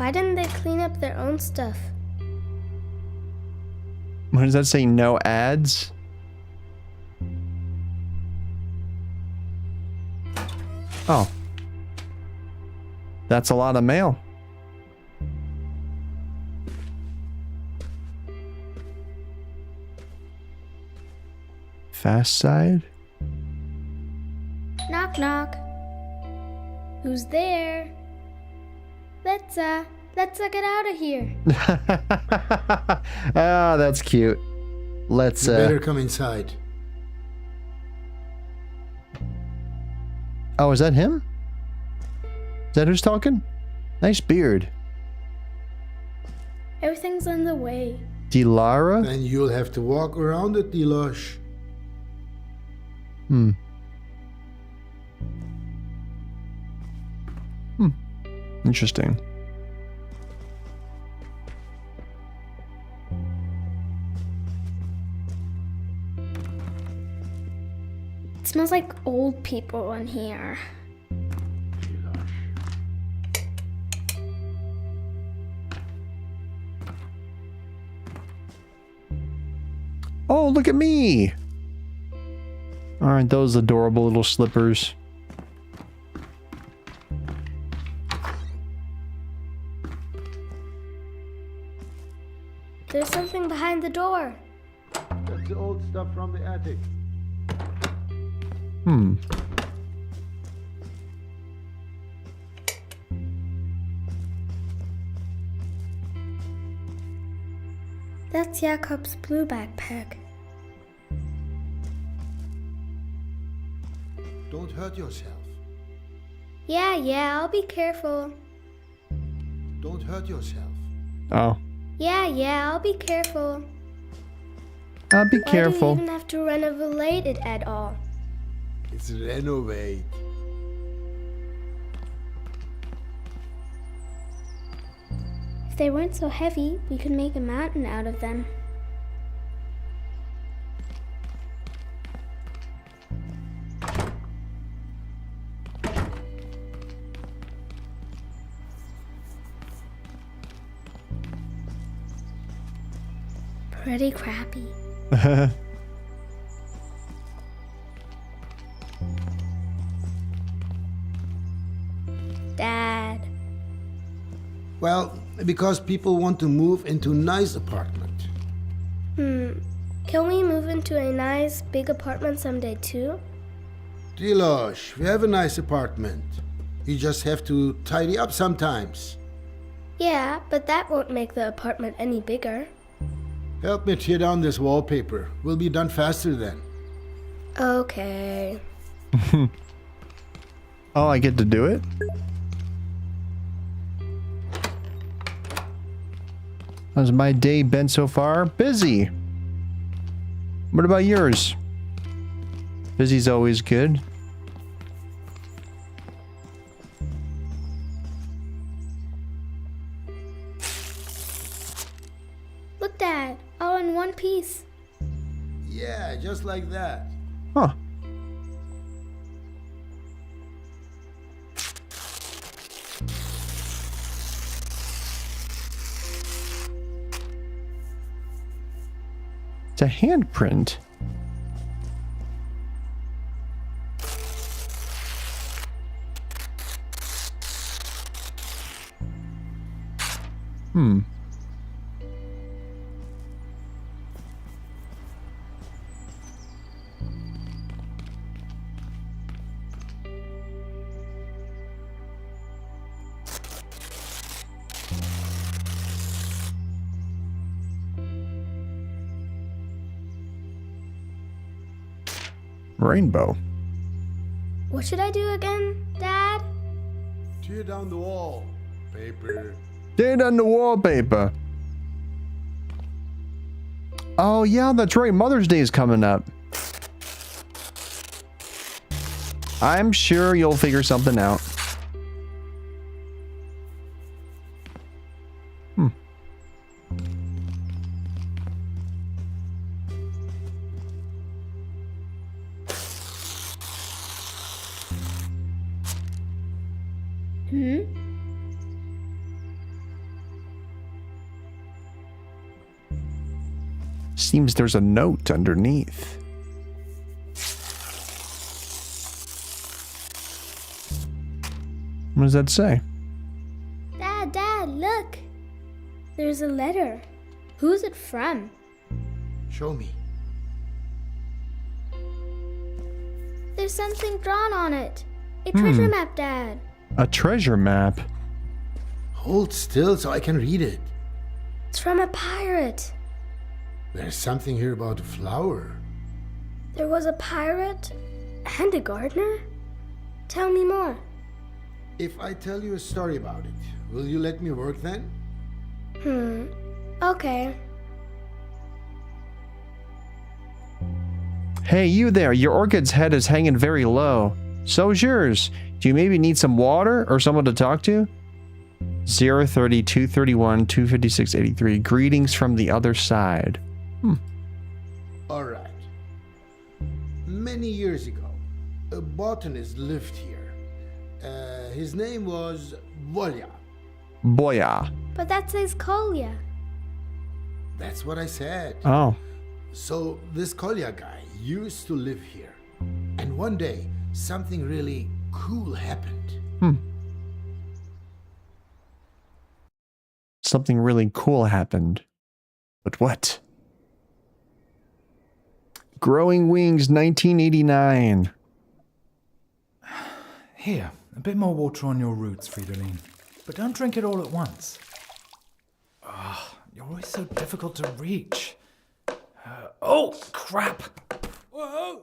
Why didn't they clean up their own stuff? What does that say? No ads? Oh. That's a lot of mail. Fast side? Knock, knock. Who's there? Let's get out of here. Ah, that's cute. Let's You better come inside. Oh, is that him? Is that who's talking? Nice beard. Everything's on the way. Dilara? Then you'll have to walk around it, Dilosh. Interesting. It smells like old people in here. Oh, look at me! Aren't those adorable little slippers? There's something behind the door. That's the old stuff from the attic. That's Jakob's blue backpack. Don't hurt yourself. Yeah, I'll be careful. Don't hurt yourself. Oh. Yeah, I'll be careful. Be Why careful. do you even have to renovate it at all? It's renovate. If they weren't so heavy, we could make a mountain out of them. Pretty crappy. Dad. Well, because people want to move into a nice apartment. Can we move into a nice big apartment someday too? Dilosh, we have a nice apartment. You just have to tidy up sometimes. Yeah, but that won't make the apartment any bigger. Help me tear down this wallpaper. We'll be done faster then. Okay. Oh, I get to do it? How's my day been so far? Busy. What about yours? Busy's always good. Look, Dad, all in one piece. Yeah, just like that. Huh. It's a handprint. Rainbow. What should I do again, Dad? Tear down the wall. Paper. Date on the wallpaper. Oh yeah, that's right. Mother's Day is coming up. I'm sure you'll figure something out. Seems there's a note underneath. What does that say? Dad, look! There's a letter. Who's it from? Show me. There's something drawn on it. A treasure map, Dad. A treasure map? Hold still so I can read it. It's from a pirate. There's something here about a flower. There was a pirate and a gardener? Tell me more. If I tell you a story about it, will you let me work then? Okay. Hey, you there. Your orchid's head is hanging very low. So's yours. Do you maybe need some water or someone to talk to? 030 231 256 83. Greetings from the other side. All right. Many years ago, a botanist lived here. His name was Volya. Boya. But that says Kolya. That's what I said. Oh. So this Kolya guy used to live here. And one day, something really cool happened. Something really cool happened. But what? Growing Wings 1989. Here, a bit more water on your roots, Fridolin. But don't drink it all at once. You're always so difficult to reach. Oh, crap! Whoa,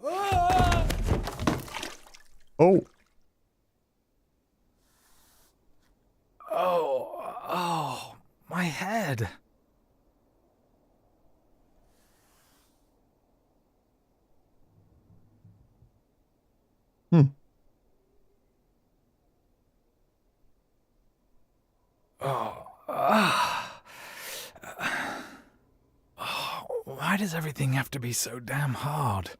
Oh. Oh, my head. Why does everything have to be so damn hard?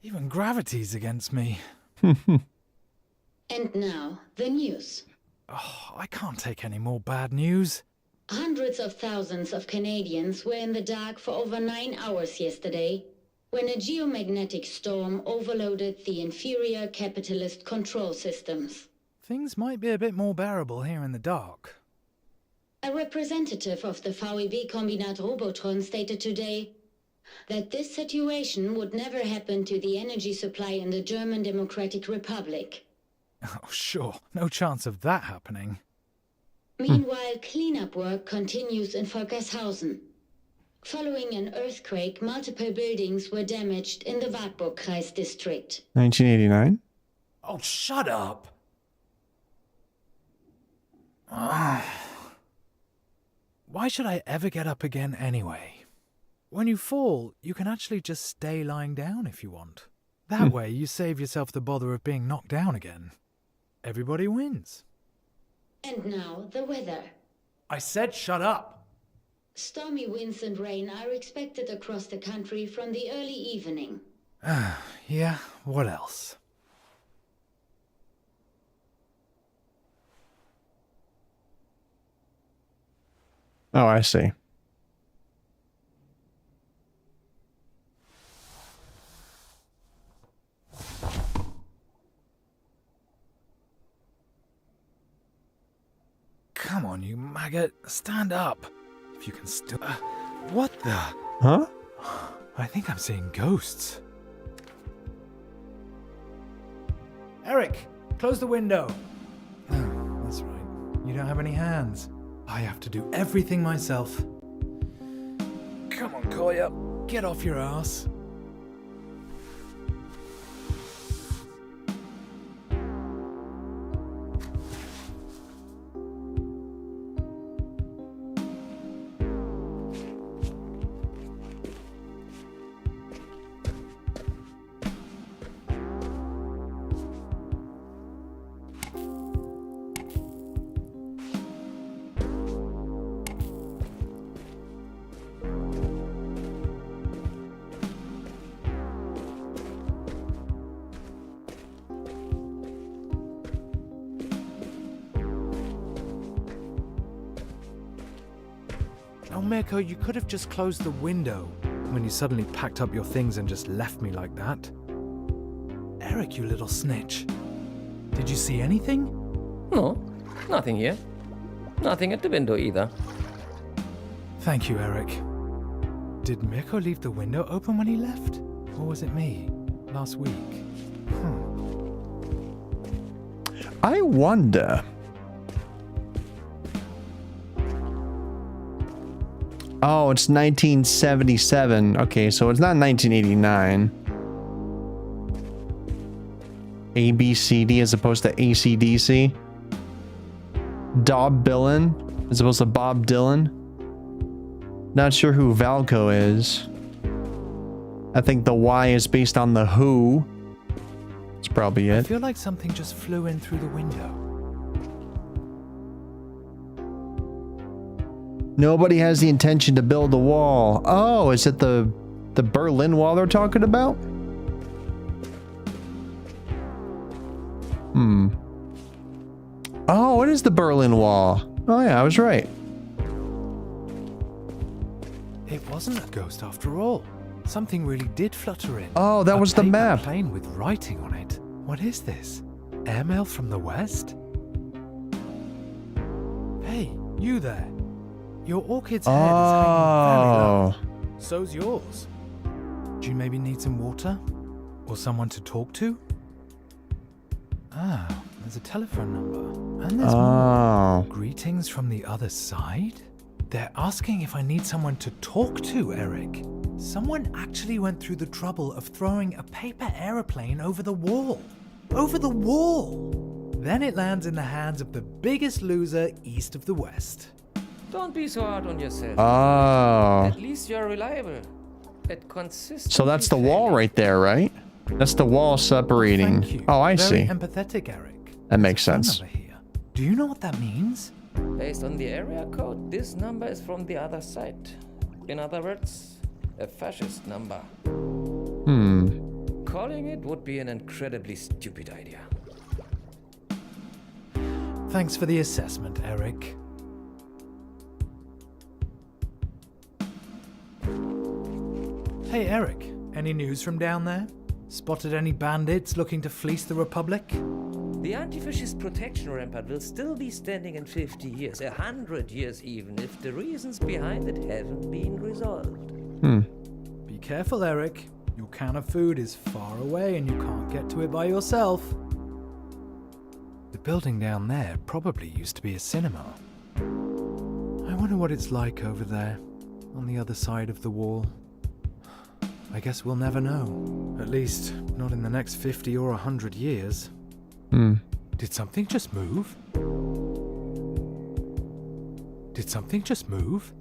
Even gravity's against me. And now, the news. I can't take any more bad news. Hundreds of thousands of Canadians were in the dark for over 9 hours yesterday when a geomagnetic storm overloaded the inferior capitalist control systems. Things might be a bit more bearable here in the dark. A representative of the VEB Kombinat Robotron stated today that this situation would never happen to the energy supply in the German Democratic Republic. Oh, sure. No chance of that happening. Meanwhile, cleanup work continues in Volkershausen. Following an earthquake, multiple buildings were damaged in the Wartburg-Kreis district. 1989? Oh, shut up! Why should I ever get up again anyway? When you fall, you can actually just stay lying down if you want. That way, you save yourself the bother of being knocked down again. Everybody wins. And now, the weather. I said shut up! Stormy winds and rain are expected across the country from the early evening. Yeah, what else? Oh, I see. Come on, you maggot. Stand up. If you can still... what the... Huh? I think I'm seeing ghosts. Eric, close the window. Oh, that's right. You don't have any hands. I have to do everything myself. Come on, Kolya. Get off your ass. Oh, Mirko, you could have just closed the window when you suddenly packed up your things and just left me like that. Eric, you little snitch. Did you see anything? No, nothing here. Nothing at the window either. Thank you, Eric. Did Mirko leave the window open when he left? Or was it me? Last week? I wonder. Oh, it's 1977. Okay, so it's not 1989. ABCD as opposed to ACDC. Bob Dylan as opposed to Bob Dylan. Not sure who Valco is. I think the Y is based on the Who. That's probably I it. feel like something just flew in through the window. Nobody has the intention to build a wall. Oh, is it the Berlin Wall they're talking about? Oh, it is the Berlin Wall. Oh yeah, I was right. It wasn't a ghost after all. Something really did flutter in. Oh, that was the paper map. plane with writing on it. What is this? Airmail from the west? Hey, you there. Your orchid's head is hanging very low. Oh. So's yours. Do you maybe need some water? Or someone to talk to? Ah, there's a telephone number. And there's more. Oh. Greetings from the other side? They're asking if I need someone to talk to, Eric. Someone actually went through the trouble of throwing a paper aeroplane over the wall. Over the wall! Then it lands in the hands of the biggest loser east of the west. Don't be so hard on yourself. Oh. At least you're reliable. At consistent. So that's the wall right there, right? That's the wall separating. Thank you. Oh, I Very see. empathetic, Eric. That makes There's a phone sense. number here. Do you know what that means? Based on the area code, this number is from the other side. In other words, a fascist number. Calling it would be an incredibly stupid idea. Thanks for the assessment, Eric. Hey, Eric. Any news from down there? Spotted any bandits looking to fleece the Republic? The anti-fascist protection rampart will still be standing in 50 years, 100 years even, if the reasons behind it haven't been resolved. Be careful, Eric. Your can of food is far away and you can't get to it by yourself. The building down there probably used to be a cinema. I wonder what it's like over there, on the other side of the wall. I guess we'll never know. At least, not in the next 50 or 100 years. Did something just move? Did something just move?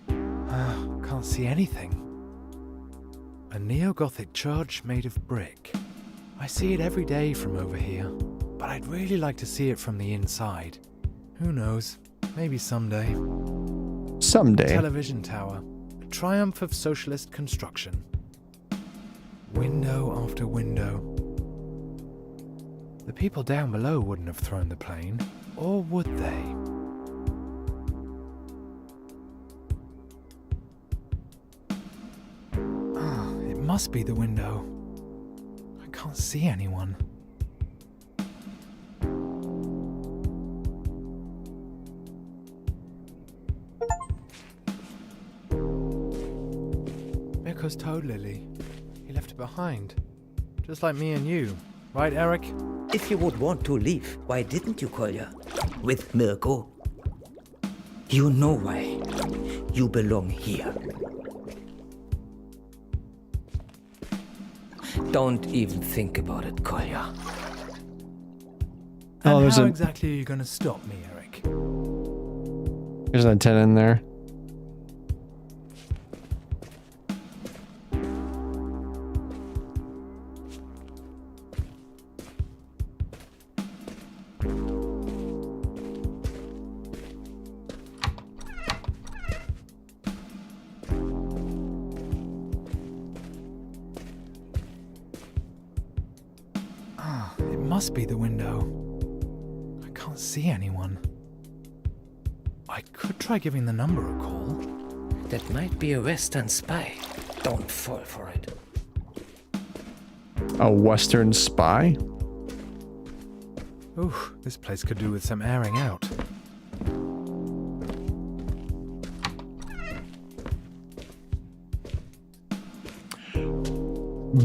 Can't see anything. A neo-Gothic church made of brick. I see it every day from over here, but I'd really like to see it from the inside. Who knows? Maybe someday. Someday. Television tower. A triumph of socialist construction. Window after window. The people down below wouldn't have thrown the plane, or would they? It must be the window. I can't see anyone. Mirko's toad lily. He left it behind. Just like me and you. Right, Eric? If you would want to leave, why didn't you, Kolja? With Mirko? You know why. You belong here. Don't even think about it, Kolja. Oh, And there's how a- exactly are you going to stop me, Eric? There's an antenna in there. It must be the window. I can't see anyone. I could Could try giving the number a call. That might be a Western spy. Don't fall for it. A Western spy? Ooh, this place could do with some airing out.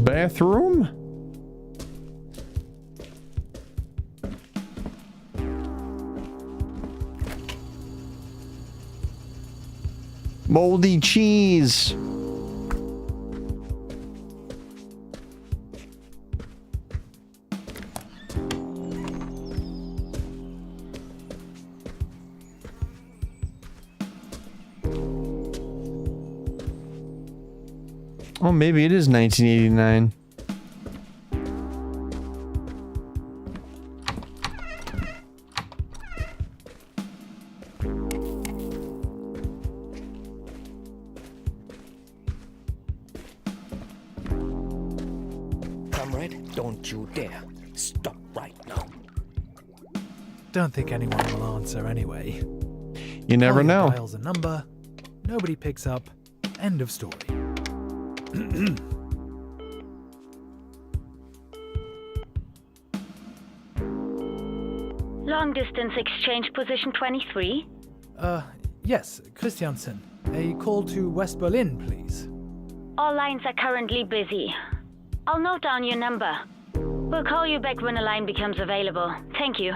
Bathroom? Moldy cheese. Oh, maybe it is 1989. Comrade, don't you dare. Stop right now. Don't think anyone will answer anyway. You never Collier know. dials a number, nobody picks up, end of story. Long distance exchange position 23. Yes, Christiansen. A call to West Berlin, please. All lines are currently busy. I'll note down your number. We'll call you back when a line becomes available. Thank you.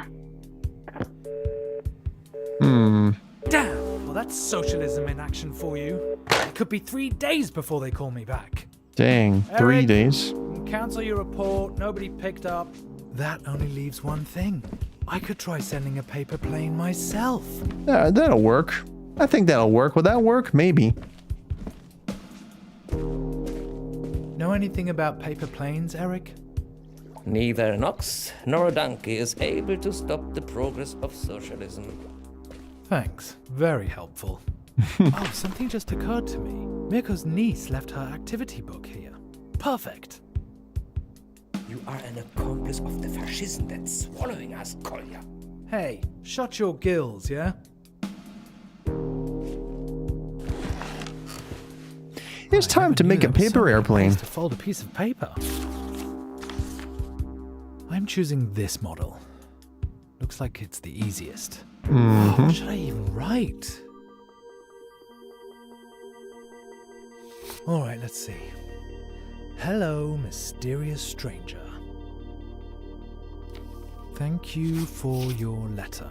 Damn! Well, that's socialism in action for you. It could be 3 days before they call me back. Dang, 3 Eric, days. Cancel your report, nobody picked up. That only leaves one thing. I could try sending a paper plane myself. Yeah, that'll work. I think that'll work. Will that work? Maybe. Know anything about paper planes, Eric? Neither an ox nor a donkey is able to stop the progress of socialism. Thanks. Very helpful. Oh, something just occurred to me. Mirko's niece left her activity book here. Perfect. You are an accomplice of the fascism that's swallowing us, Kolya. Hey, shut your gills, yeah? It's time to make a paper airplane. To fold a piece of paper. I'm choosing this model. Looks like it's the easiest. What should I even write? Alright, let's see. Hello, mysterious stranger. Thank you for your letter.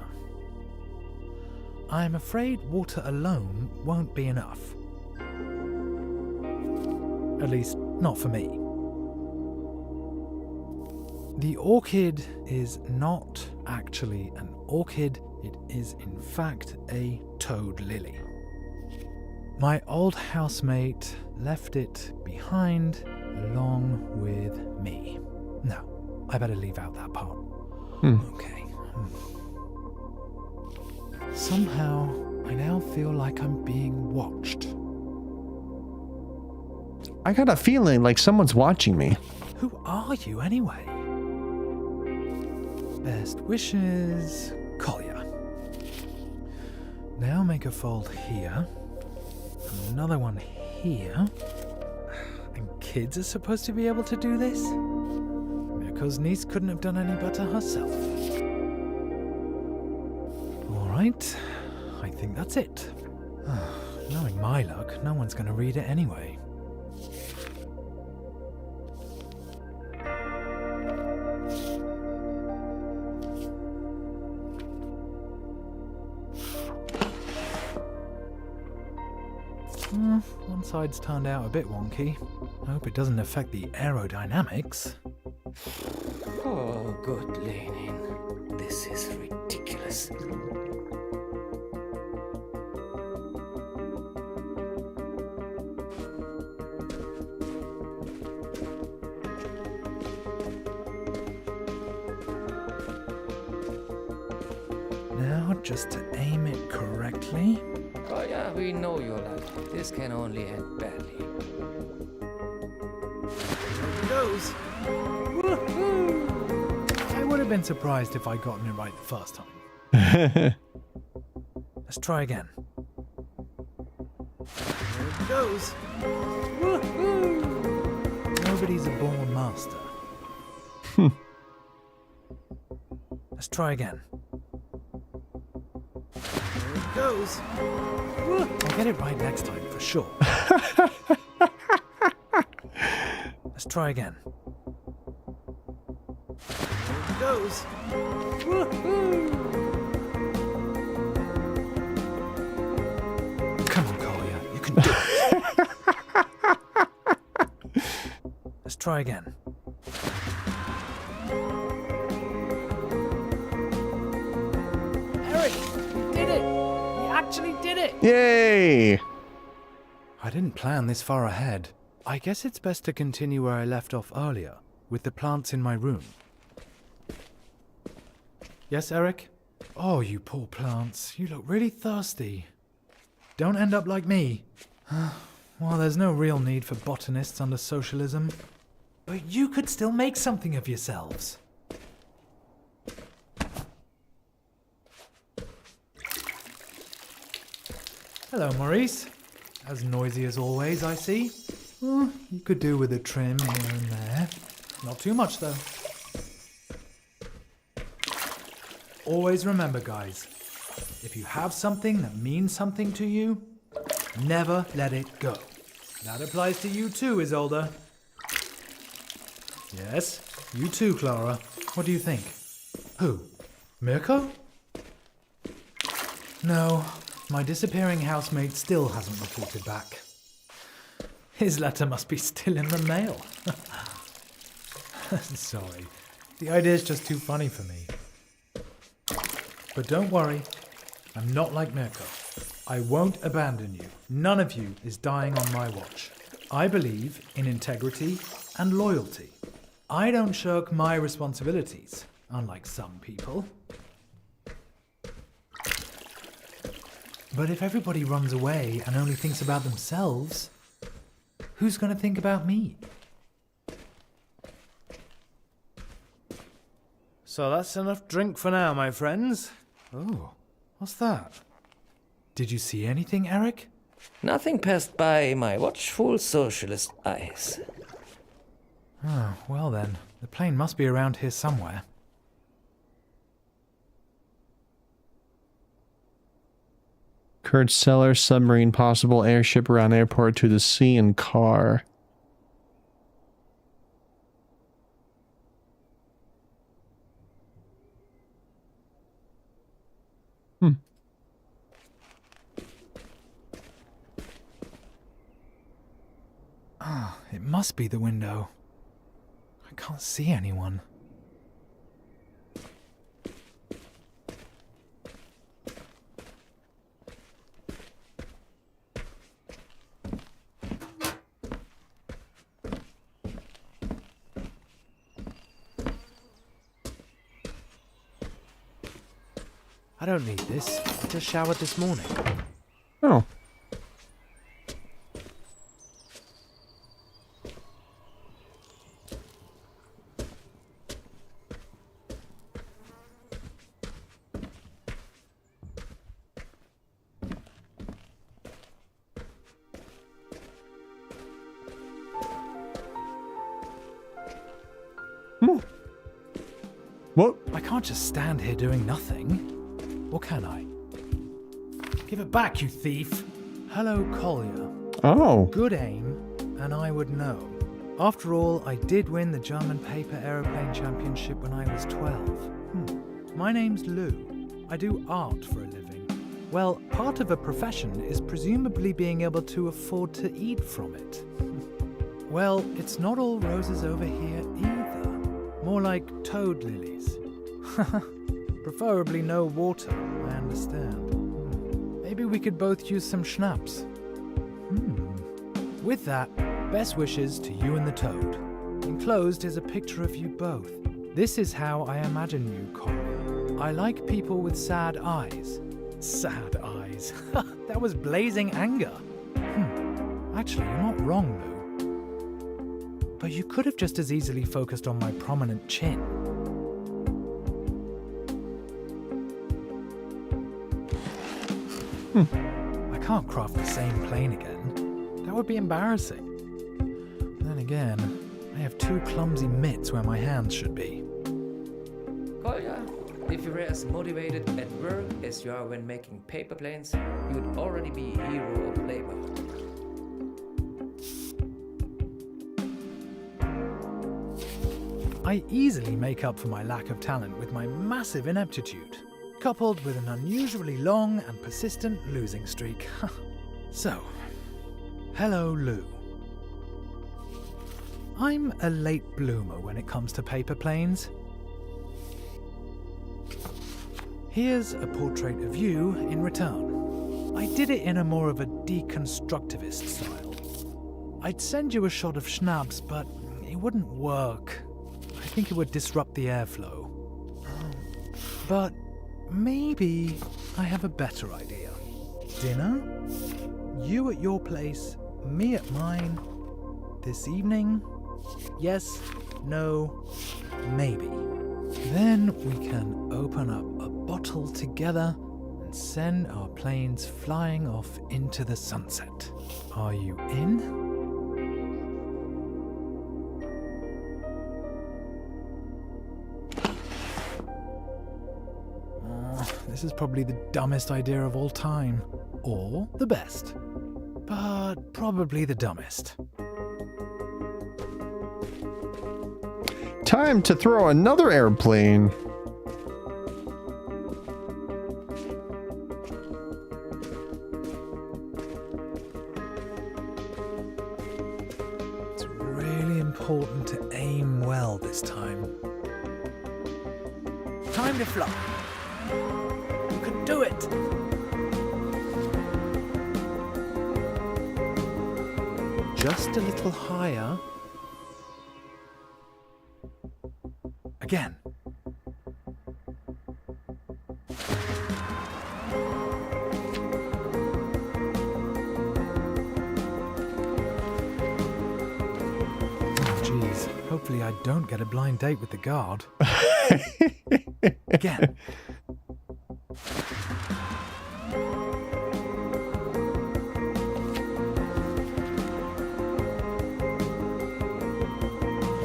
I'm afraid water alone won't be enough. At least, not for me. The orchid is not actually an orchid, it is in fact a toad lily. My old housemate left it behind along with me. No, I better leave out that part. Okay. Somehow, I now feel like I'm being watched. I got a feeling like someone's watching me. Who are you anyway? Best wishes, Kolya. Now make a fold here. Another one here. And kids are supposed to be able to do this? Mirko's niece couldn't have done any better herself. Alright, I think that's it. Knowing my luck, no one's going to read it anyway. One side's turned out a bit wonky. I hope it doesn't affect the aerodynamics. Oh, good Lenin. This is ridiculous. Now, just to aim it correctly. Oh yeah, we know your luck. This can only end badly. Here it goes. Woohoo! I would have been surprised if I'd gotten it right the first time. Let's try again. goes. Woohoo! Nobody's a born master. Let's try again. There it goes. I'll get it right next time for sure. Let's try again. There it goes. Woohoo! Come on, Collier, you can do it. Let's try again. Eric, you did it! You actually did it! Yay! I didn't plan this far ahead. I guess it's best to continue where I left off earlier, with the plants in my room. Yes, Eric? Oh, you poor plants. You look really thirsty. Don't end up like me. Well, there's no real need for botanists under socialism. But you could still make something of yourselves. Hello, Maurice. As noisy as always, I see. Well, you could do with a trim here and there. Not too much, though. Always remember, guys, if you have something that means something to you, never let it go. That applies to you too, Isolde. Yes, you too, Clara. What do you think? Who? Mirko? No, my disappearing housemate still hasn't reported back. His letter must be still in the mail. Sorry, the idea's just too funny for me. But don't worry, I'm not like Mirko. I won't abandon you. None of you is dying on my watch. I believe in integrity and loyalty. I don't shirk my responsibilities, unlike some people. But if everybody runs away and only thinks about themselves, who's going to think about me? So that's enough drink for now, my friends. Oh, what's that? Did you see anything, Eric? Nothing passed by my watchful socialist eyes. Oh, well then, the plane must be around here somewhere. Kurt Cellar, submarine, possible airship around airport to the sea and car. It must be the window. I can't see anyone. I don't need this. I just showered this morning. Oh. What? I can't just stand here doing nothing. Or can I? Give it back, you thief! Hello, Collier. Oh. Good aim, and I would know. After all, I did win the German paper aeroplane championship when I was 12. My name's Lou. I do art for a living. Well, part of a profession is presumably being able to afford to eat from it. Well, it's not all roses over here either. More like toad lilies. Preferably no water, I understand. Maybe we could both use some schnapps. With that, best wishes to you and the toad. Enclosed is a picture of you both. This is how I imagine you, Collier. I like people with sad eyes. Sad eyes. That was blazing anger. Actually, you're not wrong, Lou. But you could have just as easily focused on my prominent chin. I can't craft the same plane again. That would be embarrassing. Then again, I have 2 clumsy mitts where my hands should be. Kolya, if you were as motivated at work as you are when making paper planes, you would already be a hero of labor. I easily make up for my lack of talent with my massive ineptitude, coupled with an unusually long and persistent losing streak. So, hello Lou. I'm a late bloomer when it comes to paper planes. Here's a portrait of you in return. I did it in a more of a deconstructivist style. I'd send you a shot of Schnapps, but it wouldn't work. I think it would disrupt the airflow. But maybe I have a better idea. Dinner? You at your place, me at mine. This evening? Yes, no, maybe. Then we can open up a bottle together and send our planes flying off into the sunset. Are you in? This is probably the dumbest idea of all time. Or the best. But probably the dumbest. Time to throw another airplane. It's really important to aim well this time. Time to fly. You can do it. Just a little higher. Again. Jeez, hopefully I don't get a blind date with the guard. Again.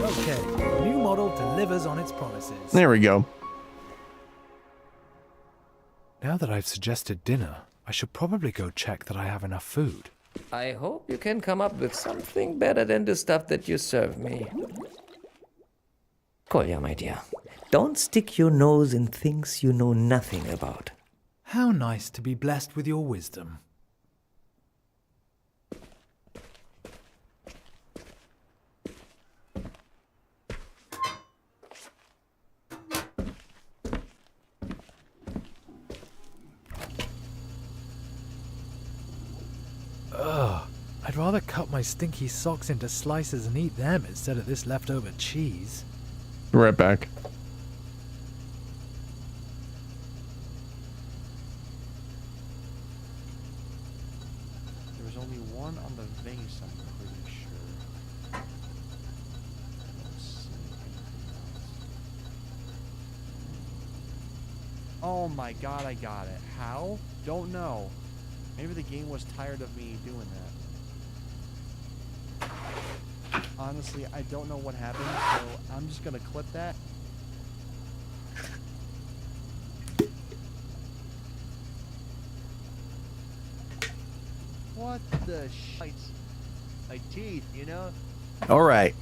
Okay, new model delivers on its promises. There we go. Now that I've suggested dinner, I should probably go check that I have enough food. I hope you can come up with something better than the stuff that you serve me. Kolya, my dear, don't stick your nose in things you know nothing about. How nice to be blessed with your wisdom. Ugh, I'd rather cut my stinky socks into slices and eat them instead of this leftover cheese. Be right back. There was only one on the vase, I'm pretty sure. I don't see anything else. Oh my god, I got it. How? Don't know. Maybe the game was tired of me doing that. Honestly, I don't know what happened, so I'm just gonna clip that. What the shite? My teeth, you know? Alright.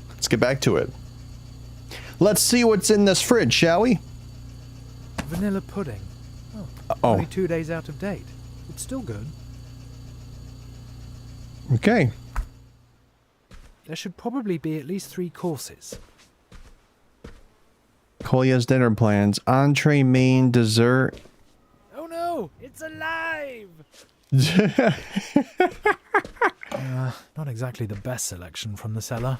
Let's get back to it. Let's see what's in this fridge, shall we? Vanilla pudding. Oh. Only 2 days out of date. It's still good. Okay. There should probably be at least 3 courses. Kolya's dinner plans. Entree, main, dessert. Oh no! It's alive! Not exactly the best selection from the cellar.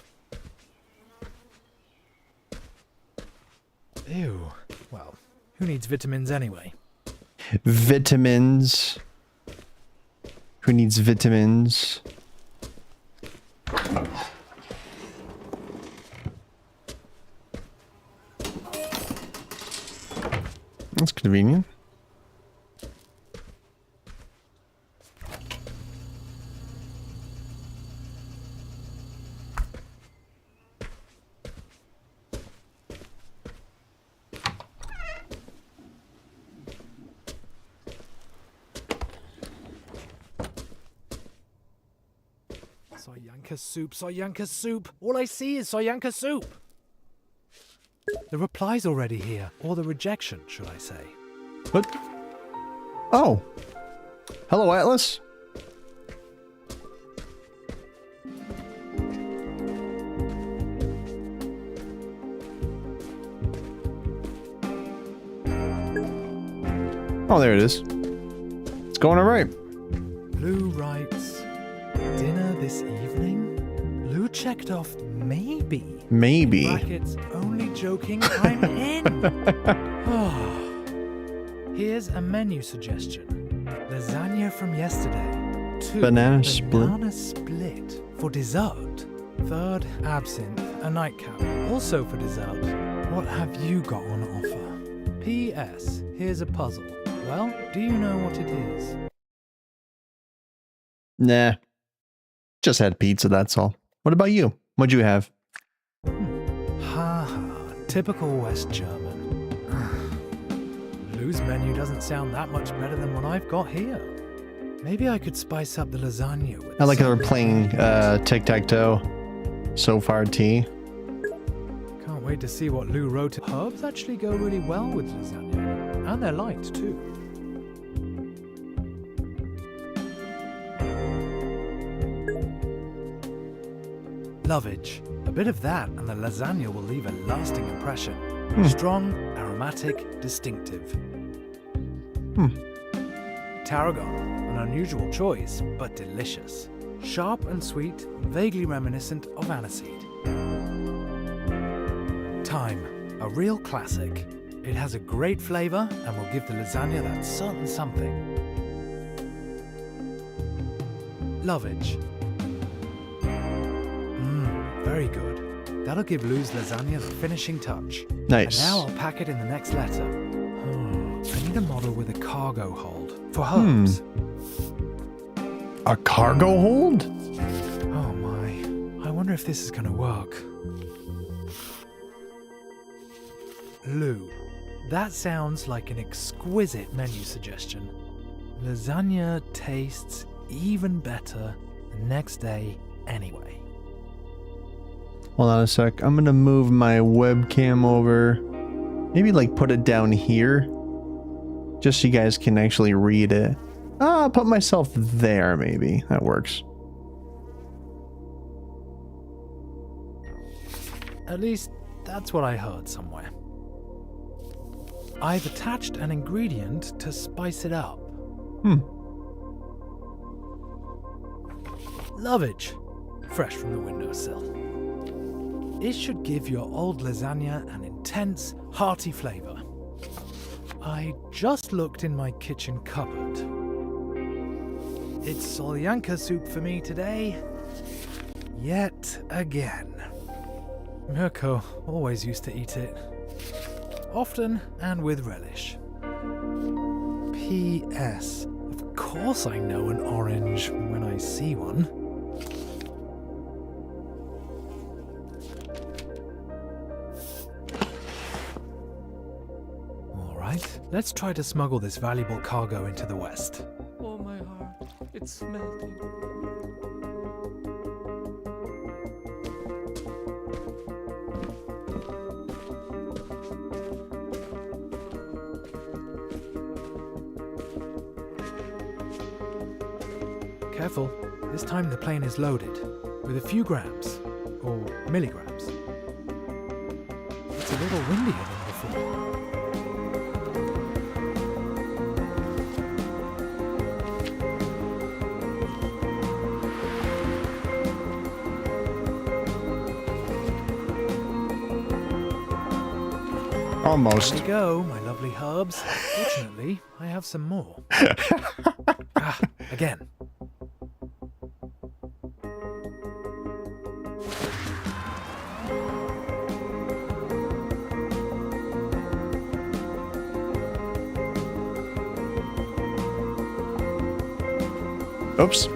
Ew. Well, who needs vitamins anyway? Vitamins. Who needs vitamins? That's convenient. Soyanka soup, Soyanka soup. All I see is Soyanka soup. The reply's already here, or the rejection, should I say. What? Oh. Hello, Atlas. Oh, there it is. It's going all right. Lou writes, dinner this evening? Lou checked off maybe. Maybe. Brackets, only joking, I'm in. Oh. Here's a menu suggestion. Lasagna from yesterday. 2. Banana split. Banana split. For dessert. 3rd, absinthe. A nightcap. Also for dessert. What have you got on offer? P.S. Here's a puzzle. Well, do you know what it is? Nah. Just had pizza, that's all. What about you? What'd you have? Ha ha. Typical West German. Lou's menu doesn't sound that much better than what I've got here. Maybe I could spice up the lasagna with I like how some- they're playing tic-tac-toe. So far, T. Can't wait to see what Lou wrote. Herbs actually go really well with lasagna. And they're light, too. Lovage. A bit of that and the lasagna will leave a lasting impression. Strong, aromatic, distinctive. Tarragon. An unusual choice, but delicious. Sharp and sweet, vaguely reminiscent of aniseed. Thyme. A real classic. It has a great flavor and will give the lasagna that certain something. Lovage. Very good. That'll give Lou's lasagna the finishing touch. Nice. And now I'll pack it in the next letter. I need a model with a cargo hold for herbs. A cargo hold? Oh my. I wonder if this is gonna work. Lou. That sounds like an exquisite menu suggestion. Lasagna tastes even better the next day anyway. Hold on a sec. I'm gonna move my webcam over. Maybe like put it down here. Just so you guys can actually read it. I'll put myself there maybe. That works. At least, that's what I heard somewhere. I've attached an ingredient to spice it up. Lovage. Fresh from the windowsill. It should give your old lasagna an intense, hearty flavor. I just looked in my kitchen cupboard. It's Solyanka soup for me today. Yet again. Mirko always used to eat it. Often and with relish. P.S. Of course I know an orange when I see one. Alright, let's try to smuggle this valuable cargo into the West. Oh, my heart. It's melting. Careful, this time the plane is loaded, with a few grams, or milligrams. It's a little windier than before. Almost. There we go, my lovely herbs. Fortunately, I have some more. Again. Oops.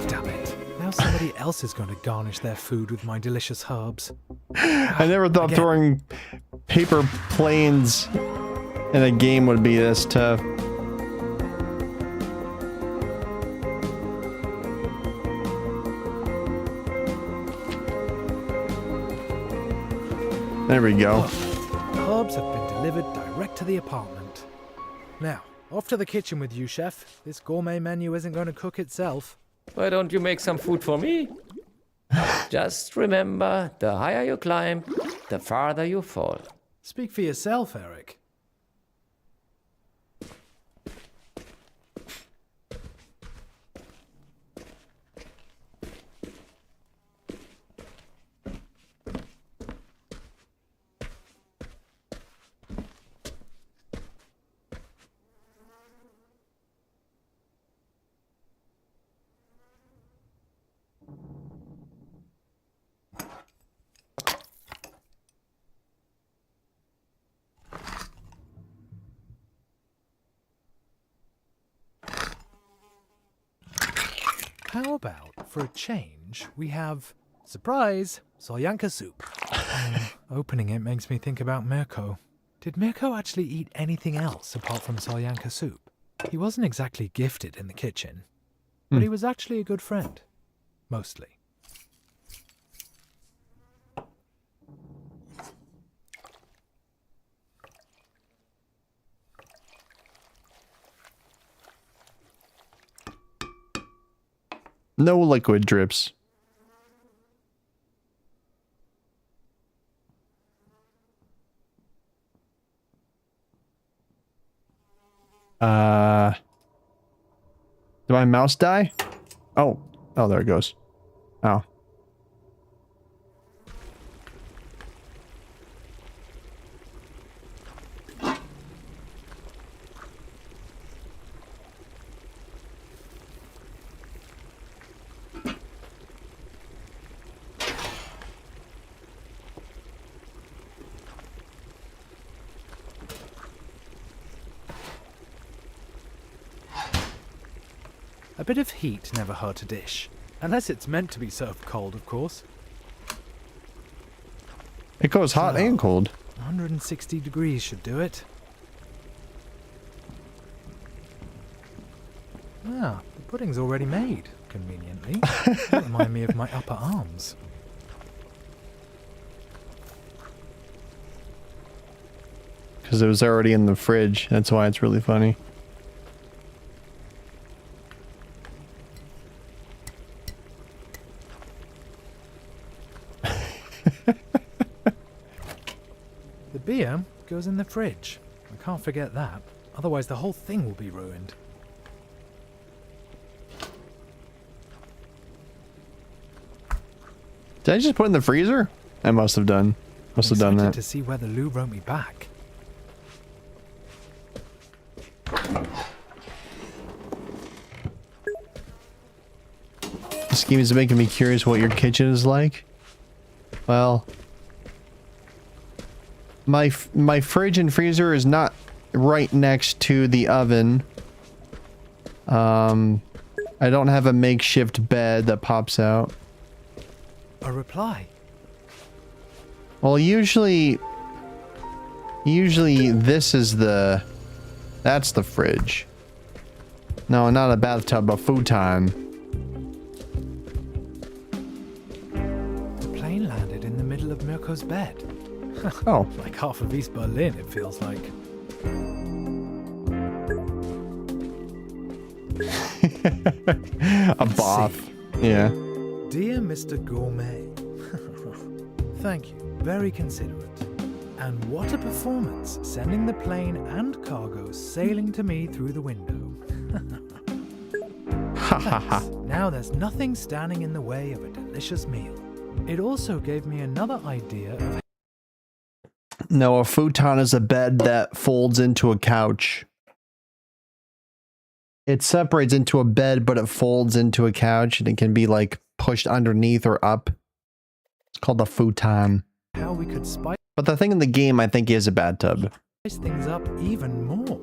Damn it. Now somebody else is going to garnish their food with my delicious herbs. I never thought Again. throwing paper planes in a game would be this tough. There we go. The herbs have been delivered direct to the apartment. Now, off to the kitchen with you, chef. This gourmet menu isn't going to cook itself. Why don't you make some food for me? Just remember, the higher you climb, the farther you fall. Speak for yourself, Eric. How about, for a change, we have, surprise, solyanka soup. Opening it makes me think about Mirko. Did Mirko actually eat anything else apart from solyanka soup? He wasn't exactly gifted in the kitchen, but he was actually a good friend. Mostly. No liquid drips. Did my mouse die? Oh, there it goes. Oh. A bit of heat never hurt a dish. Unless it's meant to be served cold, of course. It goes hot and cold. 160 degrees should do it. Ah, the pudding's already made, conveniently. That remind me of my upper arms. Because it was already in the fridge. That's why it's really funny. The beer goes in the fridge. I can't forget that. Otherwise the whole thing will be ruined. Did I just put it in the freezer? I must have done. Must have done that. To see whether Lou wrote me back. This game is making me curious what your kitchen is like. Well, my fridge and freezer is not right next to the oven. I don't have a makeshift bed that pops out. A reply. Well, usually this is that's the fridge. No, not a bathtub, a futon. The plane landed in the middle of Mirko's bed. Oh. Like half of East Berlin, it feels like. A bath. Yeah. Dear Mr. Gourmet. Thank you. Very considerate. And what a performance, sending the plane and cargo sailing to me through the window. Thanks. Now there's nothing standing in the way of a delicious meal. It also gave me another idea of... No, a futon is a bed that folds into a couch. It separates into a bed, but it folds into a couch, and it can be like pushed underneath or up. It's called a futon. How we could spice But the thing in the game, I think, is a bathtub. things up even more.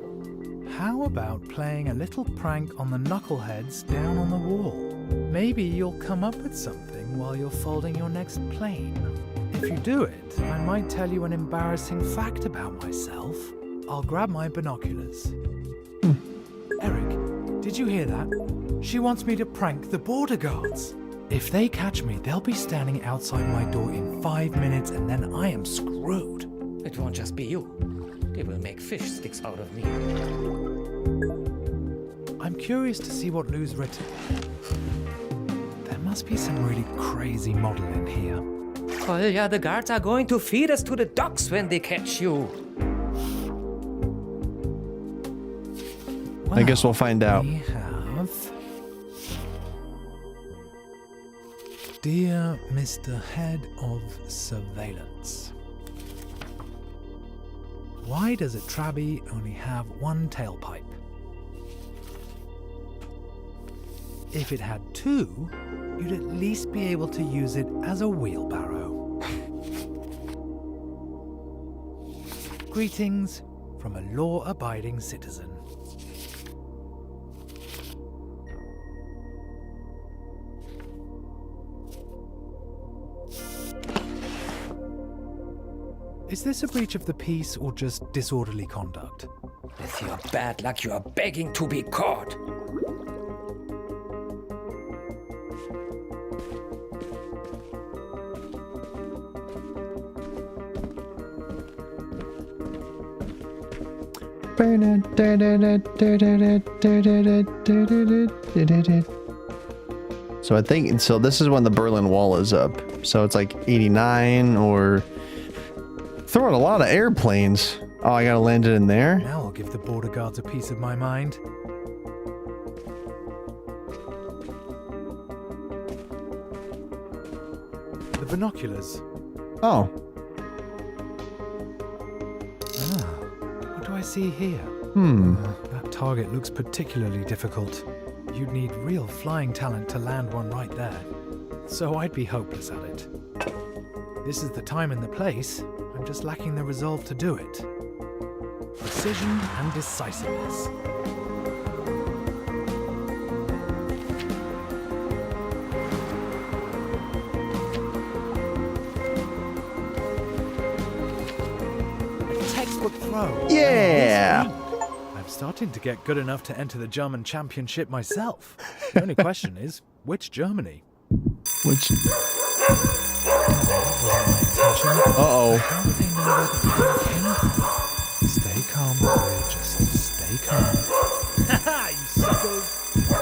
How about playing a little prank on the knuckleheads down on the wall? Maybe you'll come up with something while you're folding your next plane. If you do it, I might tell you an embarrassing fact about myself. I'll grab my binoculars. Eric, did you hear that? She wants me to prank the border guards. If they catch me, they'll be standing outside my door in 5 minutes and then I am screwed. It won't just be you. They will make fish sticks out of me. I'm curious to see what Lou's written. There must be some really crazy model in here. Kolja, the guards are going to feed us to the dogs when they catch you. I guess we'll find out. We have... Dear Mr. Head of Surveillance. Why does a Trabby only have one tailpipe? If it had two, you'd at least be able to use it as a wheelbarrow. Greetings from a law-abiding citizen. Is this a breach of the peace or just disorderly conduct? With your bad luck, you are begging to be caught. So I think, so this is when the Berlin Wall is up. So it's like 89 or... Throwing a lot of airplanes. Oh, I gotta land it in there? Now I'll give the border guards a piece of my mind. The binoculars. Oh. What do I see here? That target looks particularly difficult. You'd need real flying talent to land one right there. So I'd be hopeless at it. This is the time and the place. I'm just lacking the resolve to do it. Precision and decisiveness. Textbook throw. Yeah! I'm starting to get good enough to enter the German championship myself. The only question is, which Germany? Which... Uh-oh. Uh-oh. How do they know where the plane came from? Stay calm, boy. Just stay calm. Haha, you suckers!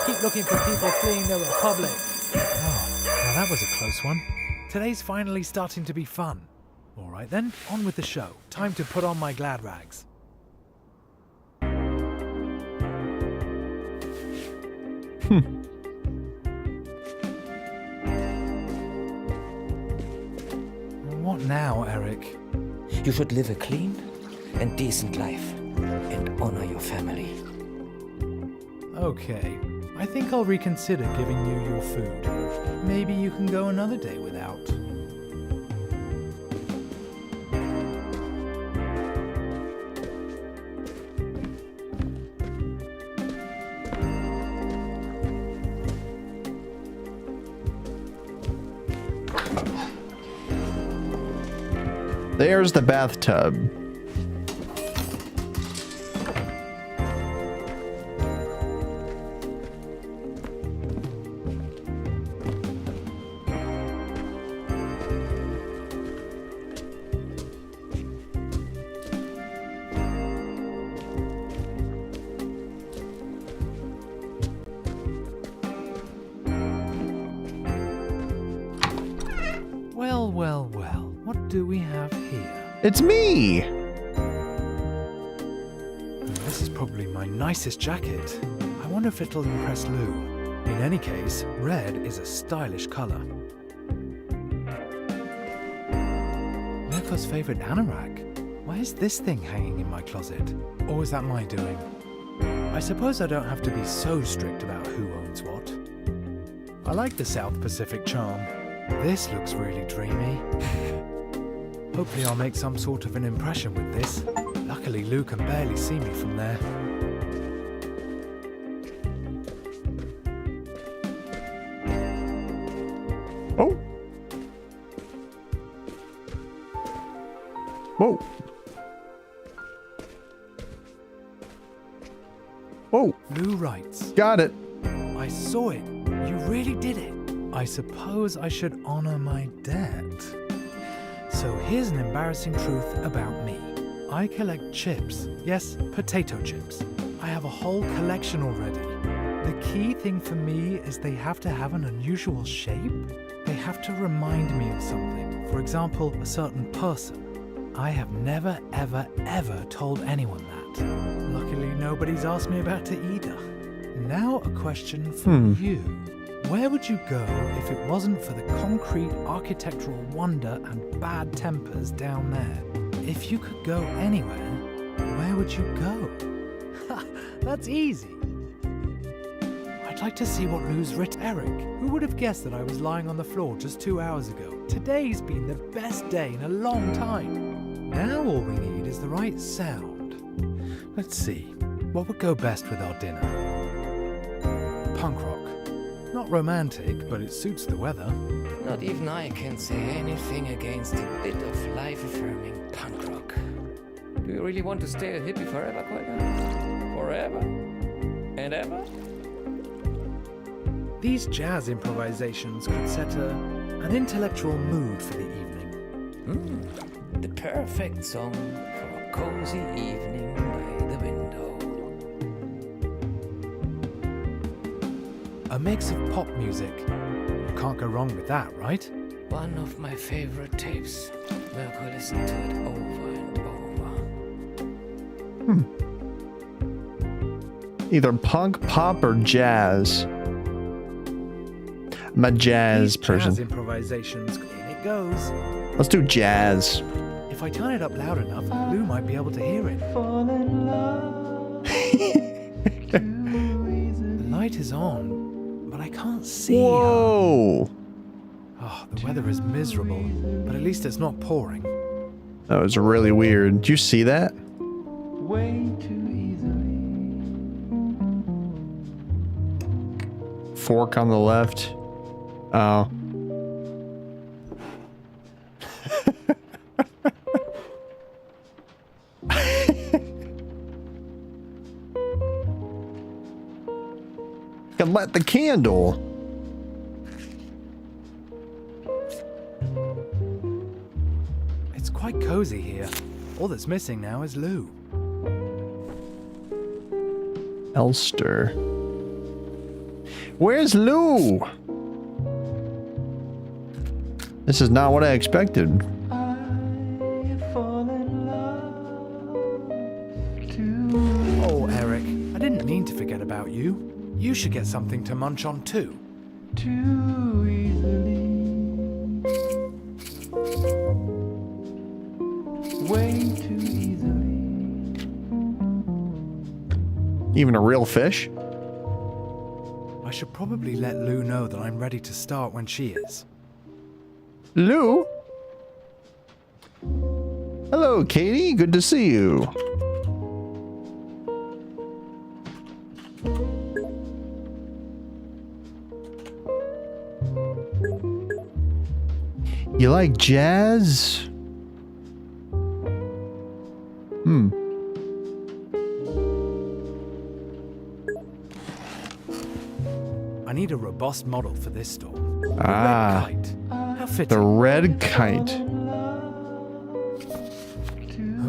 Keep looking for people fleeing the Republic. Oh, well, that was a close one. Today's finally starting to be fun. All right then, on with the show. Time to put on my glad rags. What now, Eric? You should live a clean and decent life and honor your family. Okay, I think I'll reconsider giving you your food. Maybe you can go another day without. There's the bathtub. Well, well, well. What do we have here? It's me! This is probably my nicest jacket. I wonder if it'll impress Lou. In any case, red is a stylish color. Mirko's favorite anorak. Why is this thing hanging in my closet? Or is that my doing? I suppose I don't have to be so strict about who owns what. I like the South Pacific charm. This looks really dreamy. Hopefully I'll make some sort of an impression with this. Luckily Lou can barely see me from there. Oh! Whoa! Whoa! Lou writes, Got it! I saw it. You really did it. I suppose I should honor my debt. So here's an embarrassing truth about me. I collect chips. Yes, potato chips. I have a whole collection already. The key thing for me is they have to have an unusual shape. They have to remind me of something. For example, a certain person. I have never, ever, ever told anyone that. Luckily, nobody's asked me about it either. Now a question for you. Where would you go if it wasn't for the concrete architectural wonder and bad tempers down there? If you could go anywhere, where would you go? Ha, that's easy. I'd like to see what Lou's written. Eric, who would have guessed that I was lying on the floor just 2 hours ago? Today's been the best day in a long time. Now all we need is the right sound. Let's see, what would go best with our dinner? Punk rock. Not romantic, but it suits the weather. Not even I can say anything against a bit of life-affirming punk rock. Do you really want to stay a hippie forever, Kolja? Forever? And ever? These jazz improvisations could set an intellectual mood for the evening. The perfect song for a cozy evening by the window. A mix of pop music. Can't go wrong with that, right? One of my favorite tapes. Mirko listened to it over and over. Either punk, pop, or jazz. I'm a jazz person. Jazz improvisations, in it goes. Let's do jazz. If I turn it up loud enough, Lou might be able to hear it. The light is on, but I can't see. Whoa! Oh, the weather is miserable, but at least it's not pouring. That was really weird. Did you see that? Fork on the left. Oh. Can light the candle. It's quite cozy here. All that's missing now is Lou. Elster. Where's Lou? This is not what I expected. Oh, Eric, I didn't mean to forget about you. You should get something to munch on too. Even a real fish? I should probably let Lou know that I'm ready to start when she is. Lou? Hello, Katie. Good to see you. You like jazz? I need a robust model for this storm. The Ah, red kite. How fitting. the red kite.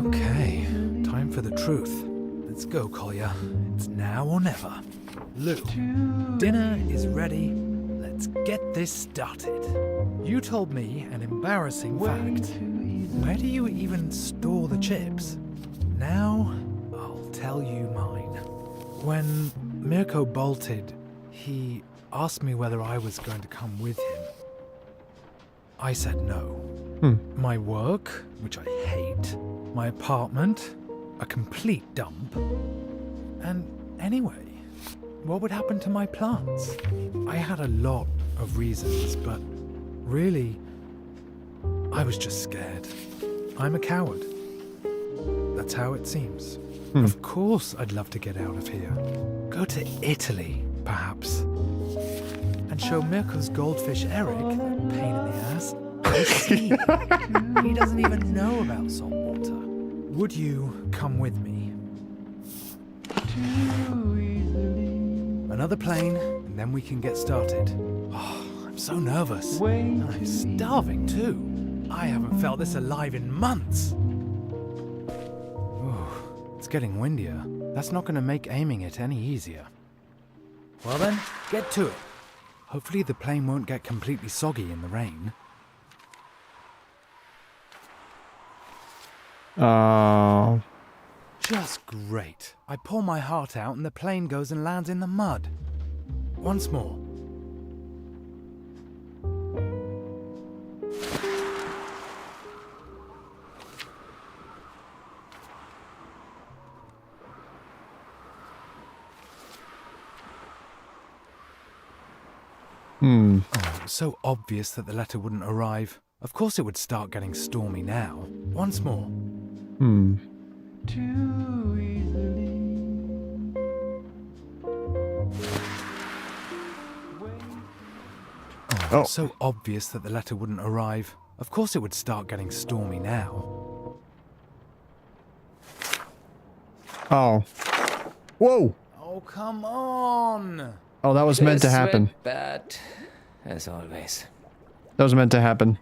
Okay, time for the truth. Let's go, Collier. It's now or never. Lou, dinner is ready. Let's get this started. You told me an embarrassing fact. Where do you even store the chips? Now, I'll tell you mine. When Mirko bolted, he asked me whether I was going to come with him. I said no. My work, which I hate, my apartment, a complete dump. And anyway, what would happen to my plants? I had a lot of reasons, but really, I was just scared. I'm a coward. That's how it seems. Of course I'd love to get out of here. Go to Italy, perhaps. And show Mirko's goldfish Eric, that pain in the ass, the sea. He doesn't even know about salt water. Would you come with me? Another plane, and then we can get started. Oh, so nervous. And I'm starving too. I haven't felt this alive in months. Ooh, it's getting windier. That's not going to make aiming it any easier. Well then, get to it. Hopefully the plane won't get completely soggy in the rain. Oh. Just great. I pour my heart out and the plane goes and lands in the mud. Once more. Oh, it was so obvious that the letter wouldn't arrive. Of course it would start getting stormy now. Once more. Oh. So obvious that the letter wouldn't arrive. Of course it would start getting stormy now. Oh. Whoa. Oh, come on! Oh, that was meant to happen. Bad, as always. That was meant to happen.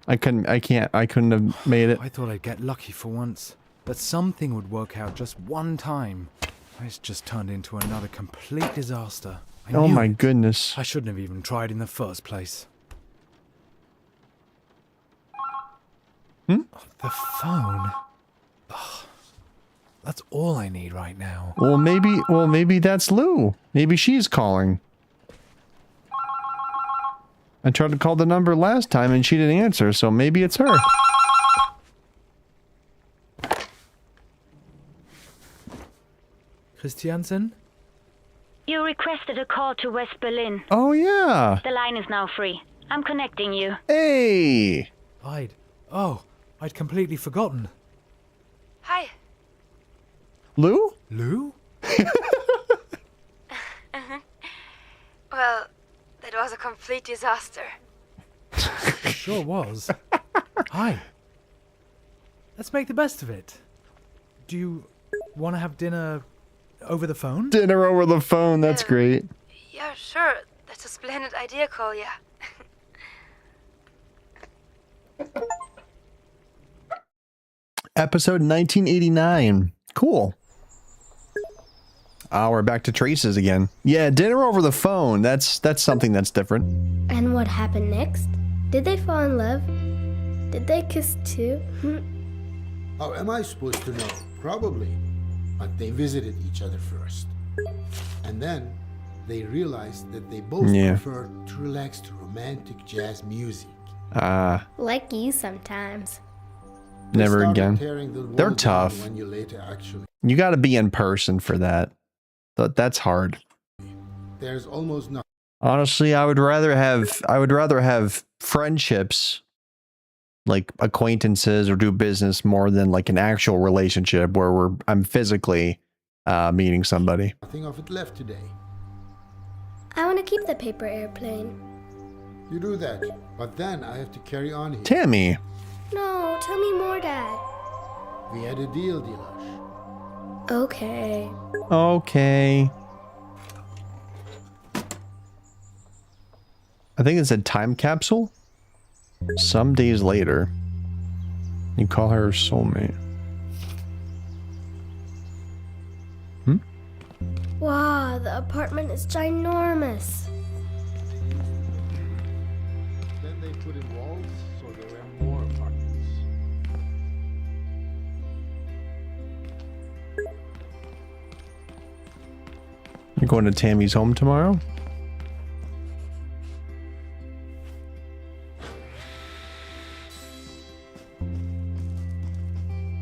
I couldn't have made it. I thought I'd get lucky for once. That something would work out just one time. It's just turned into another complete disaster. I Oh knew my it. goodness. I shouldn't have even tried in the first place. Hmm? The phone. Ugh. That's all I need right now. Well, maybe that's Lou. Maybe she's calling. I tried to call the number last time and she didn't answer, so maybe it's her. Christiansen? You requested a call to West Berlin. Oh yeah. The line is now free. I'm connecting you. Hey. I'd completely forgotten. Hi. Lou? Lou? Well, that was a complete disaster. Sure was. Hi. Let's make the best of it. Do you want to have dinner over the phone? Dinner over the phone, that's great. Yeah, sure. That's a splendid idea, Kolya. Episode 1989. Cool. We're back to traces again. Yeah, dinner over the phone. That's something that's different. And what happened next? Did they fall in love? Did they kiss too? How am I supposed to know? Probably. But they visited each other first. And then they realized that they both prefer to relax to romantic jazz music. Like you sometimes. Never again. They're They're tough. when you later actually. You got to be in person for that. That's hard. There's almost no. Honestly, I would rather have friendships, like acquaintances or do business, more than like an actual relationship where I'm physically meeting somebody. Nothing of it left today. I want to keep the paper airplane. You do that, but then I have to carry on here. Tammy. No, tell me more, Dad. We had a deal, Dilash. Okay. Okay. I think it said time capsule. Some days later. You call her soulmate. Wow, the apartment is ginormous. Then they put in walls, so there were more apartments. You're going to Tammy's home tomorrow?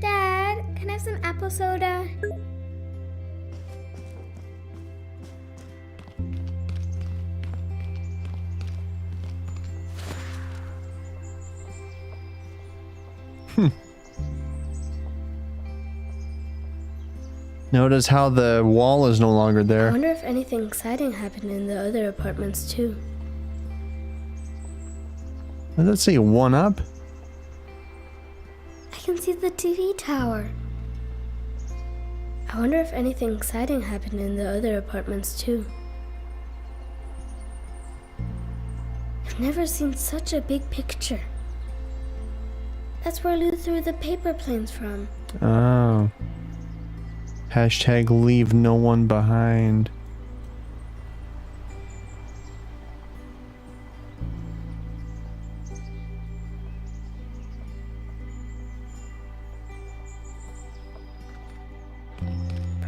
Dad, can I have some apple soda? Notice how the wall is no longer I there. wonder if anything exciting happened in the other apartments too. Does that say 1-up? I can see the TV tower. I wonder if anything exciting happened in the other apartments too. never seen such a big picture. That's where Lou threw the paper planes from. Oh. Hashtag leave no one behind.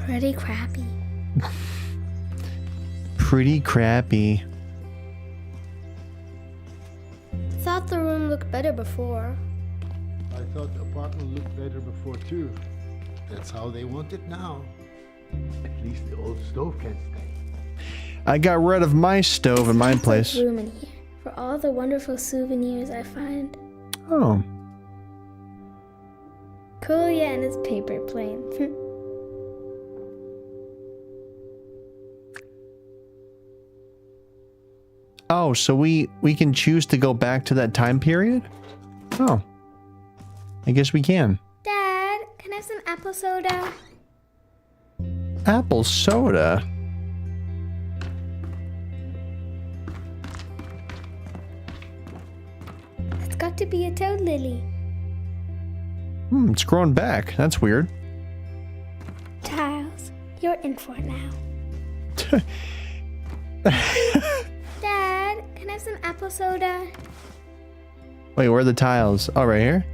Pretty crappy. Pretty crappy. Thought the room looked better before. I thought the apartment looked better before too. That's how they want it now. At least the old stove can stay. I got rid of my stove in my place. Room in here for all the wonderful souvenirs I find. Oh. Kolya and his paper plane. Oh, so we can choose to go back to that time period? Oh. I guess we can. Dad, can I have some apple soda? Apple soda? It's got to be a toad lily. It's grown back. That's weird. Tiles, you're in for it now. Dad, can I have some apple soda? Wait, where are the tiles? Oh, right here?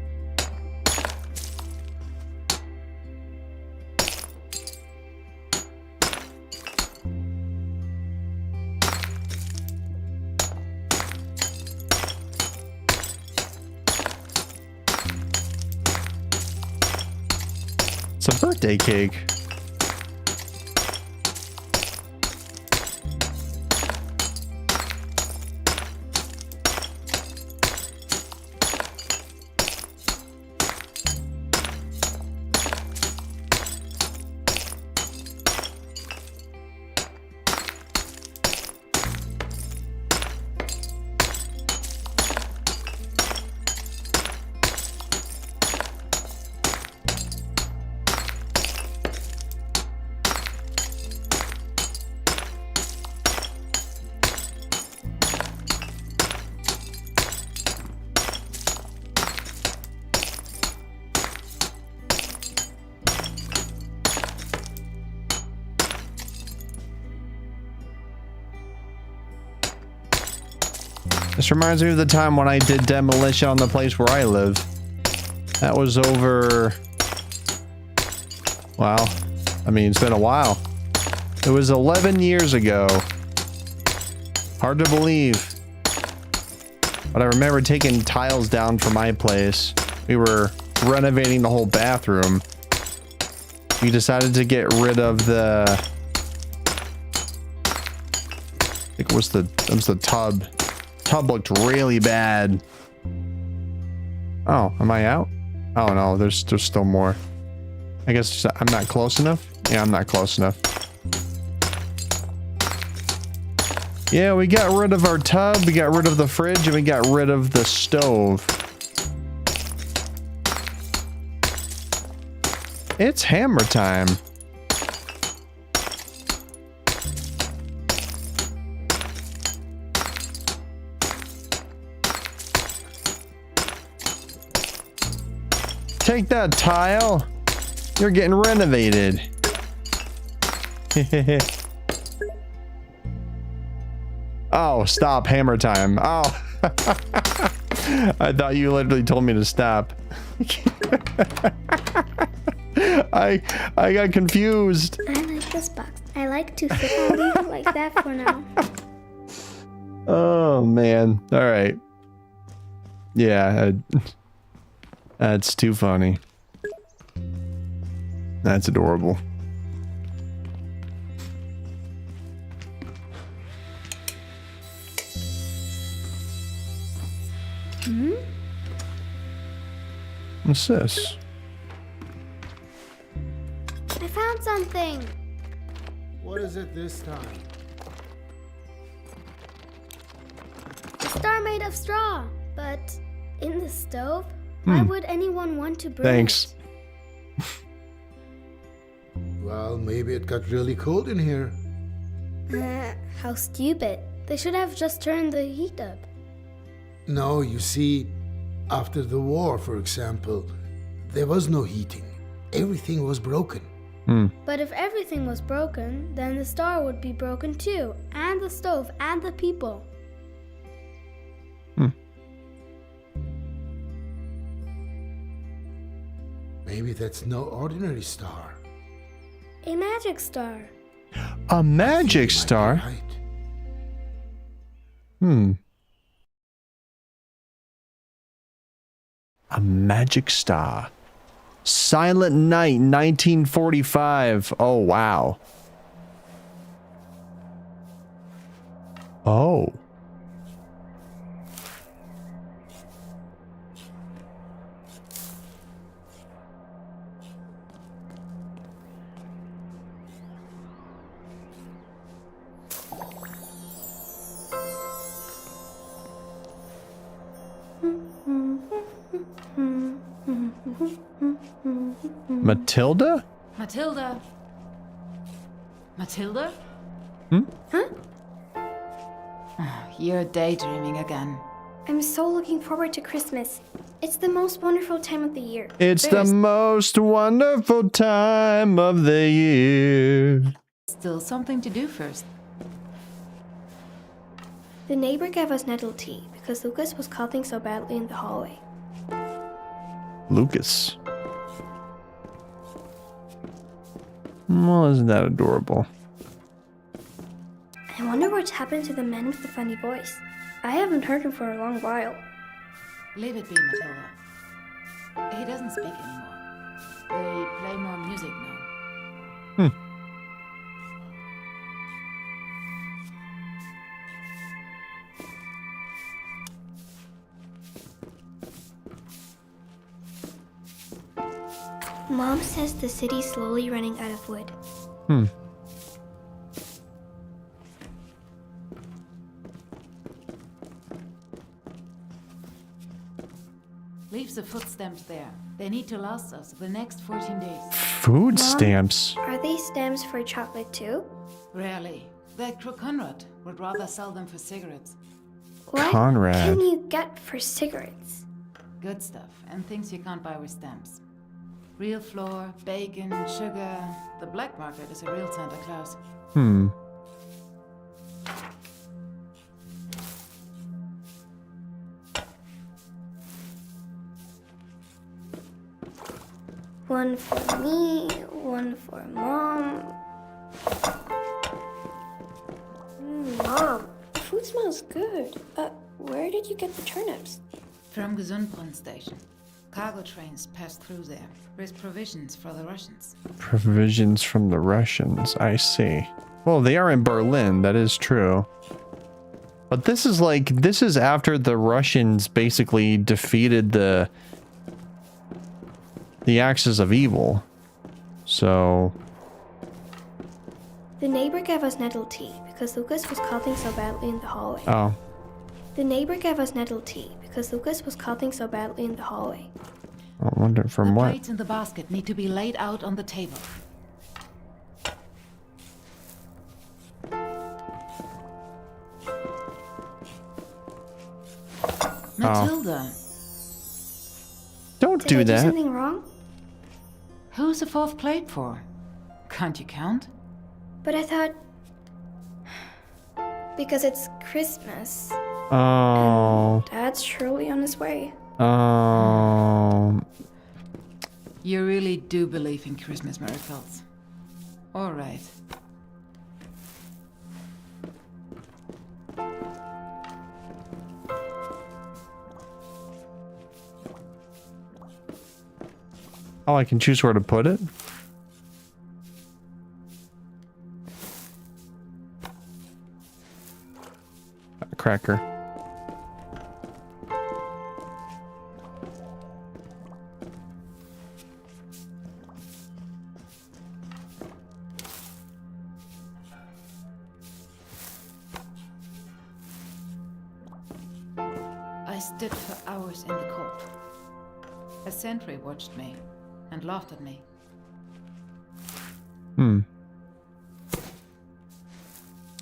It's a birthday cake. This reminds me of the time when I did demolition on the place where I live. That was over... Wow. I mean, it's been a while. It was 11 years ago. Hard to believe. But I remember taking tiles down from my place. We were renovating the whole bathroom. We decided to get rid of the... I think it was the tub. Tub looked really bad. Oh, am I out? Oh no, there's still more. I guess I'm not close enough? Yeah, I'm not close enough. Yeah, we got rid of our tub, we got rid of the fridge, and we got rid of the stove. It's hammer time. Take that, tile. You're getting renovated. Oh, stop. Hammer time. Oh. I thought you literally told me to stop. I got confused. I like this box. I like to fit. I'll leave it like that for now. Oh, man. All right. Yeah. That's too funny. That's adorable. Hmm? What's this? I found something. What is it this time? A star made of straw, but in the stove? Why would anyone want to burn Thanks. it? Well, maybe it got really cold in here. How stupid. They should have just turned the heat up. No, you see, after the war, for example, there was no heating. Everything was broken. But if everything was broken, then the star would be broken too, and the stove, and the people. Maybe that's no ordinary star. A magic star. A magic You might be star? right. A magic star. Silent Night, 1945. Oh, wow. Oh. Matilda? Matilda? Matilda? Huh? You're daydreaming again. I'm so looking forward to Christmas. It's the most wonderful time of the year. It's the most wonderful time of the year. Still something to do first. The neighbor gave us nettle tea because Lucas was coughing so badly in the hallway. Lucas. Well, isn't that adorable? I wonder what's happened to the man with the funny voice. I haven't heard him for a long while. Leave it be, Matilda. He doesn't speak anymore. They play more music now. Mom says the city's slowly running out of wood. Leave the food stamps there. They need to last us the next 14 days. Food stamps. Are these stamps for chocolate too? Rarely. That crook Conrad would rather sell them for cigarettes. What Conrad. can you get for cigarettes? Good stuff, and things you can't buy with stamps. Real flour, bacon, sugar. The black market is a real Santa Claus. One for me, one for Mom. Mom, the food smells good. Where did you get the turnips? From Gesundbrunnen station. Cargo trains pass through there with provisions for the Russians. Provisions from the Russians. I see. Well, they are in Berlin. That is true. But this is after the Russians basically defeated the axis of evil. So The neighbor gave us nettle tea because Lucas was coughing so badly in the hallway. oh. The neighbor gave us nettle tea because Lucas was coughing so badly in the hallway. I wonder from The what. plates in the basket need to be laid out on the table. Matilda, Don't Did do I do that. something wrong? who's the fourth plate for? Can't you count? But I thought... Because it's Christmas. Oh. Dad's surely on his way. You really do believe in Christmas miracles. All right. Oh, I can choose where to put it? A cracker. I stood for hours in the cold. A sentry watched me and laughed at me.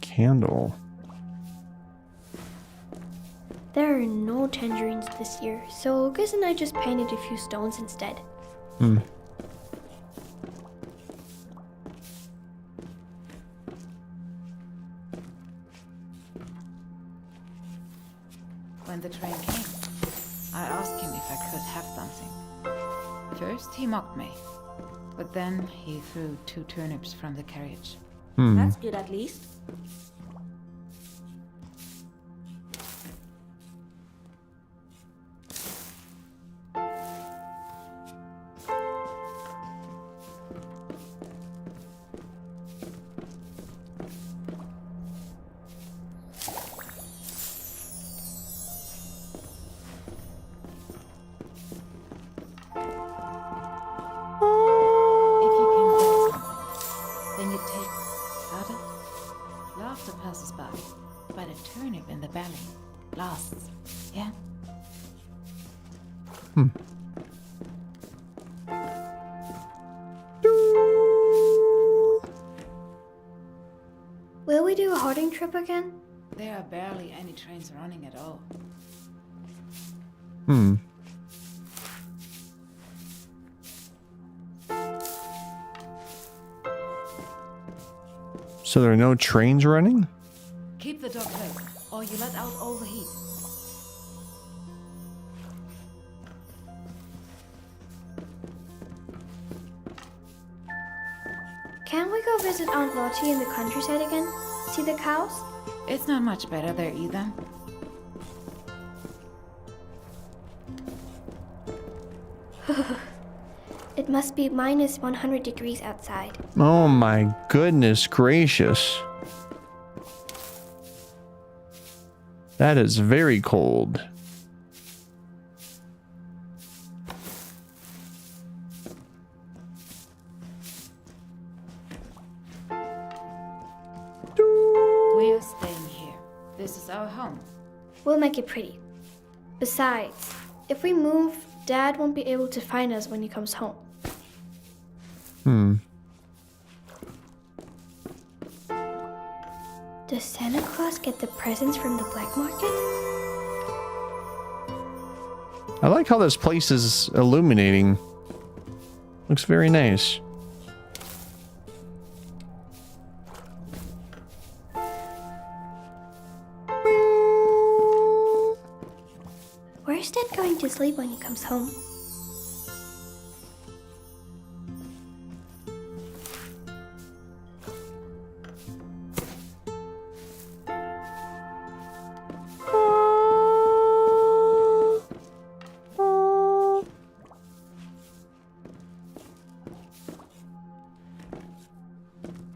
Candle. There are no tangerines this year, so Gus and I just painted a few stones instead. Hmm. When the train came, I asked him if I could have something. First, he mocked me, but then he threw 2 turnips from the carriage. That's good at least. If you can get something, then you take. Got it? Laughter passes by, but a turnip in the belly lasts. Yeah? Will we do a hoarding trip again? There are barely any trains running at all. Hmm. So there are no trains running? Keep the door closed, or you let out all the heat. Can we go visit Aunt Lottie in the countryside again? See the cows? It's not much better there either. It must be minus 100 degrees outside. Oh my goodness gracious. That is very cold. We're staying here. This is our home. We'll make it pretty. Besides, if we move, Dad won't be able to find us when he comes home. Hmm. Does Santa Claus get the presents from the black market? I like how this place is illuminating. Looks very nice. Where's Dad going to sleep when he comes home?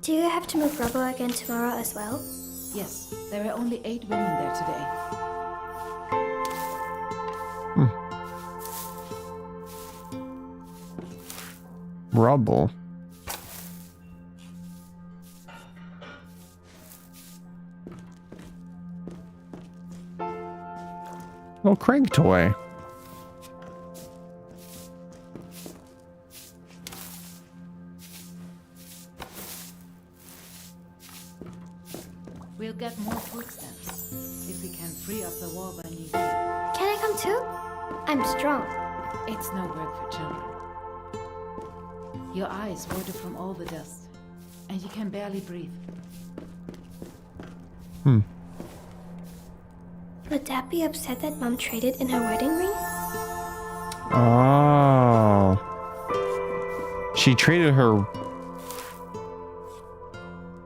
Do you have to move rubble again tomorrow as well? Yes, there are only 8 women there today. Rubble. Oh, Crank toy. We'll get more food stamps if we can free up the wall when you leave. Can I come too? I'm strong. It's no work for children. Your eyes water from all the dust, and you can barely breathe. Would Dad be upset that Mom traded in her wedding ring? Oh. She traded her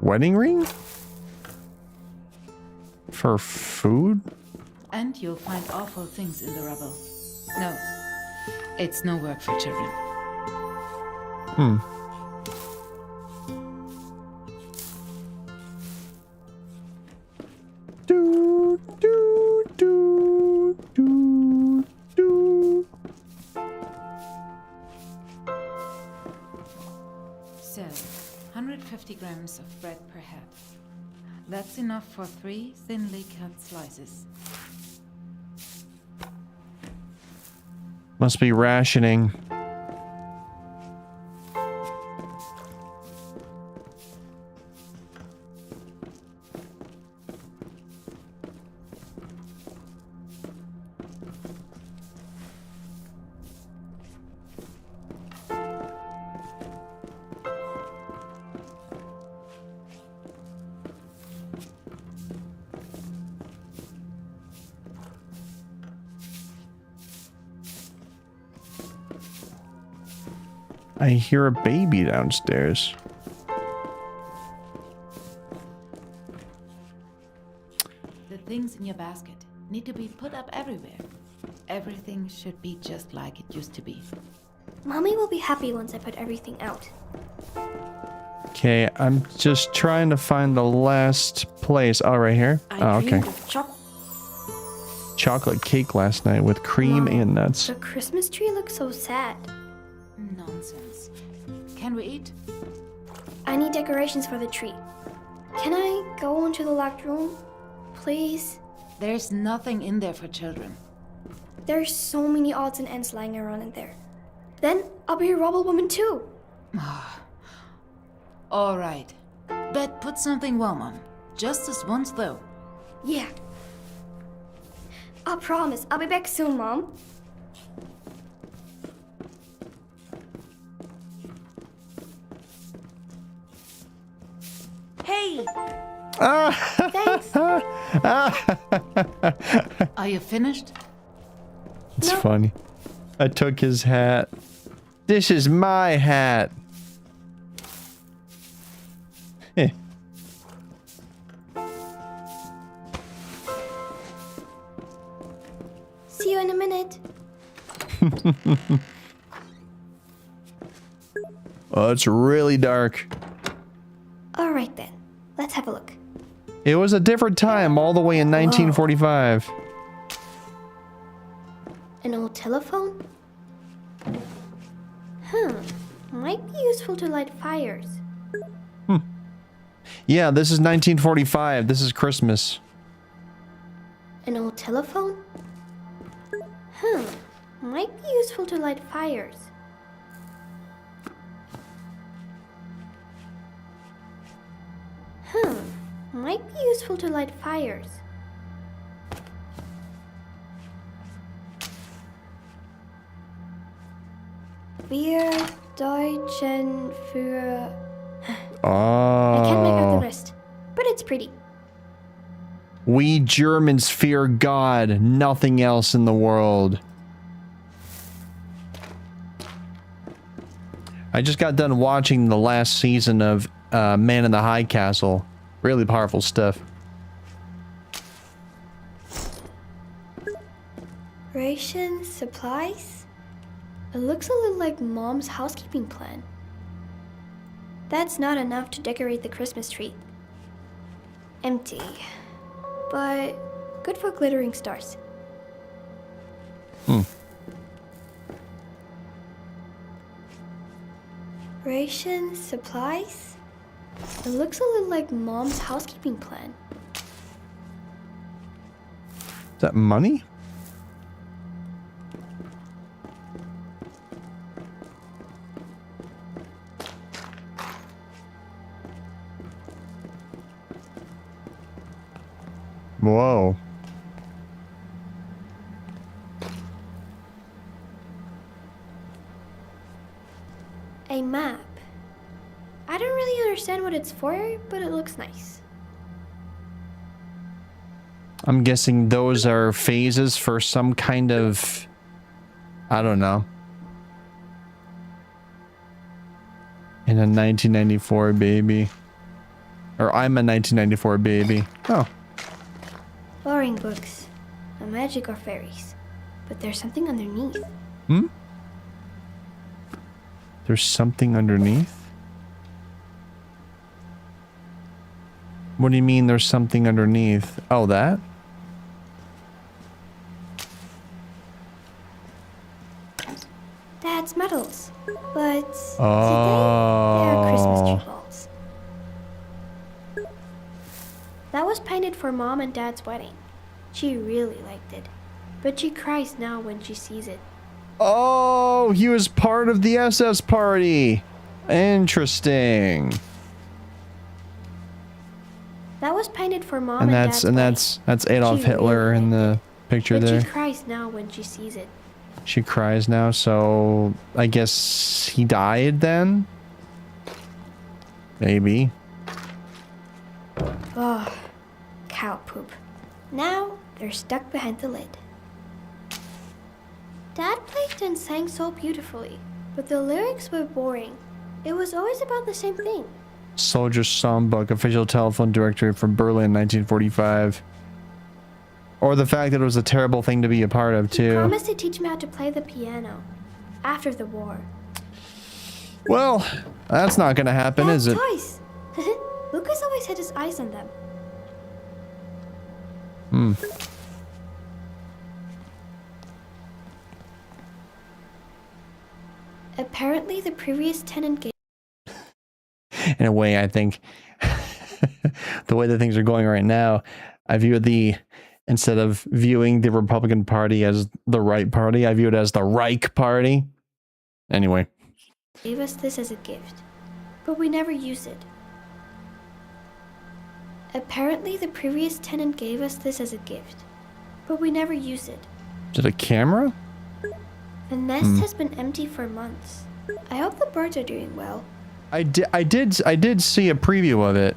wedding ring? For food? And you'll find awful things in the rubble. No, it's no work for children. Do, do, do, do, do. So, 150 grams of bread per head. That's enough for 3 thinly cut slices. Must be rationing. I hear a baby downstairs. The things in your basket need to be put up everywhere. Everything should be just like it used to be. Mommy will be happy once I put everything out. Okay, I'm just trying to find the last place. Oh, right here. Oh, okay. Chocolate cake last night with cream Mom, and nuts. The Christmas tree looks so sad. Nonsense. Can we eat? I need decorations for the tree. Can I go into the locked room? Please? There's nothing in there for children. There's so many odds and ends lying around in there. Then I'll be a rubble woman too. All right. But put something warm on. Just this once, though. Yeah. I promise. I'll be back soon, Mom. Hey! Thanks. Are you finished? It's funny. I took his hat. This is my hat. Eh. See you in a minute. Oh, it's really dark. All right then. Let's have a look. It was a different time, all the way in 1945. An old telephone? Might be useful to light fires. Yeah, this is 1945. This is Christmas. An old telephone? Might be useful to light fires. Might be useful to light fires. Wir Deutschen für... I can't make out the rest, but it's pretty. We Germans fear God, nothing else in the world. I just got done watching the last season of Man in the High Castle. Really powerful stuff. Rations, supplies? It looks a little like Mom's housekeeping plan. That's not enough to decorate the Christmas tree. Empty. But good for glittering stars. Rations, supplies? It looks a little like Mom's housekeeping plan. Is that money? Whoa. A map. I don't really understand what it's for, but it looks nice. I'm guessing those are phases for some kind of... I don't know. In a 1994 baby. Or I'm a 1994 baby. Oh. Boring books. No magic or fairies. But there's something underneath. There's something underneath? What do you mean there's something underneath? Oh, that? Dad's medals. But today, Oh. they're Christmas tree balls. That was painted for Mom and Dad's wedding. She really liked it. But she cries now when she sees it. Oh, he was part of the SS party. Interesting. That was painted for Mom And and that's Dad's that's wedding. Adolf She Hitler really in the liked picture it. But there. she cries now when she sees it. She cries now, so I guess he died then? Maybe. Oh, cow poop. Now they're stuck behind the lid. Dad played and sang so beautifully. but the lyrics were boring. It was always about the same thing. Soldier Songbook, official telephone directory from Berlin, 1945. Or the fact that it was a terrible thing to be a part of, He too. promised to teach me how to play the piano after the war. Well, that's not gonna happen, is it? Toys! Lucas always had his eyes on them. Apparently, the previous tenant gave. In a way, I think the way that things are going right now, I view instead of viewing the Republican Party as the right party, I view it as the Reich Party. Anyway. Gave us this as a gift, but we never used it. Apparently, the previous tenant gave us this as a gift, but we never used it. Is it a camera? The nest has been empty for months. I hope the birds are doing well. I did see a preview of it.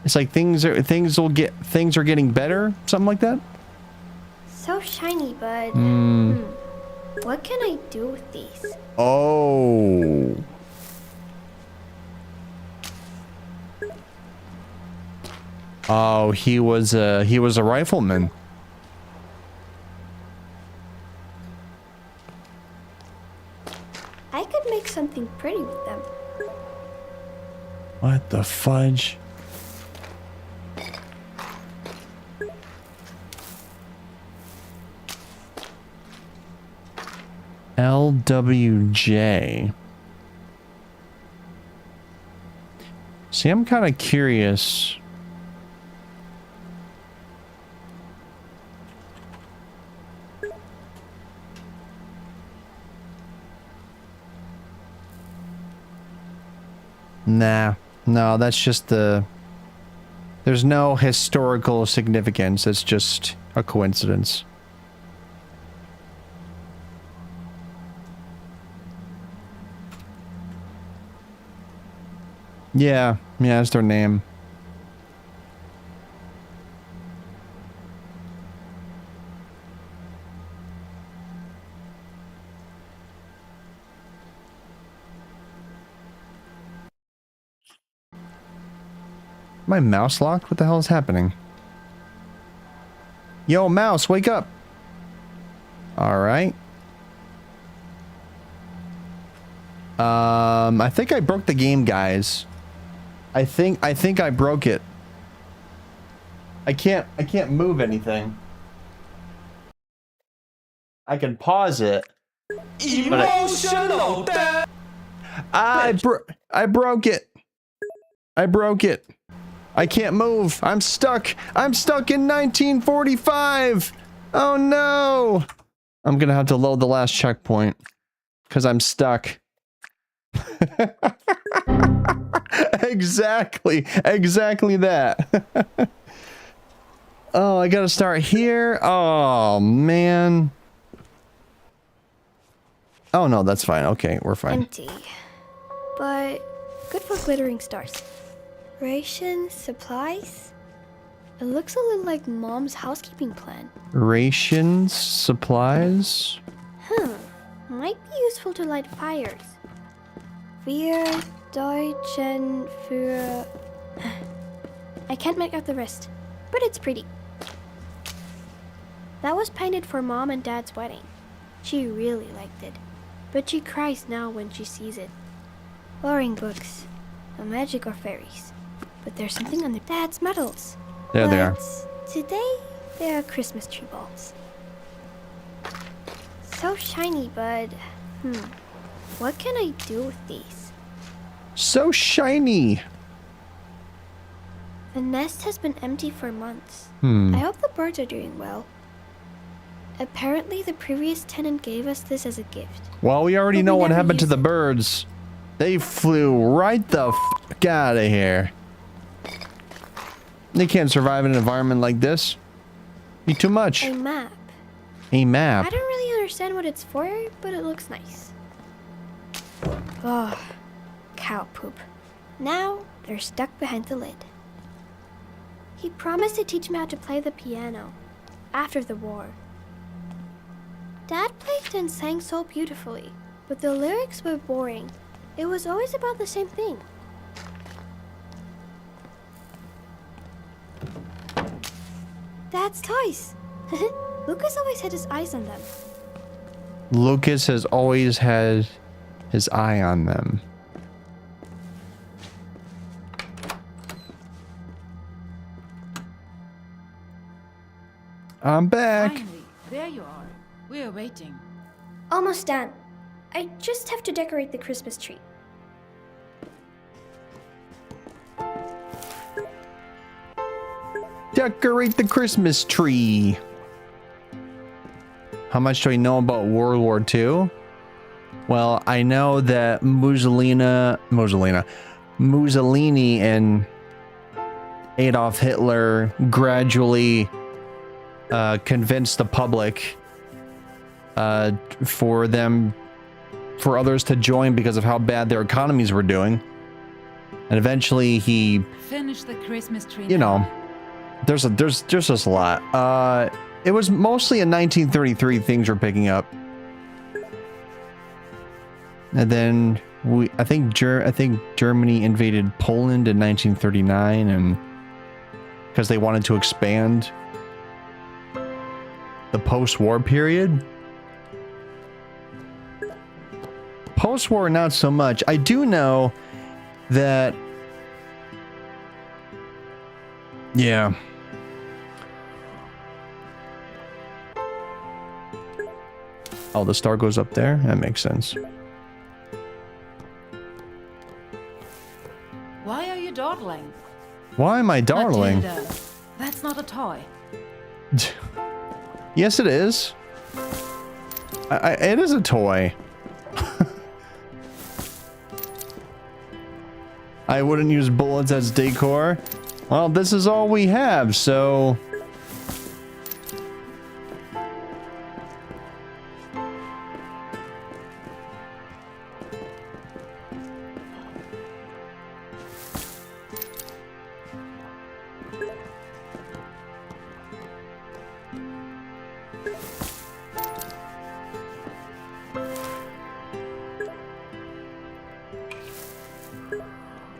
It's like things are getting better, something like that. So shiny, bud. What can I do with these? Oh. Oh, he was a rifleman. I could make something pretty with them. What the fudge? LWJ. See, I'm kind of curious. Nah, no, that's just there's no historical significance. It's just a coincidence. Yeah, that's their name. My mouse locked? What the hell is happening? Yo, mouse, wake up! Alright. I think I broke the game, guys. I think I broke it. I can't move anything. I can pause it. Emotional damage. I broke it. I broke it. I can't move. I'm stuck. I'm stuck in 1945. Oh no. I'm gonna have to load the last checkpoint because I'm stuck. Exactly that. Oh, I gotta start here. Oh man. Oh no, that's fine. Okay, we're fine. Empty. But good for glittering stars. Rations, supplies? It looks a little like Mom's housekeeping plan. Rations, supplies? Might be useful to light fires. Wir Deutschen für... I can't make out the rest, but it's pretty. That was painted for Mom and Dad's wedding. She really liked it, but she cries now when she sees it. Boring books. No magic or fairies. But there's something on the Dad's medals. There they are. Today, they are Christmas tree balls. So shiny, bud. What can I do with these? So shiny. The nest has been empty for months. I hope the birds are doing well. Apparently, the previous tenant gave us this as a gift. Well, we already know what happened to the birds. They flew right the f*** out of here. They can't survive in an environment like this. Be too much. A map. A map. I don't really understand what it's for, but it looks nice. Oh, cow poop. Now, they're stuck behind the lid. He promised to teach me how to play the piano after the war. Dad played and sang so beautifully, but the lyrics were boring. It was always about the same thing. That's toys. Lucas always had his eyes on them. Lucas has always had his eye on them. I'm back. Finally, there you are. We're waiting. Almost done. I just have to decorate the Christmas tree. Decorate the Christmas tree. How much do I know about World War II? Well, I know that Mussolini and Adolf Hitler gradually convinced the public for others to join because of how bad their economies were doing. And eventually he, Finish the Christmas tree. you know, there's just a lot. It was mostly in 1933 things were picking up. And then I think Germany invaded Poland in 1939, and because they wanted to expand the post-war period. Post-war, not so much. I do know that, yeah. Oh, the star goes up there? That makes sense. Why are you dawdling? Why am I dawdling? Matilda, that's not a toy. Yes, it is. It is a toy. I wouldn't use bullets as decor. Well, this is all we have, so...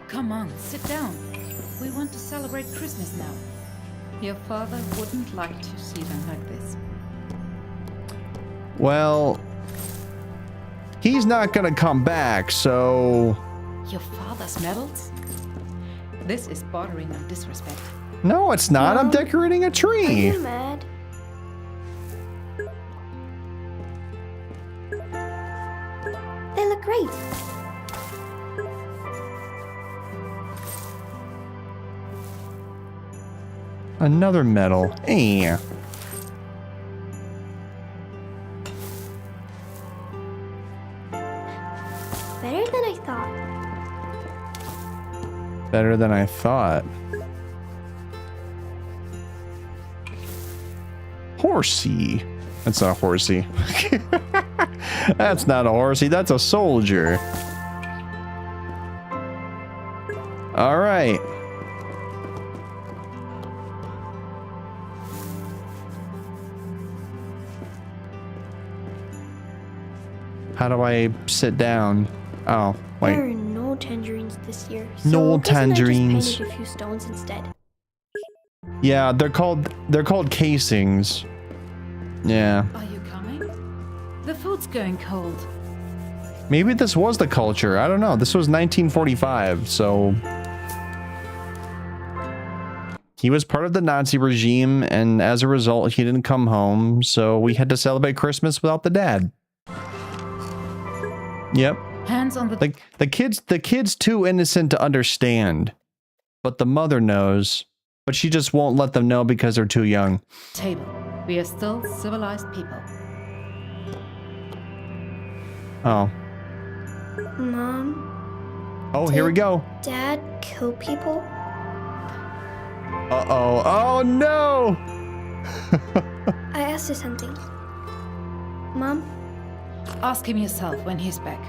Come on, sit down. We want to celebrate Christmas now. Your father wouldn't like to see them like this. Well... he's not gonna come back, so... Your father's medals? This is bordering on disrespect. No, it's not. I'm decorating a Are tree. you mad? They look great. Another medal. Eh. Better than I thought. Better than I thought. Horsey. That's not a horsey. That's not a horsey. That's a soldier. All right. How do I sit down? Oh, wait. There are no tangerines this year. So No Gus and I just tangerines. painted a few stones instead. Yeah, they're called casings. Yeah. Are you coming? The food's going cold. Maybe this was the culture. I don't know. This was 1945, so he was part of the Nazi regime, and as a result, he didn't come home, so we had to celebrate Christmas without the dad. Yep. Hands on the The kid's too innocent to understand, but the mother knows, but she just won't let them know because they're too young. table. We are still civilized people. Oh. Mom, Oh, here we go. Dad kill people? Uh-oh. Oh, no! I asked her something. Mom, Ask him yourself when he's back.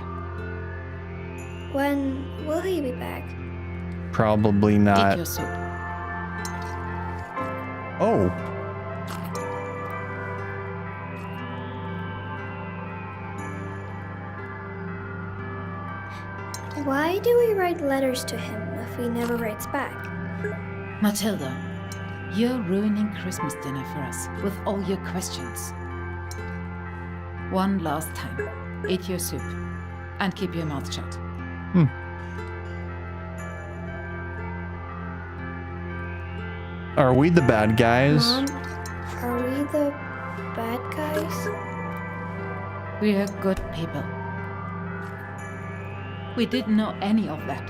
when will he be back? Probably Eat not. your soup. Oh. Why do we write letters to him if he never writes back? Matilda, you're ruining Christmas dinner for us with all your questions. One last time, eat your soup and keep your mouth shut. Are we the bad guys? Mom, are we the bad guys? We are good people. We didn't know any of that.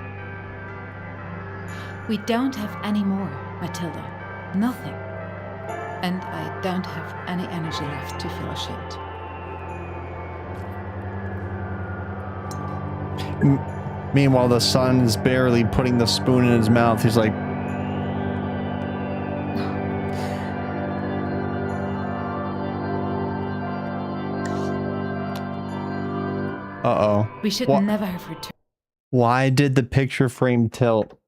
We don't have any more, Matilda. Nothing. And I don't have any energy left to feel ashamed. Meanwhile, the son is barely putting the spoon in his mouth. He's like, uh-oh. We should never have returned. Why did the picture frame tilt?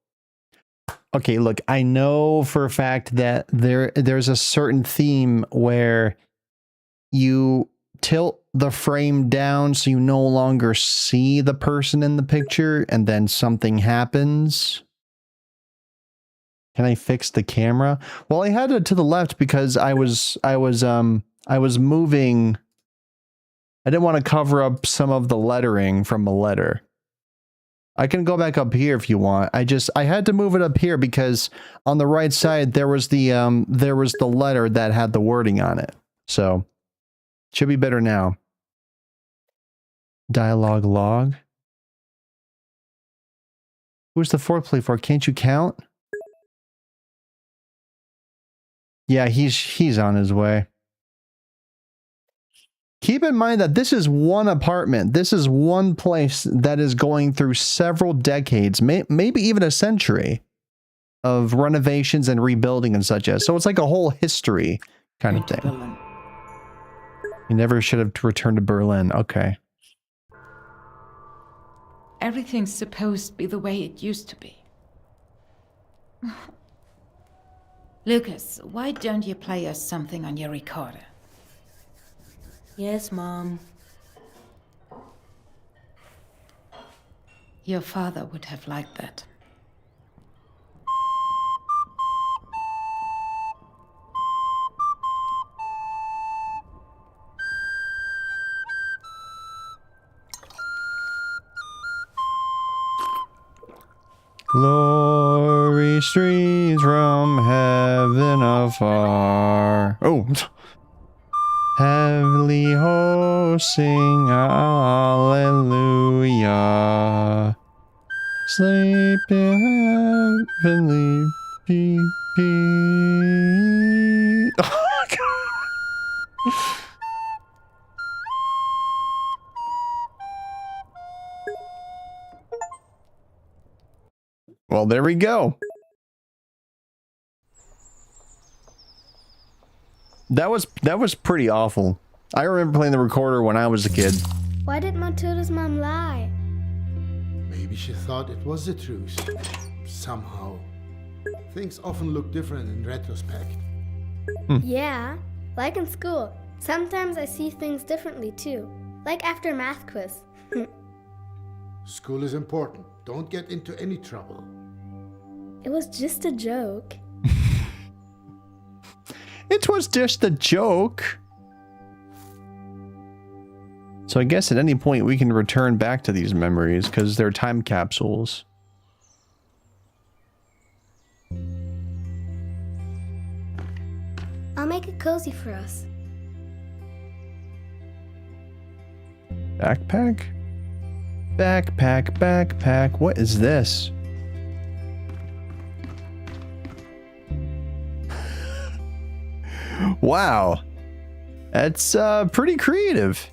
Okay, look, I know for a fact that there's a certain theme where you tilt the frame down so you no longer see the person in the picture and then something happens. Can I fix the camera? Well, I had it to the left because I was moving. I didn't want to cover up some of the lettering from a letter. I can go back up here if you want. I had to move it up here because on the right side there was the letter that had the wording on it. So should be better now. Dialogue log. Who's the foreplay for? Can't you count? Yeah, he's on his way. Keep in mind that this is one apartment. This is one place that is going through several decades, maybe even a century of renovations and rebuilding and such as. So it's like a whole history kind of thing. Berlin. You never should have returned to Berlin. Okay. Everything's supposed to be the way it used to be. Lucas, why don't you play us something on your recorder? Yes, Mom. Your father would have liked that. Glory streams from heaven afar. Oh. Heavenly hosts sing hallelujah. Sleep in heavenly peace. Oh my God. Well, there we go. That was pretty awful. I remember playing the recorder when I was a kid. Why did Matilda's mom lie? Maybe she thought it was the truth. Somehow. Things often look different in retrospect. Yeah, like in school. Sometimes I see things differently too. Like after math quiz. School is important. Don't get into any trouble. It was just a joke. It was just a joke. So I guess at any point we can return back to these memories because they're time capsules. I'll make it cozy for us. Backpack? Backpack, backpack. What is this? Wow. That's pretty creative.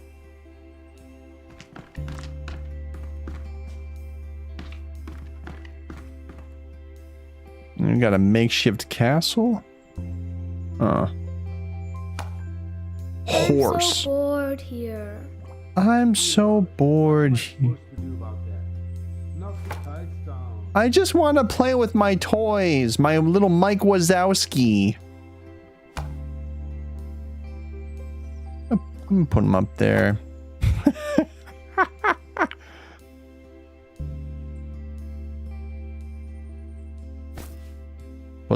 You got a makeshift castle? Horse. I'm so bored here. I'm so bored. I just want to play with my toys. My little Mike Wazowski. I'm gonna put him up there.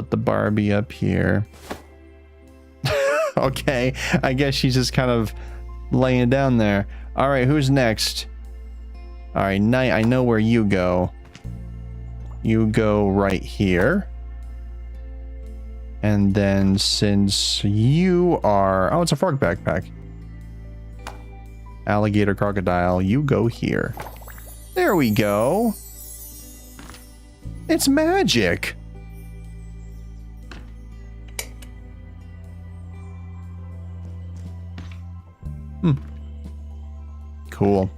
put the Barbie up here. Okay, I guess she's just kind of laying down there. All right, who's next? All right, Knight, I know where you go. You go right here. And then since you are... Oh, it's a frog backpack. Alligator, crocodile, you go here. There we go. It's magic. Cool.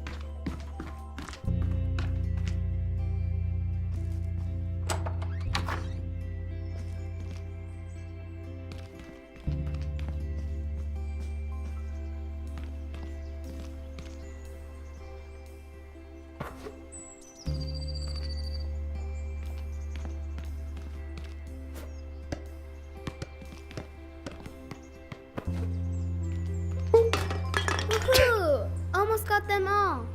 Woohoo! Almost got them all.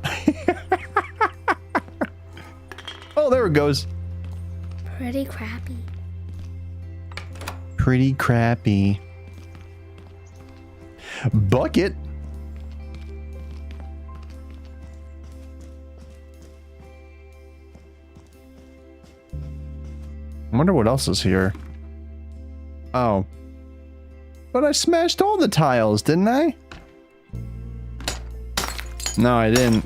Oh, there it goes. Pretty crappy. Pretty crappy. Bucket. I wonder what else is here. Oh. But I smashed all the tiles, didn't I? No, I didn't.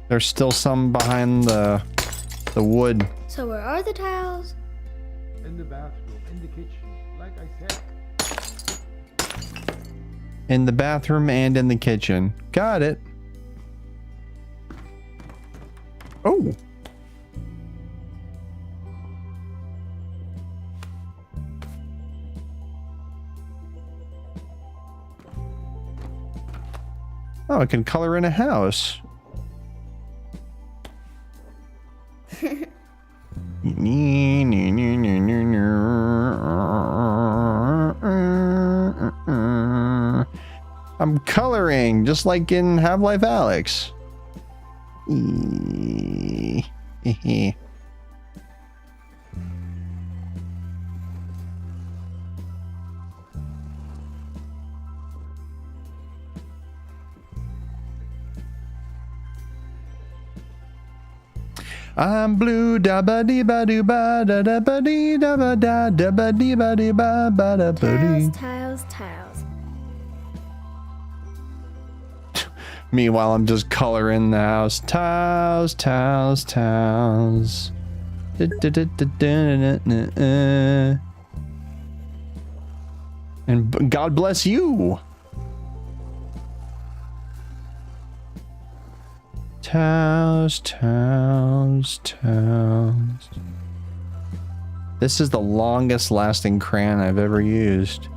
There's still some behind the wood. So where are the tiles? In the bathroom, in the kitchen, like I said. In the bathroom and in the kitchen. Got it. Oh. Oh, I can color in a house. I'm coloring just like in Half-Life Alyx. I'm blue da ba dee ba doo ba da da ba dee da ba da da ba dee ba dee ba ba da ba dee. Tiles, tiles, tiles. Meanwhile, I'm just coloring the house. Tiles, tiles, tiles. And God bless you. Tiles, tiles, tiles. This is the longest lasting crayon I've ever used.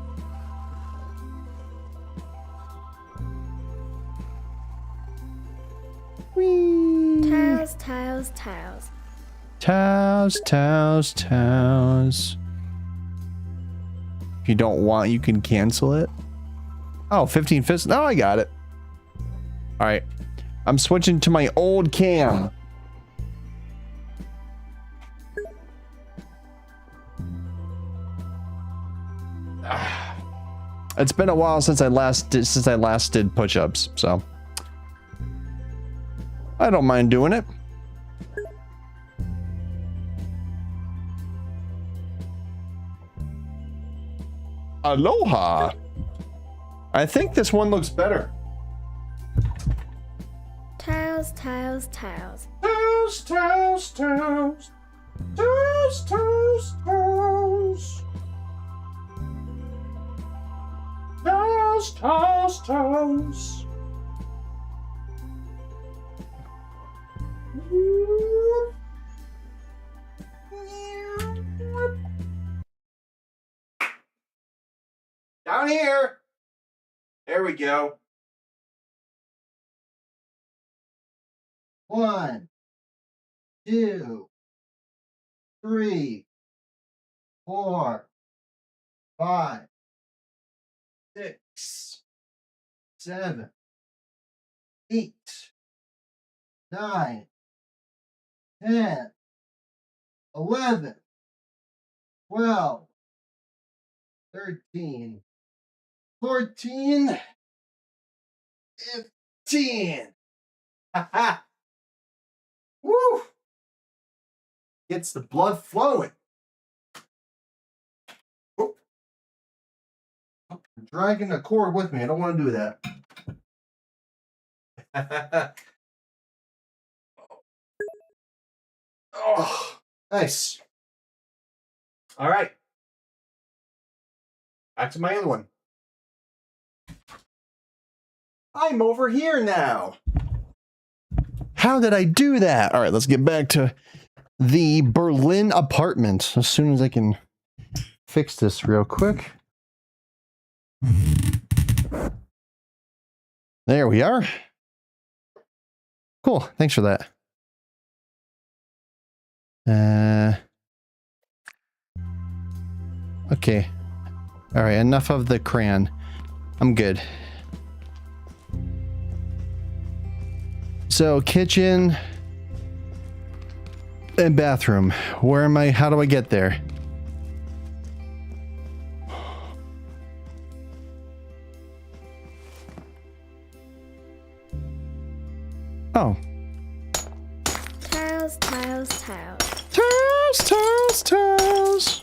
Whee! Tiles, tiles, tiles. Tiles, tiles, tiles. If you don't want, you can cancel it. Oh, 15 fists. Oh, I got it. All right. I'm switching to my old cam. It's been a while since I last did push-ups, so I don't mind doing it. Aloha. I think this one looks better. Tiles, tiles, tiles. Tiles, tiles, tiles. Tiles, tiles, tiles. Tiles, tiles, tiles. Down here. There we go. 1, 2, 3, 4, 5, 6, 7, 8, 9, 10, 11, 12, 13, 14, 15. Ha Woo! Gets the blood flowing. Oh. I'm dragging the cord with me. I don't want to do that. Oh, nice. All right. Back to my other one. I'm over here now. How did I do that? All right, let's get back to the Berlin apartment as soon as I can fix this real quick. There we are. Cool. Thanks for that. Okay. All right, enough of the crayon. I'm good. So, kitchen and bathroom. Where am I? How do I get there? Oh. Tiles, tiles, tiles. Tiles, tiles, tiles.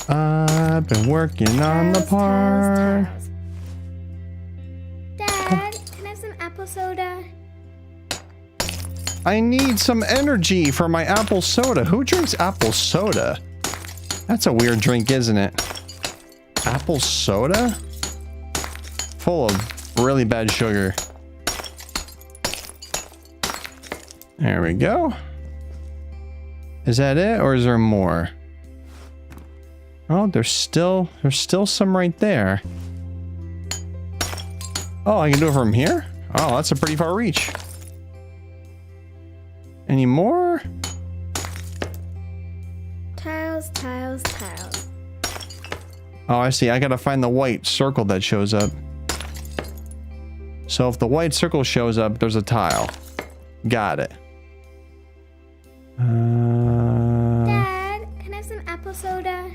I've been working on the part. Dad, can I have some apple soda? I need some energy for my apple soda. Who drinks apple soda? That's a weird drink, isn't it? Apple soda? Full of really bad sugar. There we go. Is that it, or is there more? Oh, there's still some right there. Oh, I can do it from here? Oh, that's a pretty far reach. Any more? Tiles, tiles, tiles. Oh, I see. I gotta find the white circle that shows up. So if the white circle shows up, there's a tile. Got it. Dad, can I have some apple soda?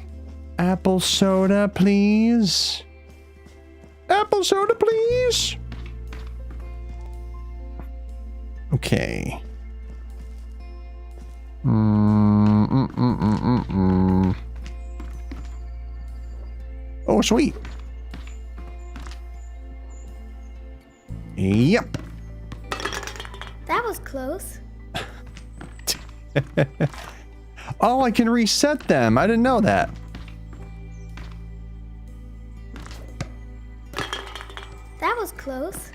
Apple soda, please. Apple soda, please. Okay. Oh, sweet. Yep. That was close. Oh, I can reset them. I didn't know that. That was close.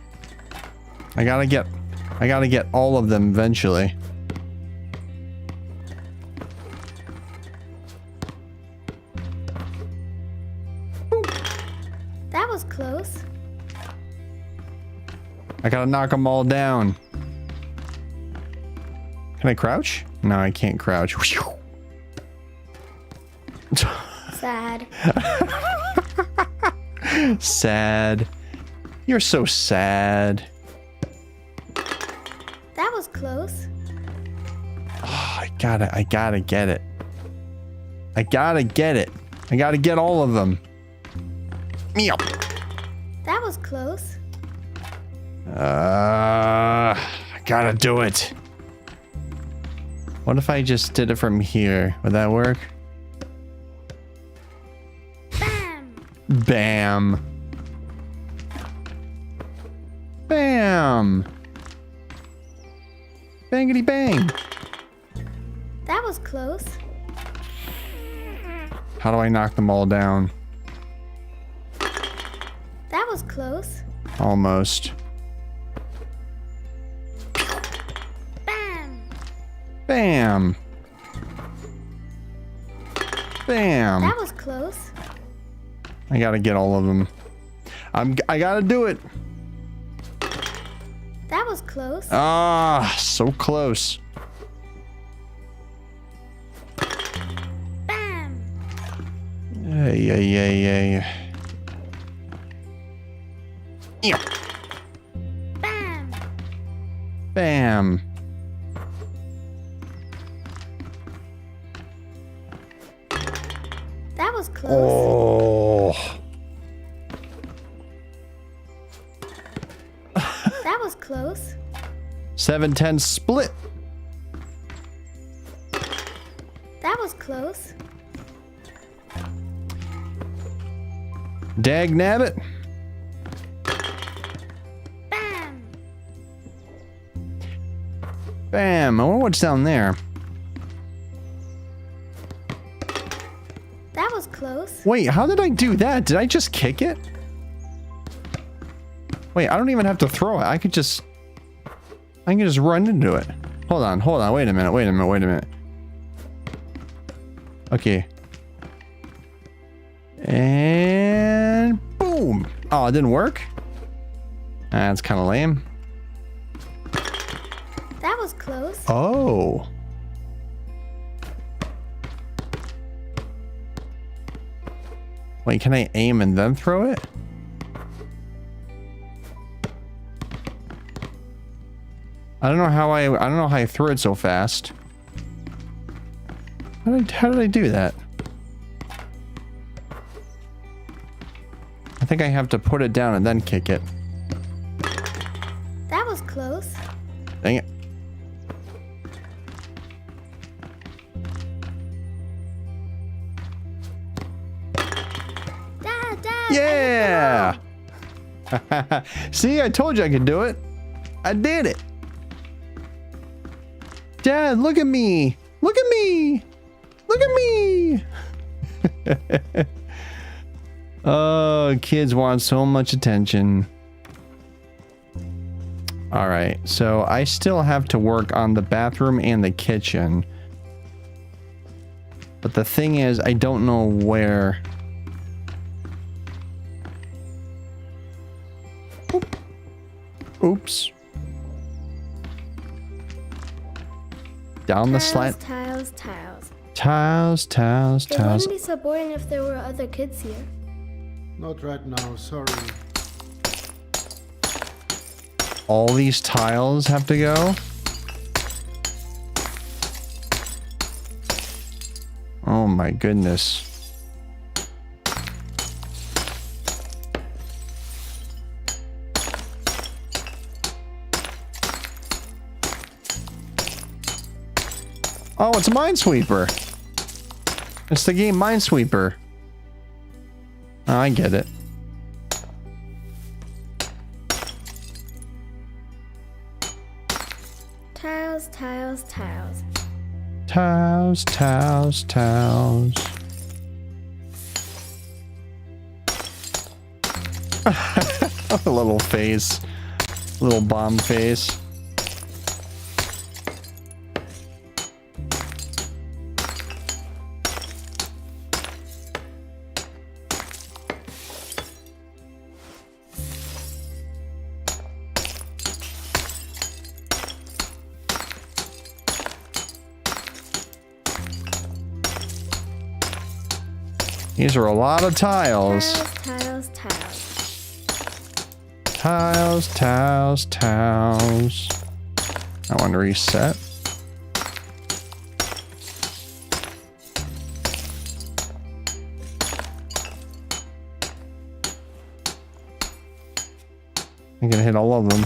I gotta get all of them eventually. That was close. I gotta knock them all down. Can I crouch? No, I can't crouch. Sad. Sad. You're so sad. That was close. Oh, I gotta get it. I gotta get it. I gotta get all of them. Meow. That was close. I gotta do it. What if I just did it from here? Would that work? Bam! Bam. Bam. Bangity bang. That was close. How do I knock them all down? That was close. Almost. Bam! Bam. Bam. That was close. I gotta get all of them. I gotta do it. That was close. Ah, so close. Bam! Hey. Yeah. Bam! Bam. That was close. Oh. That was close. 7-10 split. That was close. Dag nabbit. Bam! Bam. I wonder what's down there. That was close. Wait, how did I do that? Did I just kick it? Wait, I don't even have to throw it. I can just run into it. Hold on. Wait a minute. Okay. And boom. Oh, it didn't work? That's kind of lame. That was close. Oh. Wait, can I aim and then throw it? I don't know how I threw it so fast. How did I do that? I think I have to put it down and then kick it. That was close. Dang it. Dad, Yeah! See, I told you I could do it. I did it. Dad, look at me. Look at me. Look at me. Oh, kids want so much attention. All right, so I still have to work on the bathroom and the kitchen. But the thing is, I don't know where. Oops. Down the slide. Tiles. Tiles. It wouldn't be so boring if there were other kids here. Not right now, sorry. All these tiles have to go? Oh my goodness. Oh, it's Minesweeper. It's the game Minesweeper. Oh, I get it. Tiles. Tiles. A little face. Little bomb face. These are a lot of tiles. Tiles. I want to reset. I'm gonna hit all of them.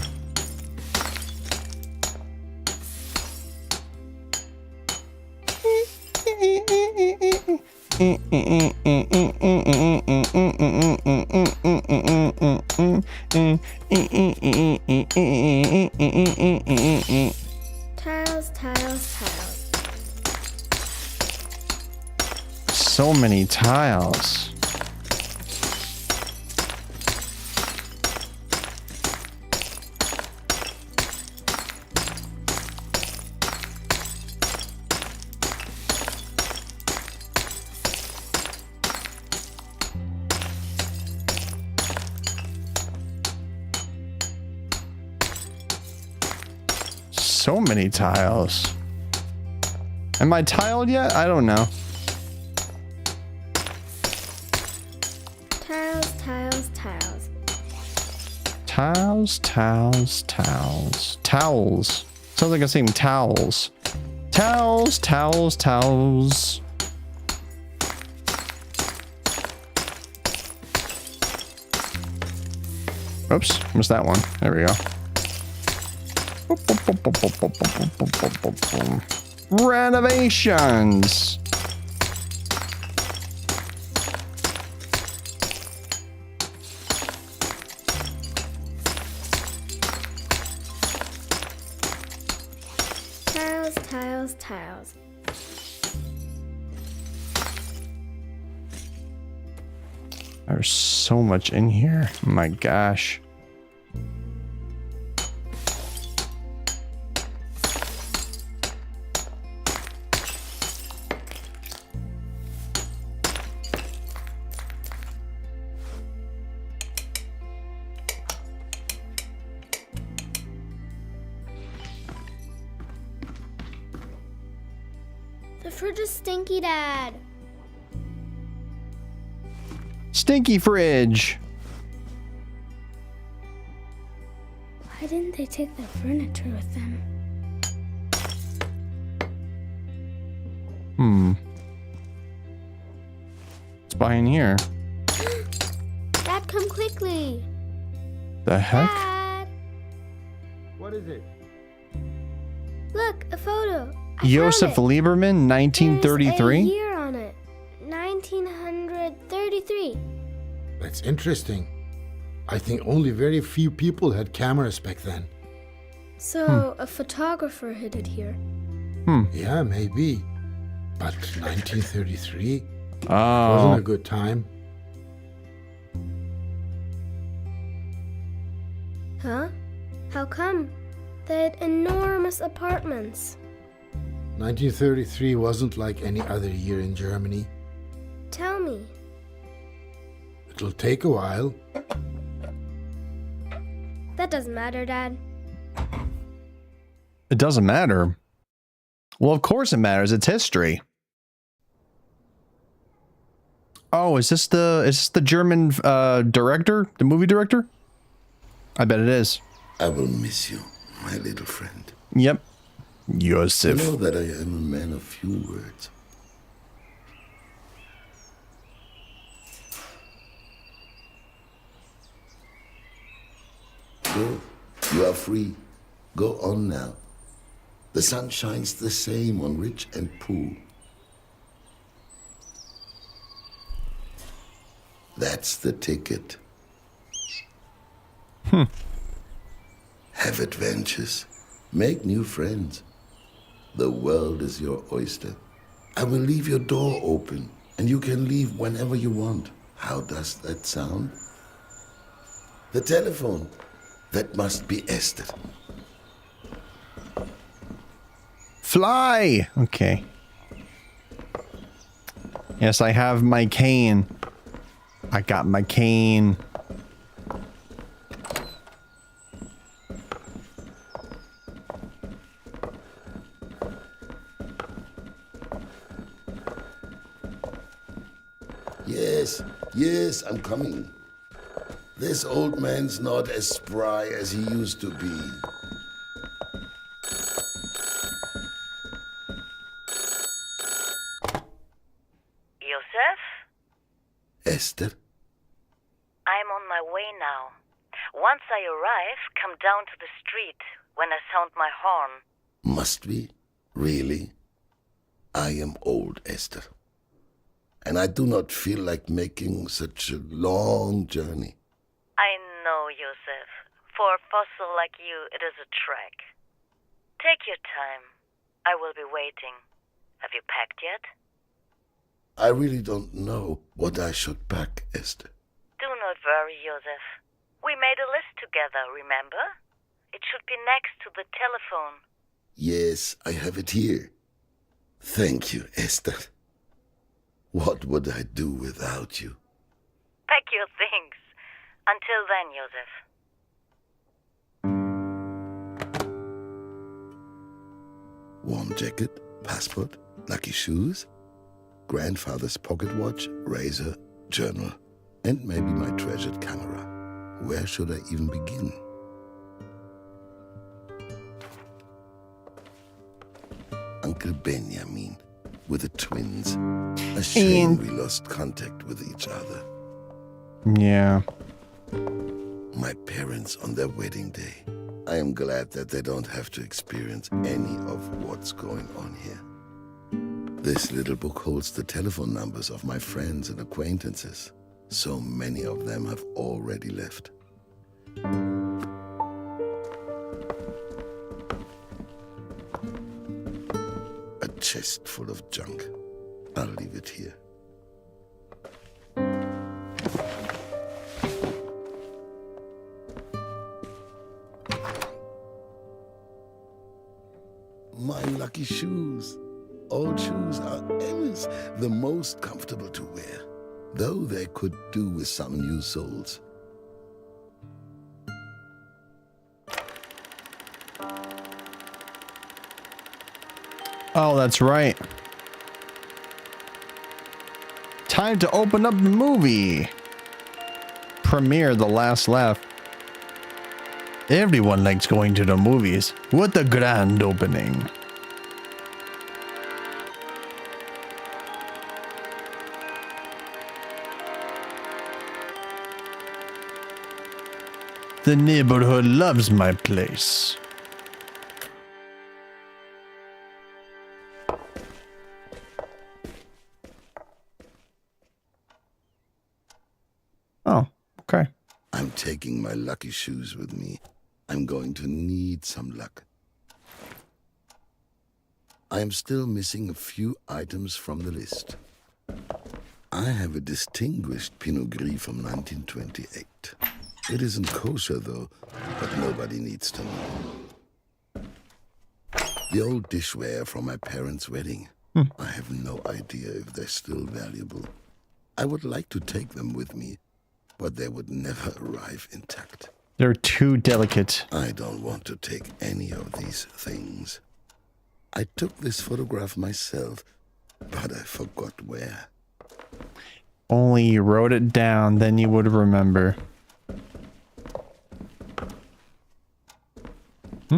Tiles. So many tiles. So many tiles. Am I tiled yet? I don't know. Tiles, tiles, tiles. Tiles, tiles, tiles. Towels. Sounds like I'm saying towels. Towels, towels, towels. Oops, missed that one. There we go. Renovations. Tiles, tiles, tiles. There's so much in here. My gosh. The fridge is stinky, Dad. Stinky fridge. Why didn't they take their furniture with them? What's behind here? Dad, come quickly. The heck? Dad, What is it? look, a photo. I Josef found it. Lieberman, There's a 1933? year on it. 1933. That's interesting. I think only very few people had cameras back then. So, a photographer hid it here. Yeah, maybe. But 1933 wasn't Oh. a good time. Huh? How come? They had enormous apartments. 1933 wasn't like any other year in Germany. Tell me. It'll take a while. That doesn't matter, Dad. It doesn't matter. Well, of course it matters. It's history. Oh, is this the German director? The movie director? I bet it is. I will miss you, my little friend. Yep. You Josef. know that I am a man of few words. Go. You are free. Go on now. The sun shines the same on rich and poor. That's the ticket. Have adventures. Make new friends. The world is your oyster. I will leave your door open, and you can leave whenever you want. How does that sound? The telephone. That must be Esther. Fly! Okay. Yes, I have my cane. I got my cane. Yes, I'm coming. This old man's not as spry as he used to be. Josef? Esther? I'm on my way now. Once I arrive, come down to the street when I sound my horn. Must we? Really? I am old, Esther. And I do not feel like making such a long journey. I know, Josef. For a fossil like you, it is a trek. Take your time. I will be waiting. Have you packed yet? I really don't know what I should pack, Esther. Do not worry, Josef. We made a list together, remember? It should be next to the telephone. Yes, I have it here. Thank you, Esther. What would I do without you? Pack your things. Until then, Josef. Warm jacket, passport, lucky shoes, grandfather's pocket watch, razor, journal, and maybe my treasured camera. Where should I even begin? Uncle Benjamin with the twins. A shame we lost contact with each other. Yeah. My parents on their wedding day. I am glad that they don't have to experience any of what's going on here. This little book holds the telephone numbers of my friends and acquaintances. So many of them have already left. A chest full of junk. I'll leave it here. My lucky shoes. Old shoes are always the most comfortable to wear, though they could do with some new soles. Oh, that's right. Time to open up the movie. Premiere The Last Laugh. Everyone likes going to the movies. What a grand opening. The neighborhood loves my place. Oh, okay. I'm taking my lucky shoes with me. I'm going to need some luck. I am still missing a few items from the list. I have a distinguished Pinot Gris from 1928. It isn't kosher, though, but nobody needs to know. The old dishware from my parents' wedding. I have no idea if they're still valuable. I would like to take them with me, but they would never arrive intact. They're too delicate. I don't want to take any of these things. I took this photograph myself, but I forgot where. Only you wrote it down, then you would remember.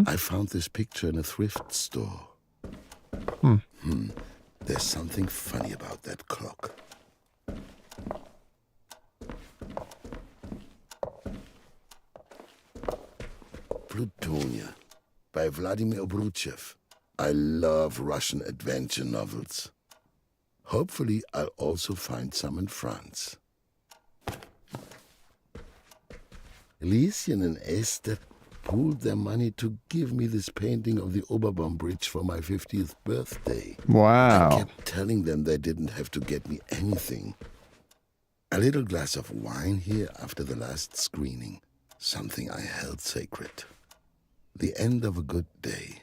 I found this picture in a thrift store. There's something funny about that clock. Plutonia by Vladimir Obruchev. I love Russian adventure novels. Hopefully, I'll also find some in France. Lieschen and Esther pooled their money to give me this painting of the Oberbaum Bridge for my 50th birthday. Wow. I kept telling them they didn't have to get me anything. A little glass of wine here after the last screening. Something I held sacred. The end of a good day.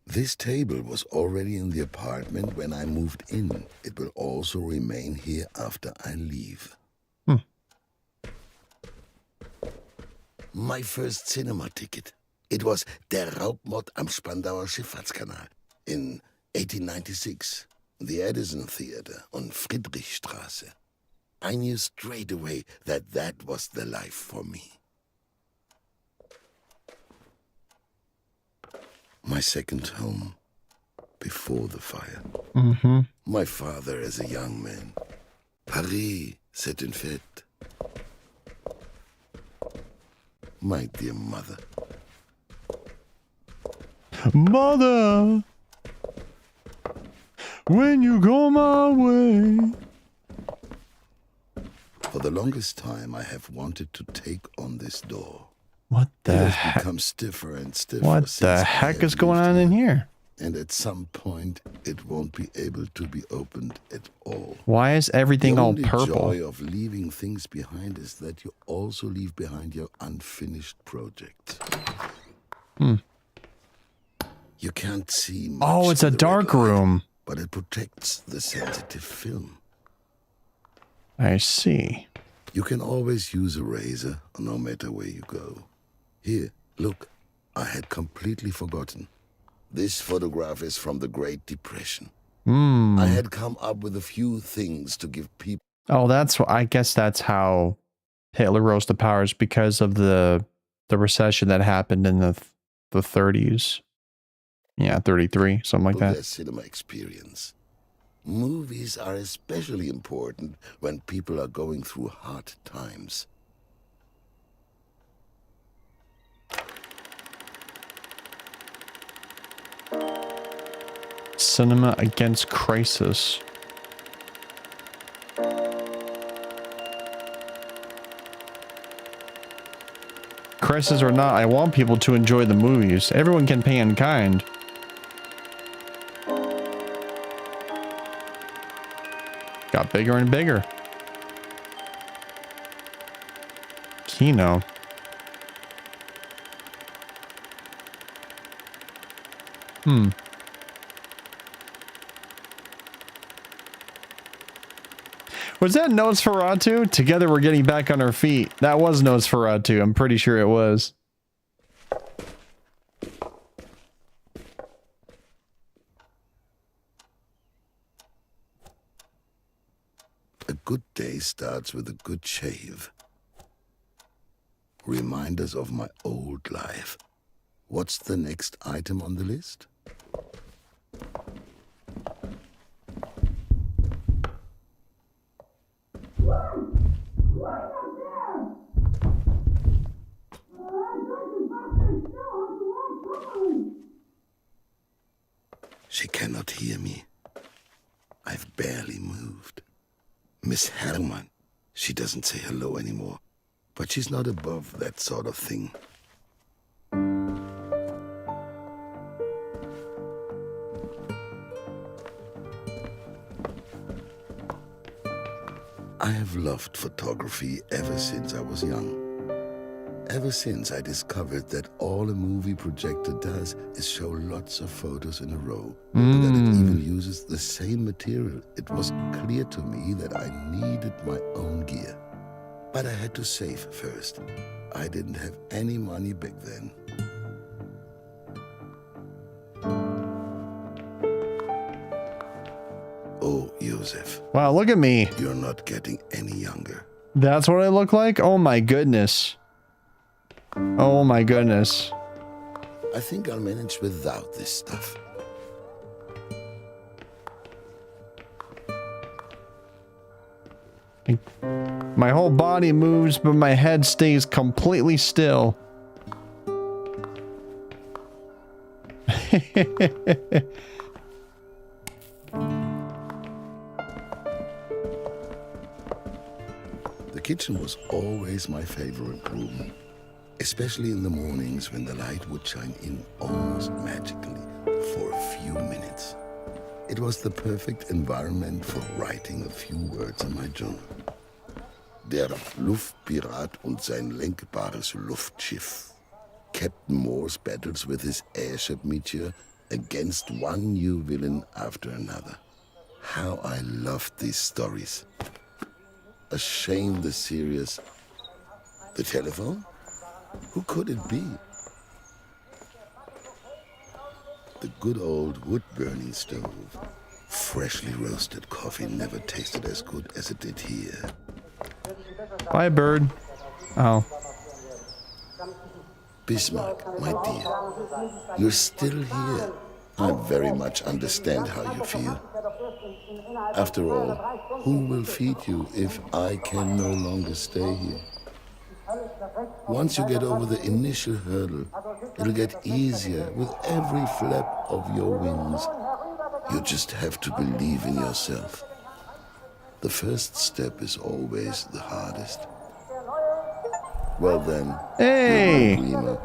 This table was already in the apartment when I moved in. It will also remain here after I leave. My first cinema ticket. It was Der Raubmord am Spandauer Schifffahrtskanal in 1896. The Edison Theater on Friedrichstraße. I knew straight away that that was the life for me. My second home, before the fire. My father as a young man. Paris, c'est une fête. My dear mother. Mother, when you go my way. For the longest time, I have wanted to take on this door. What the It has heck? become stiffer and stiffer. What since the I heck have is going lived on in here? And at some point, it won't be able to be opened at all. Why is everything The all only purple? joy of leaving things behind is that you also leave behind your unfinished projects. You can't see much. Oh, it's a in the dark red light, room. but it protects the sensitive film. I see. You can always use a razor, no matter where you go. Here, look, I had completely forgotten. This photograph is from the Great Depression. Hmm. I had come up with a few things to give people. Oh, I guess that's how Hitler rose to power, is because of the recession that happened in the 30s. Yeah, 33, something like that. Their cinema experience. Movies are especially important when people are going through hard times. Cinema against crisis. Crisis or not, I want people to enjoy the movies. Everyone can pay in kind. Got bigger and bigger. Kino. Was that Nosferatu? Together we're getting back on our feet. That was Nosferatu. I'm pretty sure it was. A good day starts with a good shave. Reminders of my old life. What's the next item on the list? She cannot hear me. I've barely moved. Miss Hermann, she doesn't say hello anymore, but she's not above that sort of thing. I have loved photography ever since I was young. Ever since I discovered that all a movie projector does is show lots of photos in a row, and that it even uses the same material, it was clear to me that I needed my own gear. But I had to save first. I didn't have any money back then. Oh, Josef. Wow, look at me. You're not getting any younger. That's what I look like? Oh my goodness. Oh my goodness. I think I'll manage without this stuff. My whole body moves, but my head stays completely still. The kitchen was always my favorite room, especially in the mornings when the light would shine in almost magically for a few minutes. It was the perfect environment for writing a few words in my journal. Der Luftpirat und sein lenkbares Luftschiff. Captain Morse battles with his airship Meteor against one new villain after another. How I loved these stories. A shame the serious... The telephone? Who could it be? The good old wood-burning stove. Freshly roasted coffee never tasted as good as it did here. Bye, bird. Oh. Bismarck, my dear, you're still here. I very much understand how you feel. After all, who will feed you if I can no longer stay here? Once you get over the initial hurdle, it'll get easier with every flap of your wings. You just have to believe in yourself. The first step is always the hardest. Well then, hey, dreamer.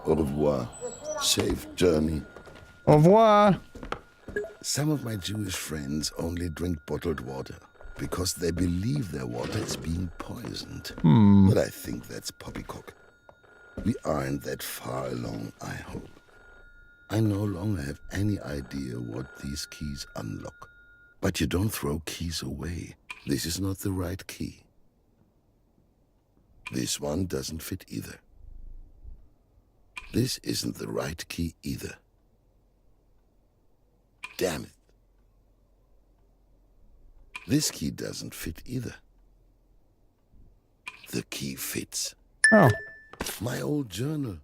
Au revoir. Safe journey. Au revoir. Some of my Jewish friends only drink bottled water because they believe their water is being poisoned. But I think that's poppycock. We aren't that far along, I hope. I no longer have any idea what these keys unlock. But you don't throw keys away. This is not the right key. This one doesn't fit either. This isn't the right key either. Damn it. This key doesn't fit either. The key fits. Oh. My old journal.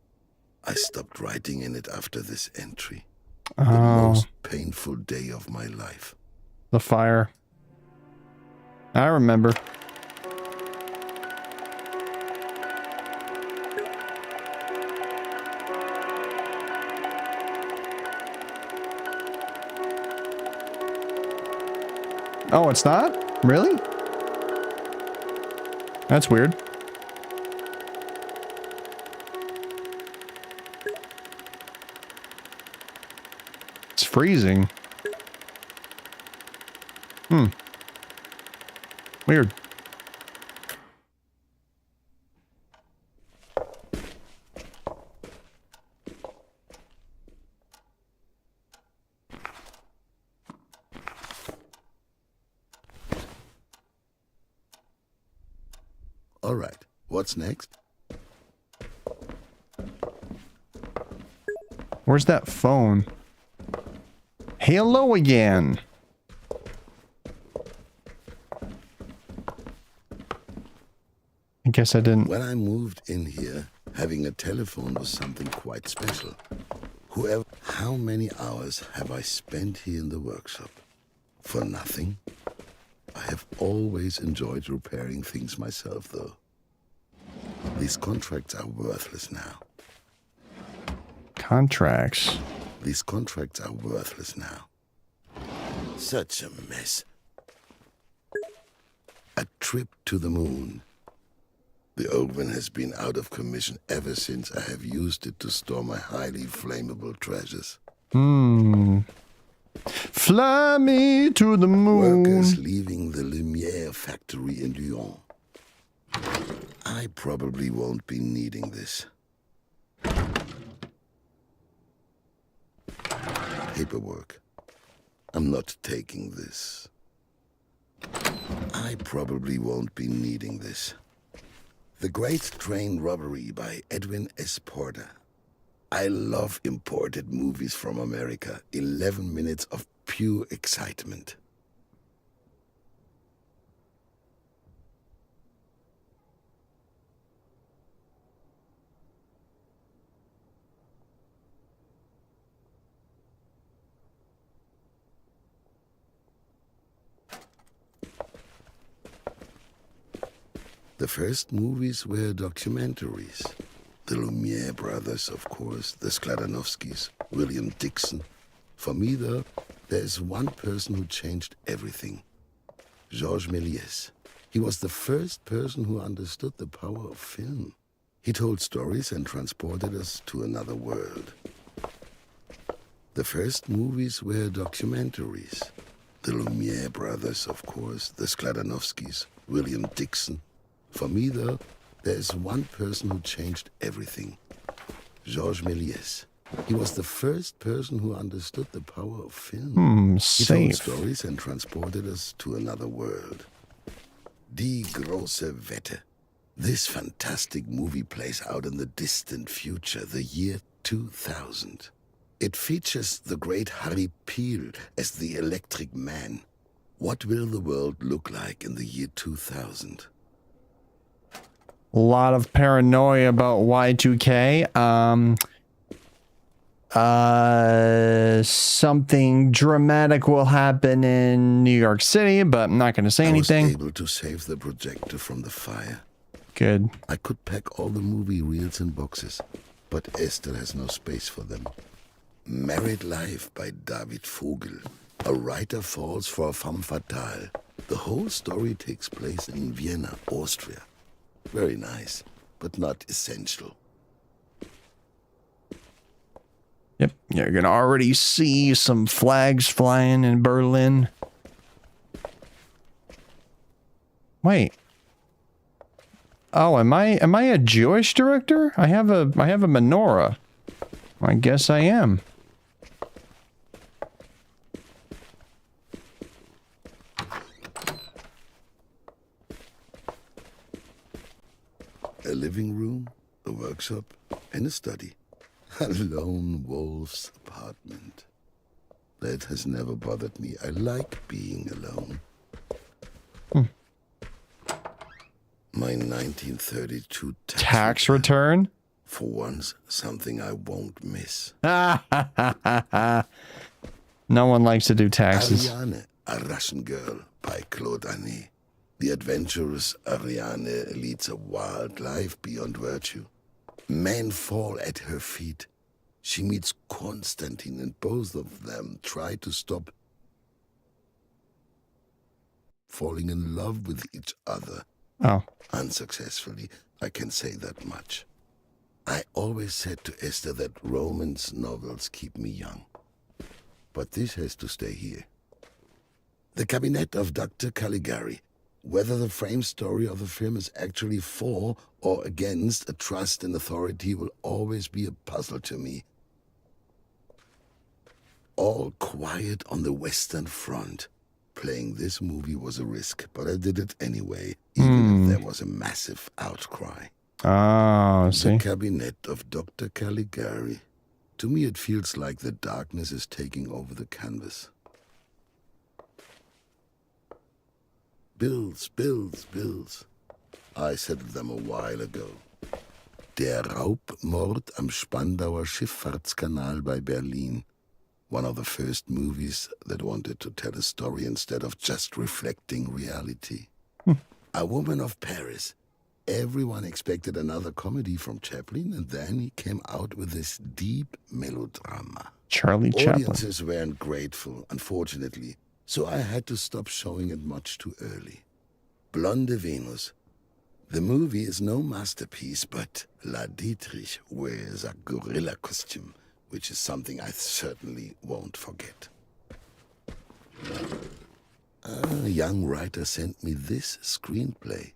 I stopped writing in it after this entry. Oh. The most painful day of my life. The fire. I remember. Oh, it's not? Really? That's weird. It's freezing. Weird. All right, what's next? Where's that phone? Hello again. I guess I didn't. When I moved in here, having a telephone was something quite special. How many hours have I spent here in the workshop? For nothing? I have always enjoyed repairing things myself, though. These contracts are worthless now. Contracts? These contracts are worthless now. Such a mess. A trip to the moon. The oven has been out of commission ever since I have used it to store my highly flammable treasures. Fly me to the moon. Workers leaving the Lumiere factory in Lyon. I probably won't be needing this. Paperwork. I'm not taking this. I probably won't be needing this. The Great Train Robbery by Edwin S. Porter. I love imported movies from America. 11 minutes of pure excitement. The first movies were documentaries. The Lumiere brothers, of course, the Skladanovskys, William Dixon. For me, though, there's one person who changed everything. Georges Méliès. He was the first person who understood the power of film. He told stories and transported us to another world. The first movies were documentaries. The Lumiere brothers, of course, the Skladanovskys, William Dixon. For me, though, there's one person who changed everything. Georges Méliès. He was the first person who understood the power of film. He told stories and transported us to another world. Die große Wette. This fantastic movie plays out in the distant future, the year 2000. It features the great Harry Peel as the Electric Man. What will the world look like in the year 2000? A lot of paranoia about Y2K. Something dramatic will happen in New York City, but I'm not going to say anything. I was able to save the projector from the fire. Good. I could pack all the movie reels in boxes, but Esther has no space for them. Married Life by David Vogel. A writer falls for a femme fatale. The whole story takes place in Vienna, Austria. Very nice, but not essential. Yep, you're gonna already see some flags flying in Berlin. Wait. Oh, am I a Jewish director? I have a menorah. I guess I am. A living room, a workshop, and a study. A lone wolf's apartment. That has never bothered me. I like being alone. My 1932 Tax return? For once, something I won't miss. No one likes to do taxes. Ariane, a Russian girl by Claude Anet. The adventurous Ariane leads a wild life beyond virtue. Men fall at her feet. She meets Konstantin, and both of them try to stop falling in love with each other. Oh. Unsuccessfully, I can say that much. I always said to Esther that romance novels keep me young. But this has to stay here. The Cabinet of Dr. Caligari. Whether the frame story of the film is actually for or against a trust in authority will always be a puzzle to me. All quiet on the Western Front. Playing this movie was a risk, but I did it anyway, even if there was a massive outcry. Oh, see? The Cabinet of Dr. Caligari. To me, it feels like the darkness is taking over the canvas. Bills, bills, bills. I settled them a while ago. Der Raubmord am Spandauer Schifffahrtskanal by Berlin. One of the first movies that wanted to tell a story instead of just reflecting reality. A Woman of Paris. Everyone expected another comedy from Chaplin, and then he came out with this deep melodrama. Charlie Chaplin. Audiences weren't grateful, unfortunately, so I had to stop showing it much too early. Blonde Venus. The movie is no masterpiece, but La Dietrich wears a gorilla costume, which is something I certainly won't forget. A young writer sent me this screenplay.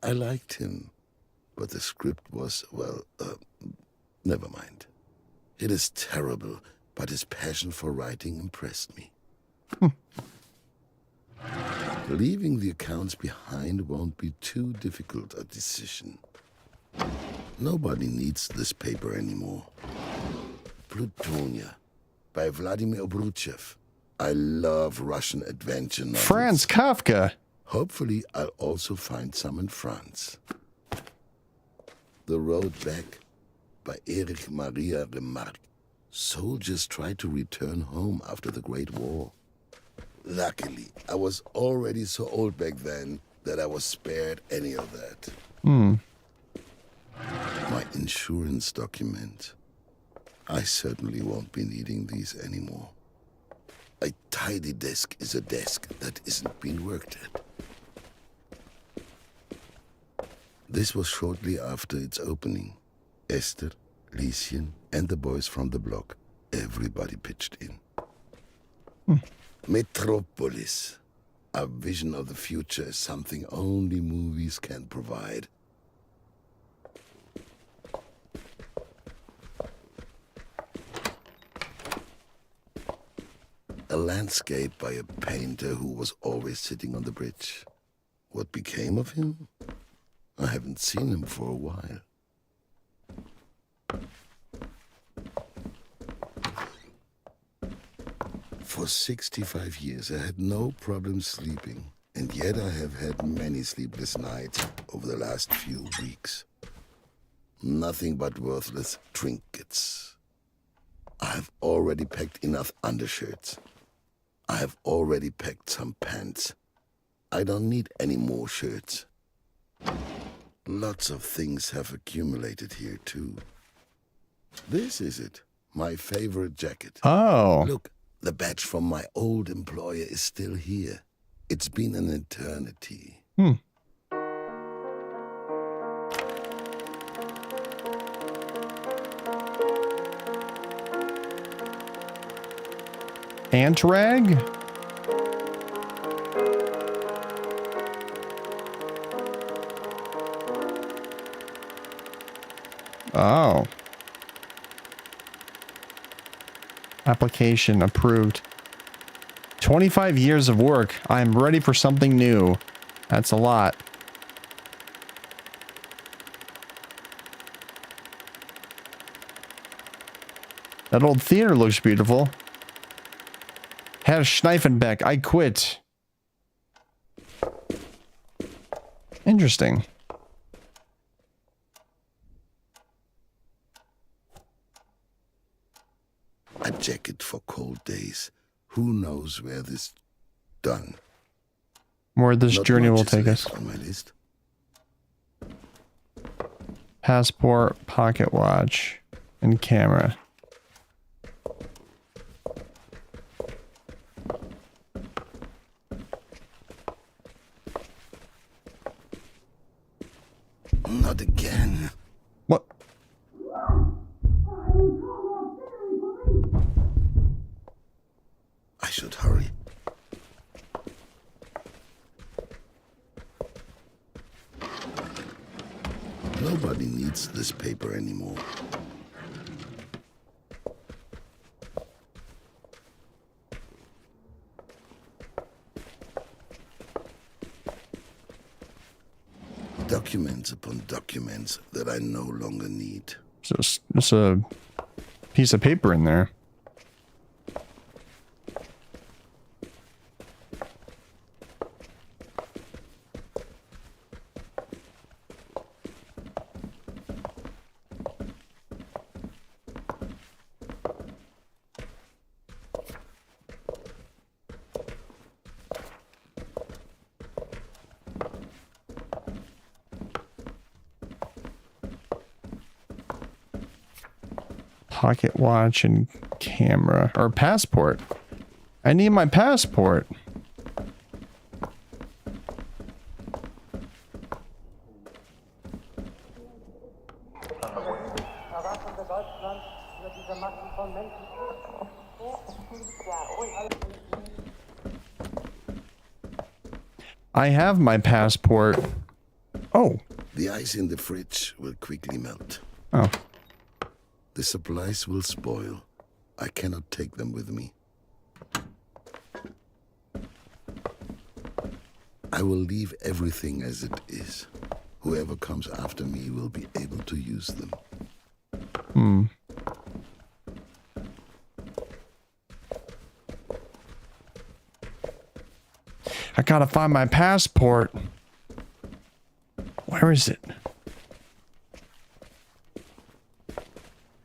I liked him, but the script was, well, never mind. It is terrible, but his passion for writing impressed me. Leaving the accounts behind won't be too difficult a decision. Nobody needs this paper anymore. Plutonia by Vladimir Obruchev. I love Russian adventure novels. Franz Kafka. Hopefully, I'll also find some in France. The Road Back by Erich Maria Remarque. Soldiers try to return home after the Great War. Luckily, I was already so old back then that I was spared any of that. My insurance document. I certainly won't be needing these anymore. A tidy desk is a desk that isn't being worked at. This was shortly after its opening. Esther, Lieschen, and the boys from the block. Everybody pitched in. Metropolis. A vision of the future is something only movies can provide. A landscape by a painter who was always sitting on the bridge. What became of him? I haven't seen him for a while. For 65 years, I had no problem sleeping, and yet I have had many sleepless nights over the last few weeks. Nothing but worthless trinkets. I have already packed enough undershirts. I have already packed some pants. I don't need any more shirts. Lots of things have accumulated here, too. This is it, my favorite jacket. Oh. Look, the badge from my old employer is still here. It's been an eternity. Ant rag? Oh. Application approved. 25 years of work. I'm ready for something new. That's a lot. That old theater looks beautiful. Herr Schneifenbeck, I quit. Interesting. A jacket for cold days. Who knows where this done? Where this Not journey much will is take left us. on my list. Passport, pocket watch, and camera. Not again. What? I should hurry. Nobody needs this paper anymore. Documents upon documents that I no longer need. So there's a piece of paper in there. Pocket watch and camera. Or passport. I need my passport. I have my passport. Oh. The ice in the fridge will quickly melt. Oh. The supplies will spoil. I cannot take them with me. I will leave everything as it is. Whoever comes after me will be able to use them. Hmm. I gotta find my passport. Where is it?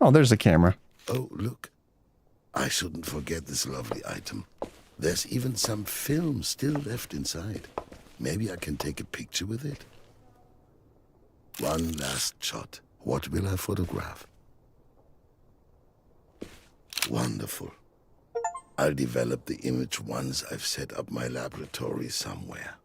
Oh, there's the camera. Oh, look. I shouldn't forget this lovely item. There's even some film still left inside. Maybe I can take a picture with it. One last shot. What will I photograph? Wonderful. I'll develop the image once I've set up my laboratory somewhere.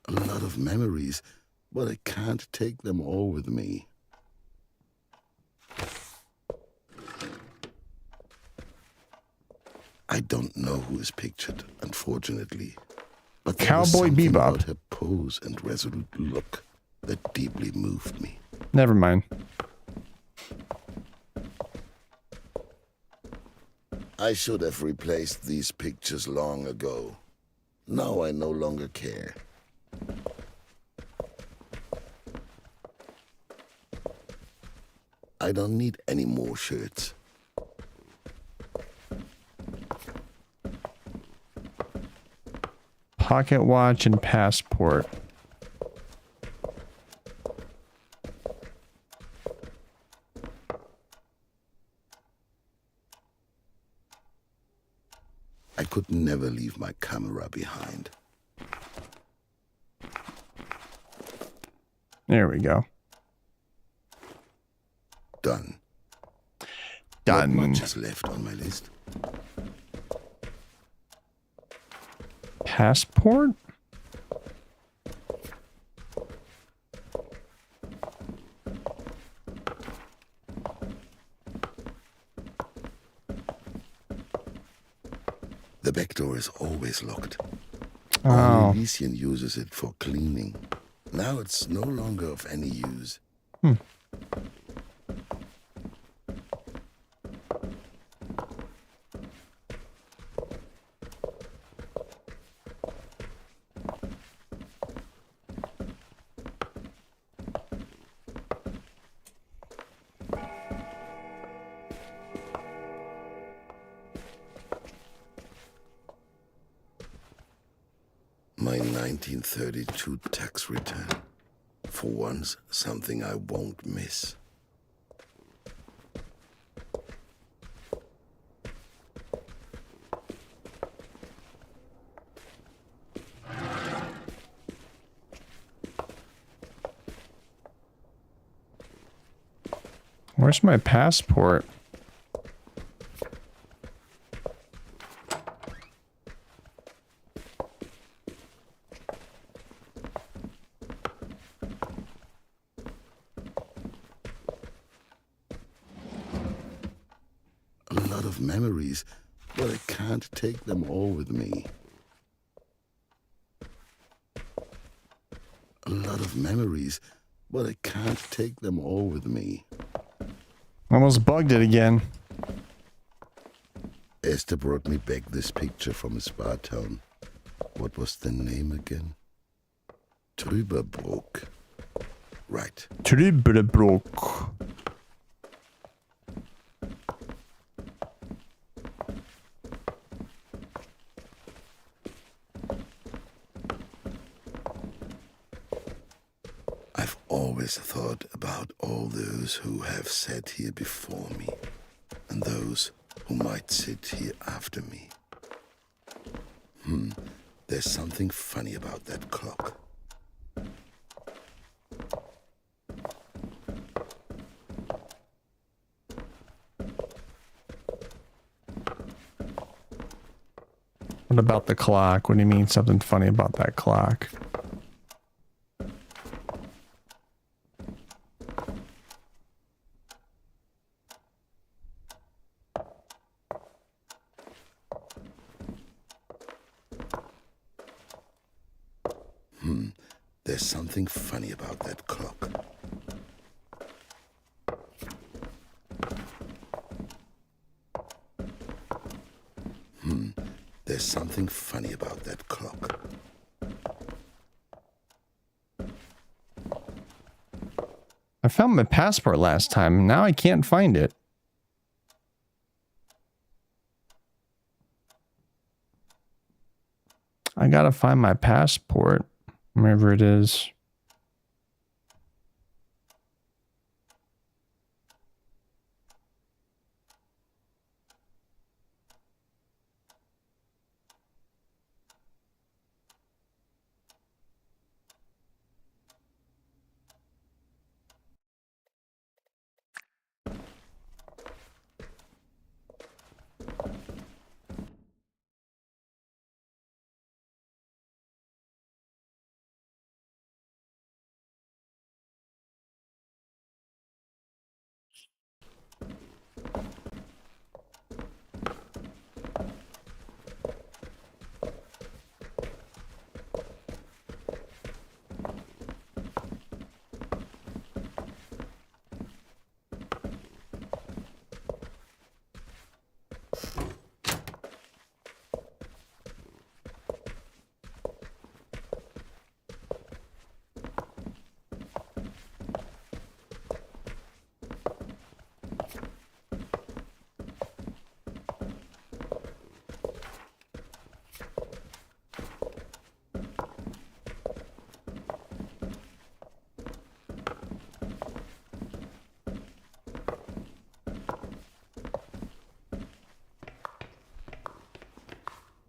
A lot of memories, but I can't take them all with me. I don't know who is pictured, unfortunately. But there was Cowboy something Bebop. about her pose and resolute look that deeply moved me. Never mind. I should have replaced these pictures long ago. Now I no longer care. I don't need any more shirts. Pocket watch and passport. I could never leave my camera behind. There we go. Done. Done. Not much is left on my list. Passport? The back door is always locked. Oh. Only Elysian uses it for cleaning. Now it's no longer of any use. My 1932 tax return. For once, something I won't miss. Where's my passport? A lot of memories, but I can't take them all with me. A lot of memories, but I can't take them all with me. Almost bugged it again. Esther brought me back this picture from a spa town. What was the name again? Trüberbrook. Right. Trüberbrook. I've always thought about all those who have sat here before me, and those who might sit here after me. There's something funny about that clock. What about the clock? What do you mean something funny about that clock? There's something funny about that clock. There's something funny about that clock. I found my passport last time. Now I can't find it. I gotta find my passport, wherever it is.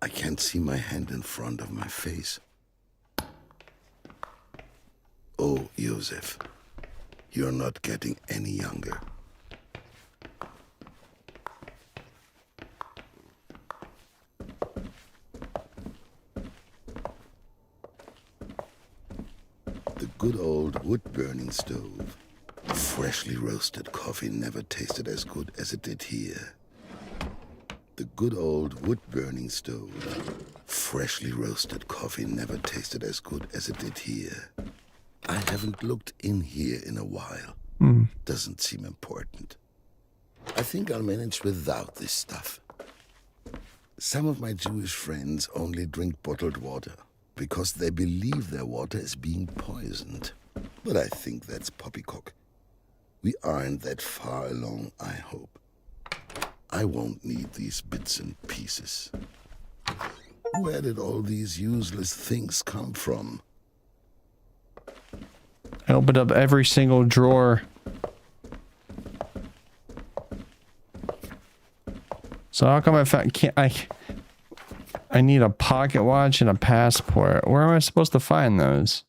I can't see my hand in front of my face. Oh, Joseph, you're not getting any younger. The good old wood-burning stove. Freshly roasted coffee never tasted as good as it did here. The good old wood-burning stove. Freshly roasted coffee never tasted as good as it did here. I haven't looked in here in a while. Doesn't seem important. I think I'll manage without this stuff. Some of my Jewish friends only drink bottled water because they believe their water is being poisoned. But I think that's poppycock. We aren't that far along, I hope. I won't need these bits and pieces. Where did all these useless things come from? I opened up every single drawer. So how come I need a pocket watch and a passport. Where am I supposed to find those?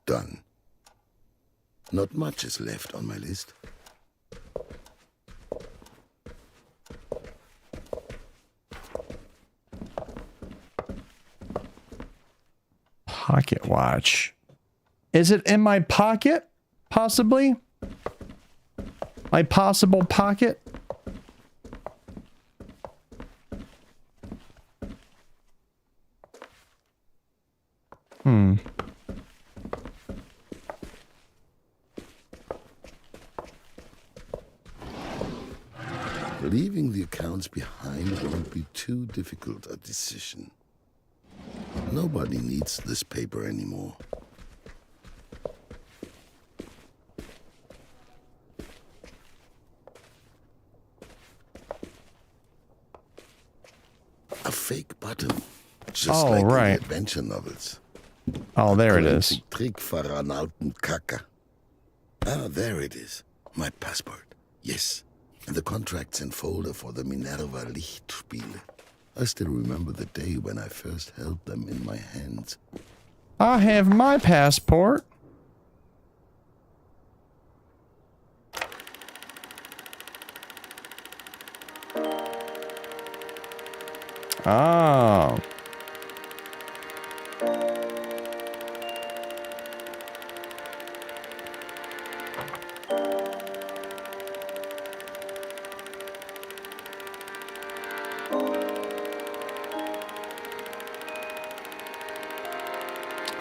Done. Not much is left on my list. Pocket watch. Is it in my pocket? Possibly? My possible pocket? Leaving the accounts behind won't be too difficult a decision. Nobody needs this paper anymore. A fake button, just like in the adventure novels. Oh, there it is. Trick for an alten Kacker. Ah, there it is. My passport. Yes. And the contracts and folder for the Minerva Lichtspiele. I still remember the day when I first held them in my hands. I have my passport. Oh.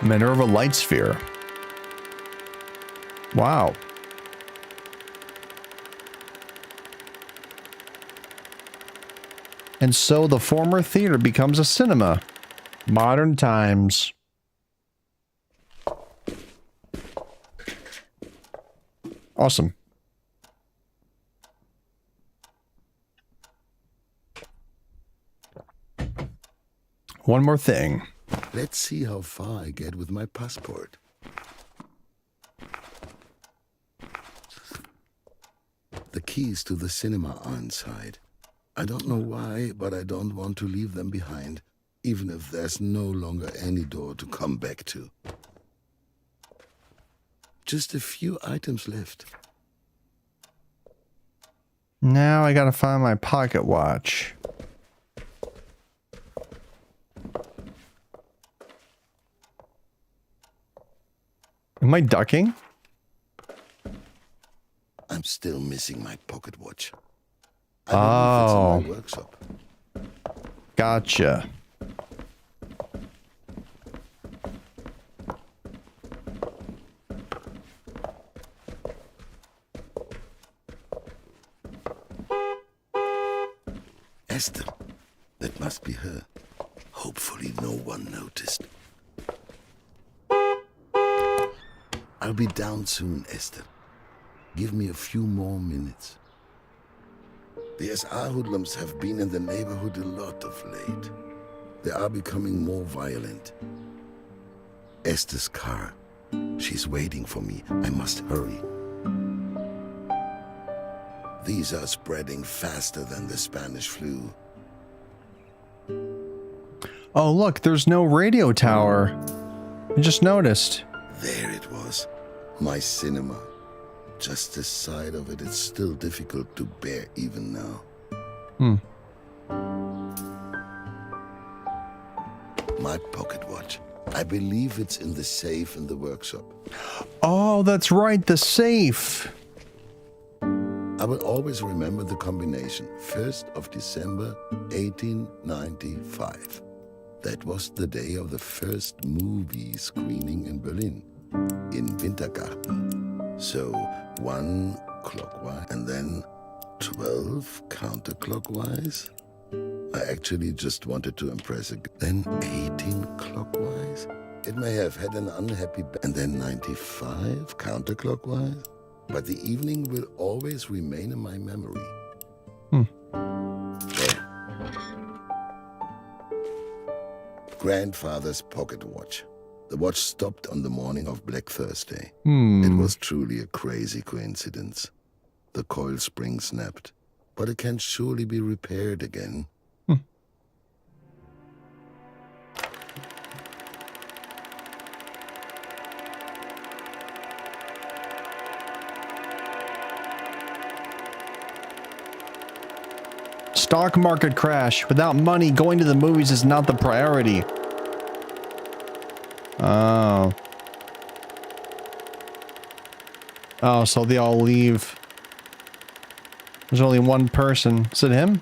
Minerva Light Sphere. Wow. And so the former theater becomes a cinema. Modern times. Awesome. One more thing. Let's see how far I get with my passport. The keys to the cinema are inside. I don't know why, but I don't want to leave them behind, even if there's no longer any door to come back to. Just a few items left. Now I gotta find my pocket watch. Am I ducking? I'm still missing my pocket watch. I believe it's in my workshop. Gotcha. Esther. That must be her. Hopefully no one noticed. I'll be down soon, Esther. Give me a few more minutes. The SR hoodlums have been in the neighborhood a lot of late. They are becoming more violent. Esther's car. She's waiting for me. I must hurry. These are spreading faster than the Spanish flu. Oh, look, there's no radio tower. I just noticed. There it was. My cinema. Just the sight of it is still difficult to bear even now. My pocket watch. I believe it's in the safe in the workshop. Oh, that's right, the safe. I will always remember the combination. 1st of December, 1895. That was the day of the first movie screening in Berlin, in Wintergarten. So 1 clockwise and then 12 counterclockwise. I actually just wanted to impress again. Then 18 clockwise. It may have had an unhappy and then 95 counterclockwise. But the evening will always remain in my memory. There. Grandfather's pocket watch. The watch stopped on the morning of Black Thursday. It was truly a crazy coincidence. The coil spring snapped, but it can surely be repaired again. Stock market crash. Without money, going to the movies is not the priority. Oh. Oh, so they all leave. There's only one person. Is it him?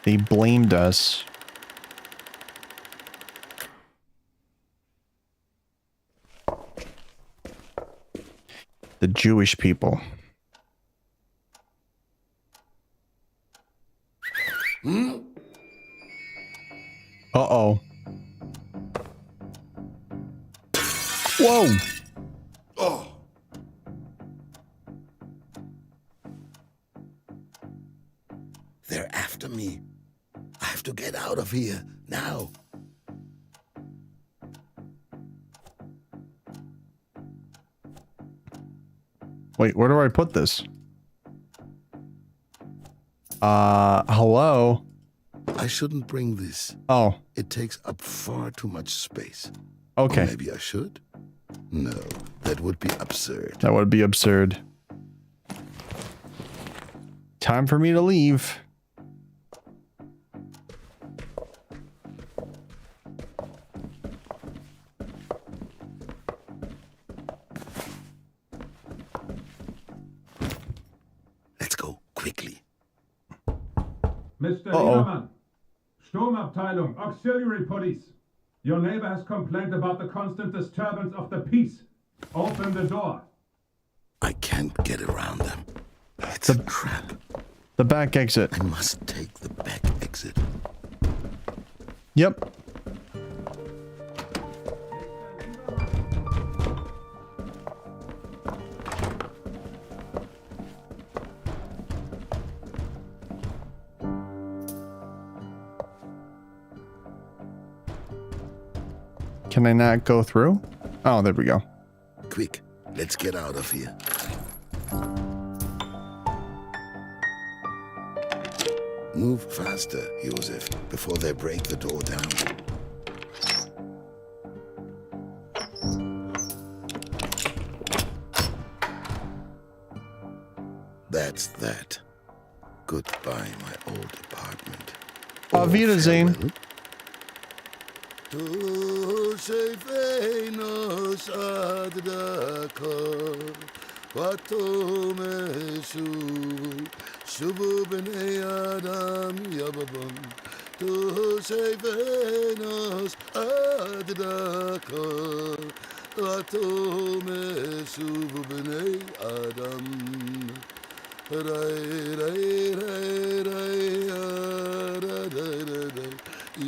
They blamed us. The Jewish people. Uh-oh. Whoa! Oh! They're after me. I have to get out of here, now. Wait, where do I put this? Hello? I shouldn't bring this. Oh. It takes up far too much space. Okay. Or maybe I should? No, that would be absurd. That would be absurd. Time for me to leave. Let's go, quickly. Mr. Lieberman, Sturmabteilung, Auxiliary Police. Your neighbor has complained about the constant disturbance of the peace. Open the door. I can't get around them. It's a trap. The back exit. I must take the back exit. Yep. Can I not go through? Oh, there we go. Quick, let's get out of here. Move faster, Josef, before they break the door down. That's that. Goodbye, my old apartment. Auf Wiedersehen. Farewell. Tu sei fenos adrakar, vatome shubu bnei adam yababam. Tu sei fenos adrakar, vatome shubu bnei adam. Rai rai rai rai rai rai rai. Is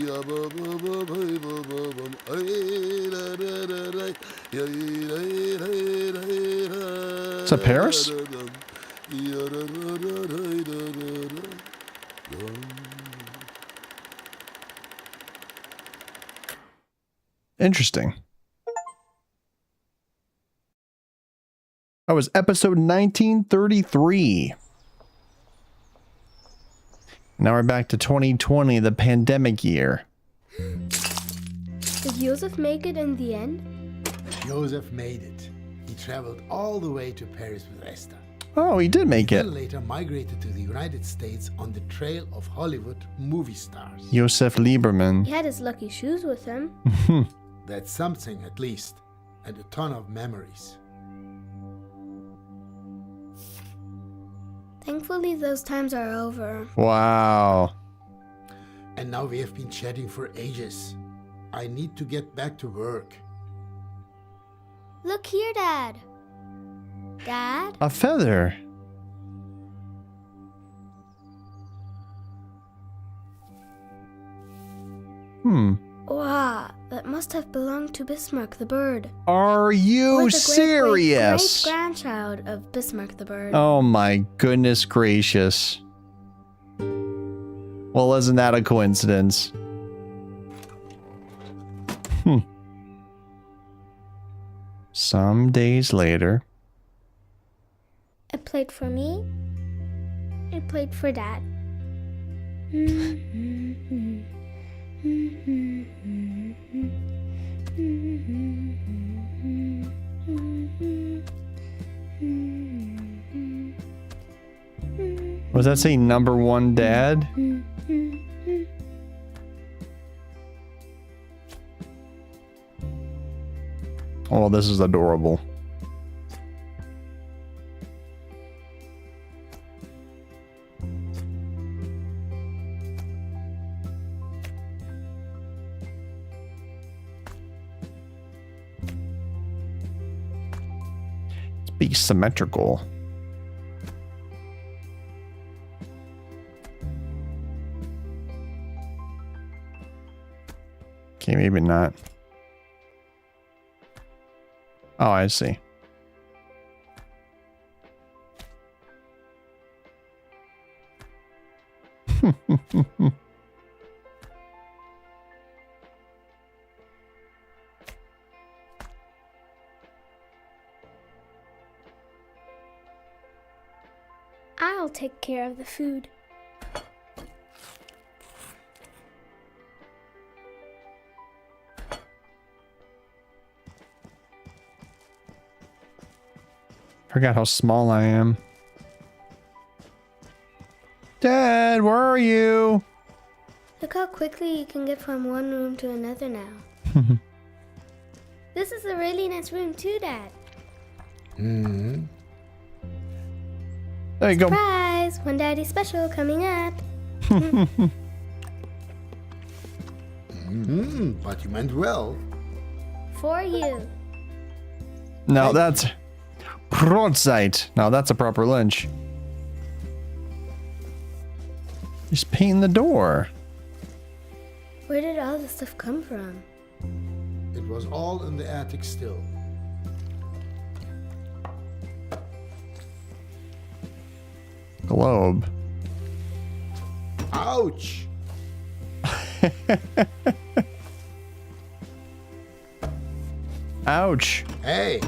that Paris? Interesting. was episode 1933. Now we're back to 2020, the pandemic year. Did Joseph make it in the end? Joseph made it. He traveled all the way to Paris with Esther. Oh, he did make it. Then later migrated to the United States on the trail of Hollywood movie stars. Joseph Lieberman. He had his lucky shoes with him. That's something, at least. And a ton of memories. Thankfully, those times are over. Wow. And now we have been chatting for ages. I need to get back to work. Look here, Dad. Dad? A feather. Wow, that must have belonged to Bismarck the bird. Are you serious? Great-grandchild of Bismarck the bird. Oh my goodness gracious. Well, isn't that a coincidence? Some days later. A plate for me. A plate for Dad. Was that say number one dad? Oh, this is adorable. Be symmetrical. Okay, maybe not. Oh, I see. I'll take care of the food. Forgot how small I am. Dad, where are you? Look how quickly you can get from one room to another now. This is a really nice room too, Dad. Mm-hmm. There you go. Surprise! One Daddy special coming up. But you meant well. For you. Now that's broadside. Now that's a proper lunch. He's painting the door. Where did all this stuff come from? It was all in the attic still. Globe. Ouch! Ouch. Hey!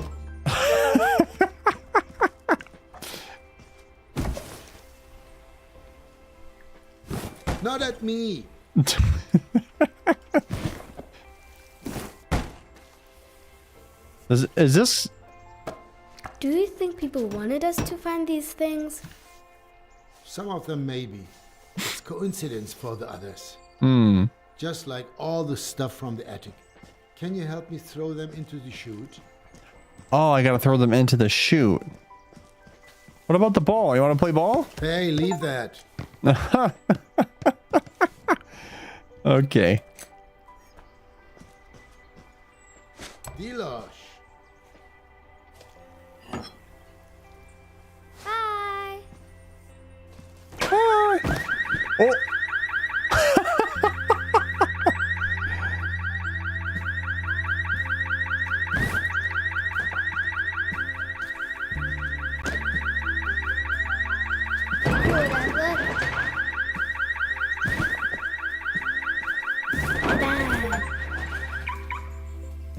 Not at me! Is this... Do you think people wanted us to find these things? Some of them maybe. It's coincidence for the others. Just like all the stuff from the attic. Can you help me throw them into the chute? Oh, I gotta throw them into the chute. What about the ball? You want to play ball? Hey, leave that. Okay. Dilosh. Hi. Oh.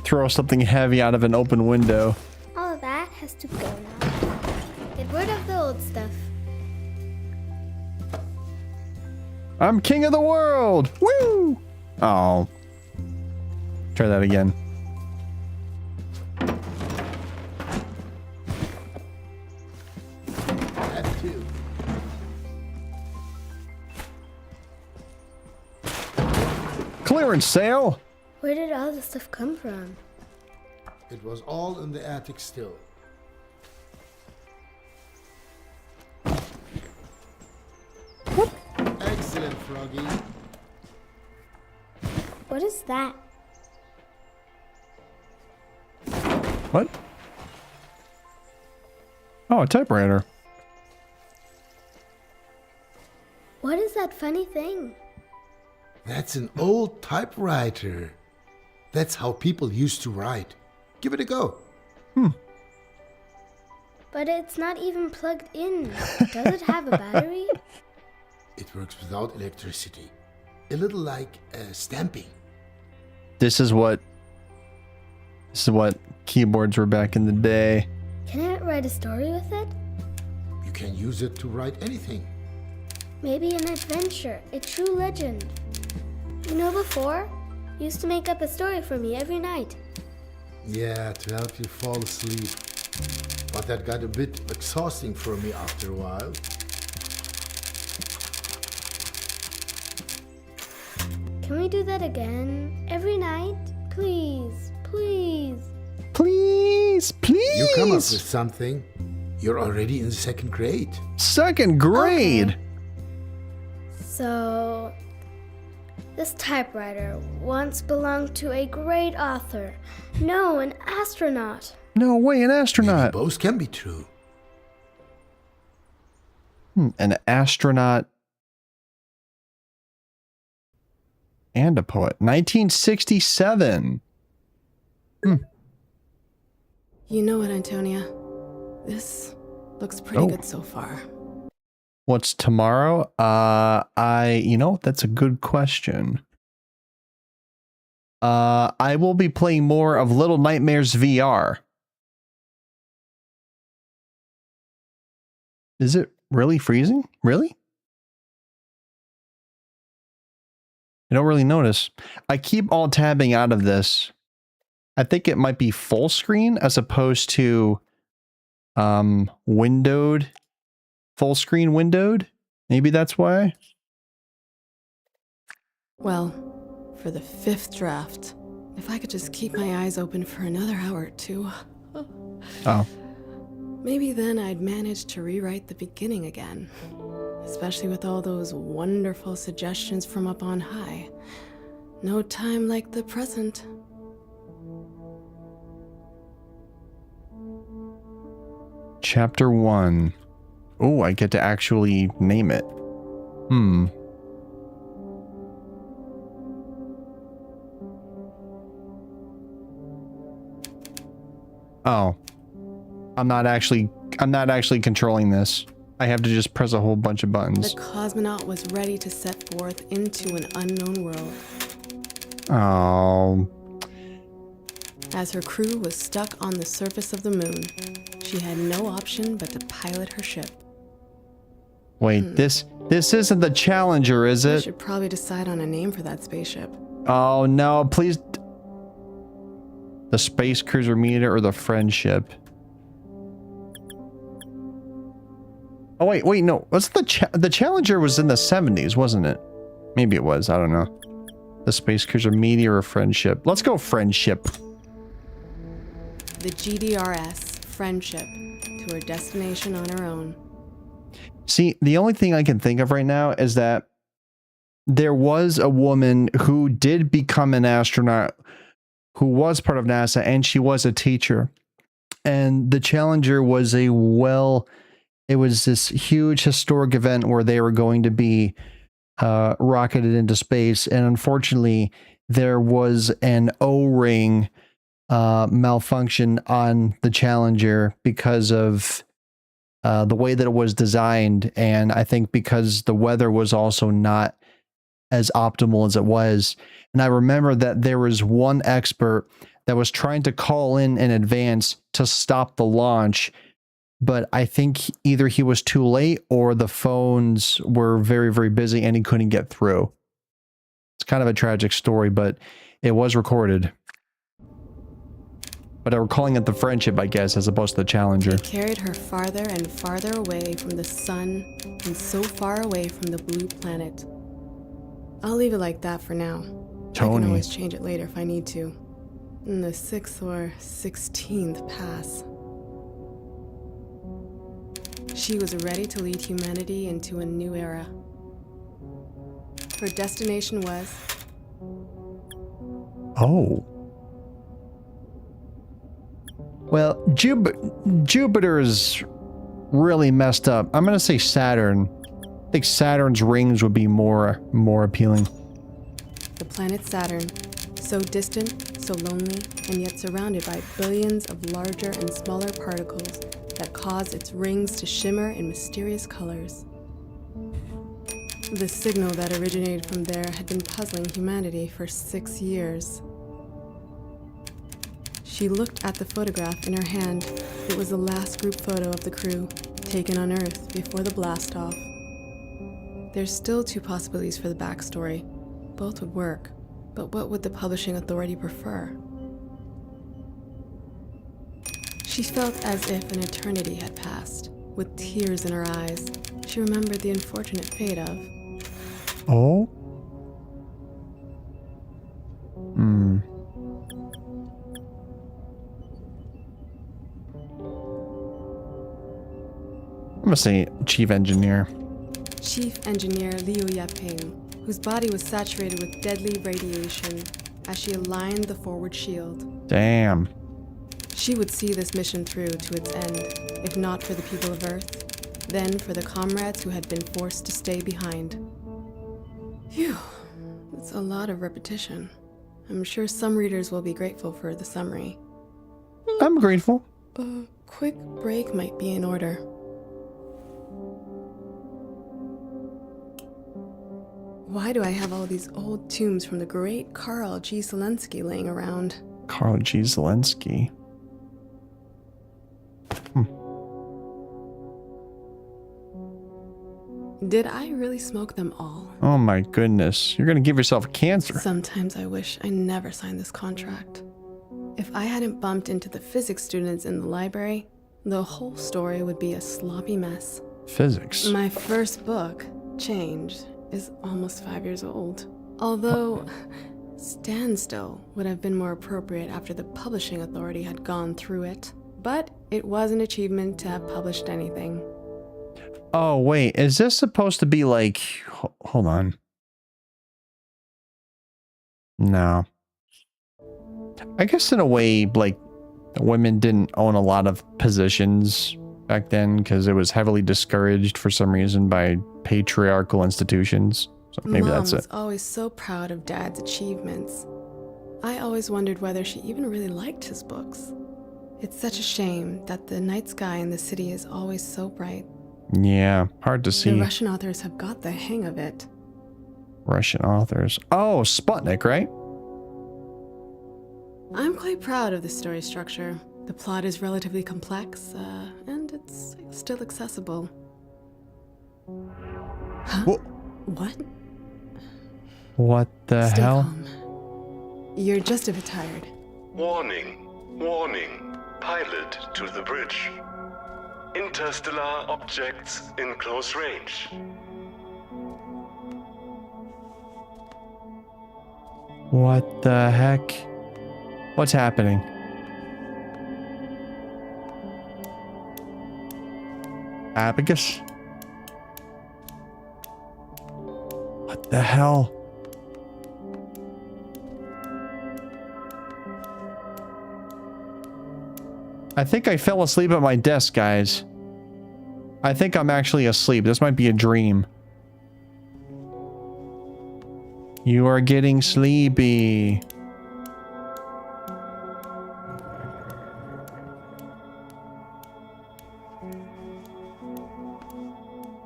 Throw something heavy out of an open window. All of that has to go now. I'm king of the world. Woo! Oh. Try that again. That too. Clearance sale. Where did all this stuff come from? It was all in the attic still. Excellent, Froggy. What is that? What? Oh, a typewriter. What is that funny thing? That's an old typewriter. That's how people used to write. Give it a go. But it's not even plugged in. Does it have a battery? It works without electricity. A little like stamping. This is what keyboards were back in the day. Can I write a story with it? You can use it to write anything. Maybe an adventure, a true legend. You know, before, you used to make up a story for me every night. Yeah, to help you fall asleep. But that got a bit exhausting for me after a while. Can we do that again? Every night? Please, please. Please, please. You come up with something. You're already in second grade. Second grade? Okay. So, this typewriter once belonged to a great author. No, an astronaut. No way, an astronaut. Maybe both can be true. An astronaut and a poet. 1967. You know what, Antonia? This looks pretty good so far. What's tomorrow? That's a good question. I will be playing more of Little Nightmares VR. Is it really freezing? Really? I don't really notice. I keep alt tabbing out of this. I think it might be full screen as opposed to windowed. Full screen windowed? Maybe that's why? Well, for the 5th draft, if I could just keep my eyes open for another hour or two. Oh. Maybe then I'd manage to rewrite the beginning again. Especially with all those wonderful suggestions from up on high. No time like the present. Chapter 1. Oh, I get to actually name it. Oh. I'm not actually controlling this. I have to just press a whole bunch of buttons. The cosmonaut was ready to set forth into an unknown world. Oh. As her crew was stuck on the surface of the moon, she had no option but to pilot her ship. Wait, this isn't the Challenger, is We it? should probably decide on a name for that spaceship. Oh no, please. The Space Cruiser Meter or the Friendship? Oh wait, no. What's the Challenger was in the 70s, wasn't it? Maybe it was, I don't know. The Space Cruiser Meteor or Friendship. Let's go Friendship. The GDRS, Friendship, to her destination on her own. See, the only thing I can think of right now is that there was a woman who did become an astronaut who was part of NASA, and she was a teacher. And the Challenger was it was this huge historic event where they were going to be rocketed into space. And unfortunately, there was an O-ring malfunction on the Challenger because of the way that it was designed. And I think because the weather was also not as optimal as it was. And I remember that there was one expert that was trying to call in advance to stop the launch. but I think either he was too late or the phones were very, very busy and he couldn't get through. It's kind of a tragic story, but it was recorded. But we're calling it the Friendship, I guess, as opposed to the Challenger. It carried her farther and farther away from the sun and so far away from the blue planet. I'll leave it like that for now. Tony. I can always change it later if I need to. In the 6th or 16th pass. She was ready to lead humanity into a new era. Her destination was... Oh. Well, Jupiter's really messed up. I'm going to say Saturn. I think Saturn's rings would be more appealing. The planet Saturn, so distant, so lonely, and yet surrounded by billions of larger and smaller particles that cause its rings to shimmer in mysterious colors. The signal that originated from there had been puzzling humanity for 6 years. She looked at the photograph in her hand. It was the last group photo of the crew, taken on Earth before the blast-off. There's still 2 possibilities for the backstory. Both would work, but what would the publishing authority prefer? She felt as if an eternity had passed. With tears in her eyes, she remembered the unfortunate fate of... Oh? I'm gonna say Chief Engineer. Chief Engineer Liu Yaping, whose body was saturated with deadly radiation as she aligned the forward shield. Damn. She would see this mission through to its end, if not for the people of Earth, then for the comrades who had been forced to stay behind. Phew, it's a lot of repetition. I'm sure some readers will be grateful for the summary. I'm grateful. A quick break might be in order. Why do I have all these old tombs from the great Carl G. Zelensky laying around? Carl G. Zelensky. Did I really smoke them all? Oh my goodness. You're gonna give yourself cancer. Sometimes I wish I never signed this contract. If I hadn't bumped into the physics students in the library, the whole story would be a sloppy mess. Physics? My first book, Change, is almost 5 years old. Although, Standstill would have been more appropriate after the publishing authority had gone through it. But it was an achievement to have published anything. Oh, wait. Is this supposed to be like... Hold on. No. I guess in a way, like, women didn't own a lot of positions back then because it was heavily discouraged for some reason by patriarchal institutions. So maybe Mom that's it. was always so proud of Dad's achievements. I always wondered whether she even really liked his books. It's such a shame that the night sky in the city is always so bright. Yeah, hard to see. The Russian authors have got the hang of it. Russian authors. Oh, Sputnik, right? I'm quite proud of the story structure. The plot is relatively complex, and it's still accessible. Huh? What? What the Stay hell? calm. You're just a bit tired. Warning. Warning. Pilot to the bridge. Interstellar objects in close range. What the heck? What's happening? Abacus? What the hell? I think I fell asleep at my desk, guys. I think I'm actually asleep. This might be a dream. You are getting sleepy.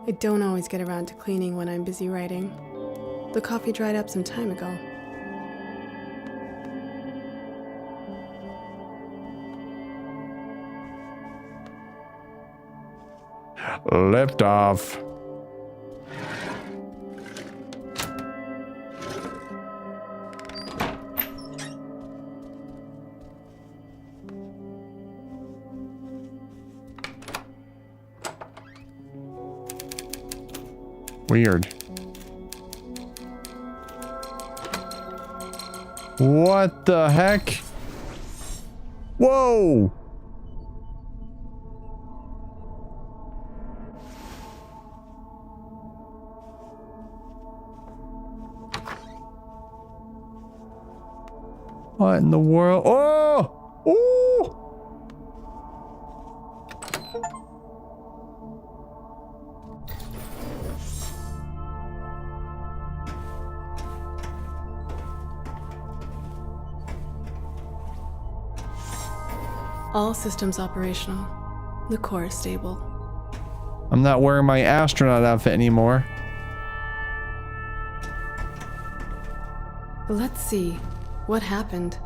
I don't always get around to cleaning when I'm busy writing. The coffee dried up some time ago. Lift off. Weird. What the heck? Whoa! What in the world? Oh! Oh! All systems operational. The core is stable. I'm not wearing my astronaut outfit anymore. Let's see. What happened?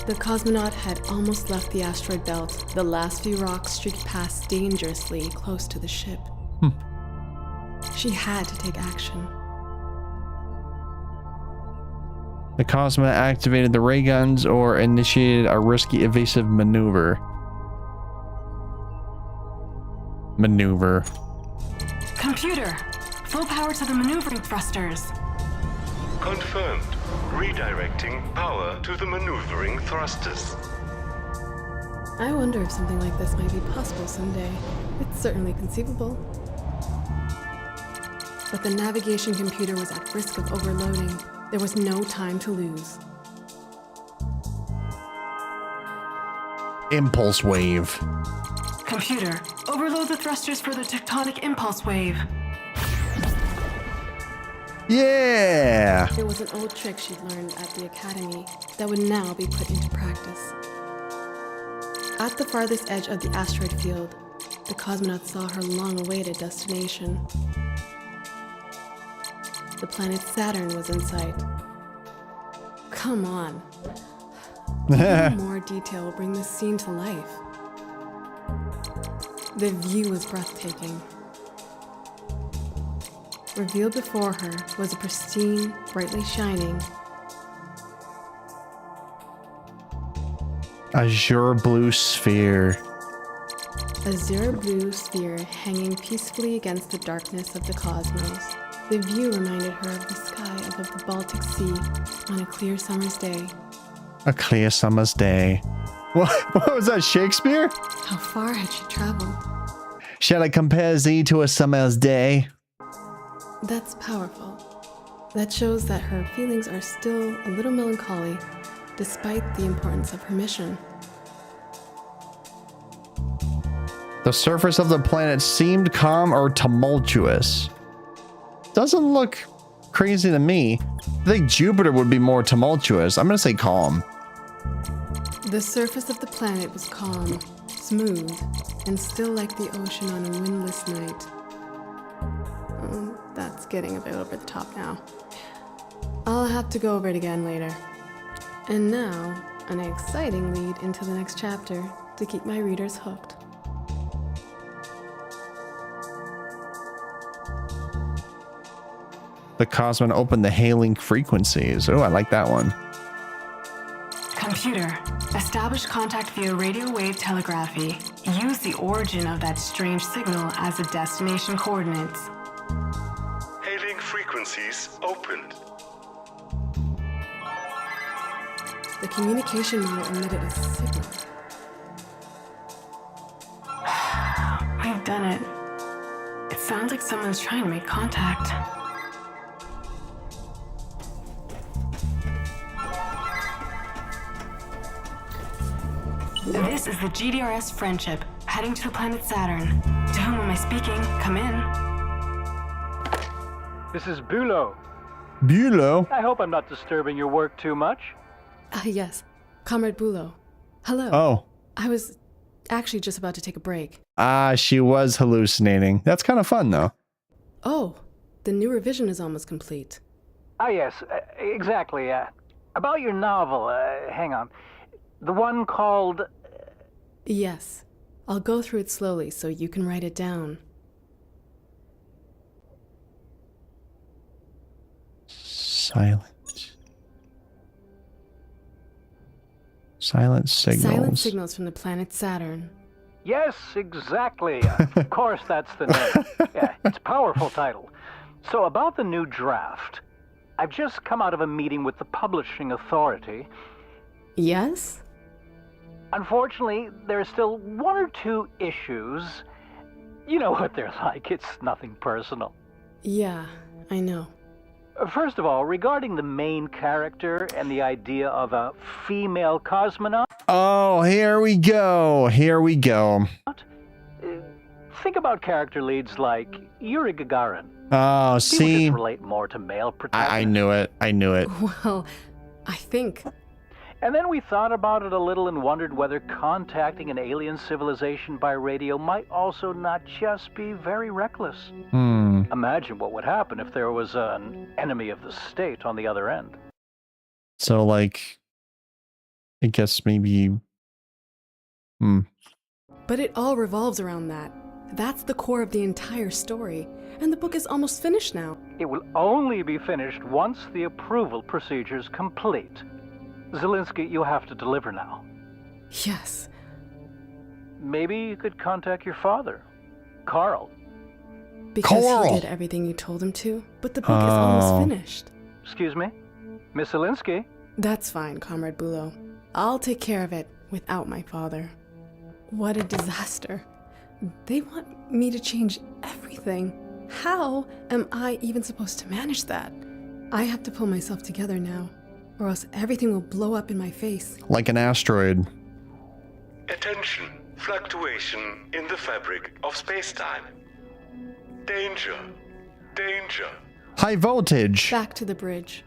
The cosmonaut had almost left the asteroid belt. The last few rocks streaked past dangerously close to the ship. She had to take action. The cosmonaut activated the ray guns or initiated a risky evasive maneuver. Computer, full power to the maneuvering thrusters. Confirmed. Redirecting power to the maneuvering thrusters. I wonder if something like this might be possible someday. It's certainly conceivable. But the navigation computer was at risk of overloading. There was no time to lose. Impulse wave. Computer, overload the thrusters for the tectonic impulse wave. Yeah! It was an old trick she'd learned at the academy that would now be put into practice. At the farthest edge of the asteroid field, the cosmonaut saw her long-awaited destination. The planet Saturn was in sight. Come on. Even more detail will bring this scene to life. The view was breathtaking. Revealed before her was a pristine, brightly shining azure blue sphere. azure blue sphere hanging peacefully against the darkness of the cosmos. The view reminded her of the sky above the Baltic Sea on a clear summer's day. A clear summer's day. What was that, Shakespeare? How far had she traveled? Shall I compare thee to a summer's day? That's powerful. That shows that her feelings are still a little melancholy, despite the importance of her mission. The surface of the planet seemed calm or tumultuous. Doesn't look crazy to me. I think Jupiter would be more tumultuous. I'm gonna say calm. The surface of the planet was calm, smooth, and still like the ocean on a windless night. That's getting a bit over the top now. I'll have to go over it again later. And now, an exciting lead into the next chapter to keep my readers hooked. The cosmonaut opened the hailing frequencies. Oh, I like that one. Computer, establish contact via radio wave telegraphy. Use the origin of that strange signal as the destination coordinates. Hailing frequencies opened. The communication model emitted a signal. We've done it. It sounds like someone's trying to make contact. This is the GDRS Friendship, heading to the planet Saturn. To whom am I speaking? Come in. This is Bulow. Bulow? I hope I'm not disturbing your work too much. Yes, Comrade Bulow. Hello. Oh. I was actually just about to take a break. She was hallucinating. That's kind of fun, though. Oh, the new revision is almost complete. Ah, yes, exactly. About your novel, hang on. The one called... Yes, I'll go through it slowly so you can write it down. Silent. Silent signals. Silent signals from the planet Saturn. Yes, exactly. Of course, that's the name. Yeah, it's a powerful title. So about the new draft, I've just come out of a meeting with the publishing authority. Yes? Unfortunately, there's still one or two issues. You know what they're like. It's nothing personal. Yeah, I know. First of all, regarding the main character and the idea of a female cosmonaut. Oh, here we go. Here we go. Think about character leads like Yuri Gagarin. Oh, see. Just relate more to male protagonists. I knew it. I knew it. Well, I think... And then we thought about it a little and wondered whether contacting an alien civilization by radio might also not just be very reckless. Imagine what would happen if there was an enemy of the state on the other end. So, like, I guess maybe... But it all revolves around that. That's the core of the entire story. And the book is almost finished now. It will only be finished once the approval procedure's complete. Zelensky, you have to deliver now. Yes. Maybe you could contact your father, Carl. Because he did everything you told him to, but the book is almost finished. Excuse me? Miss Zelensky? That's fine, Comrade Bulow. I'll take care of it without my father. What a disaster. They want me to change everything. How am I even supposed to manage that? I have to pull myself together now, or else everything will blow up in my face. Like an asteroid. Attention, fluctuation in the fabric of space-time. Danger, danger. High voltage. Back to the bridge.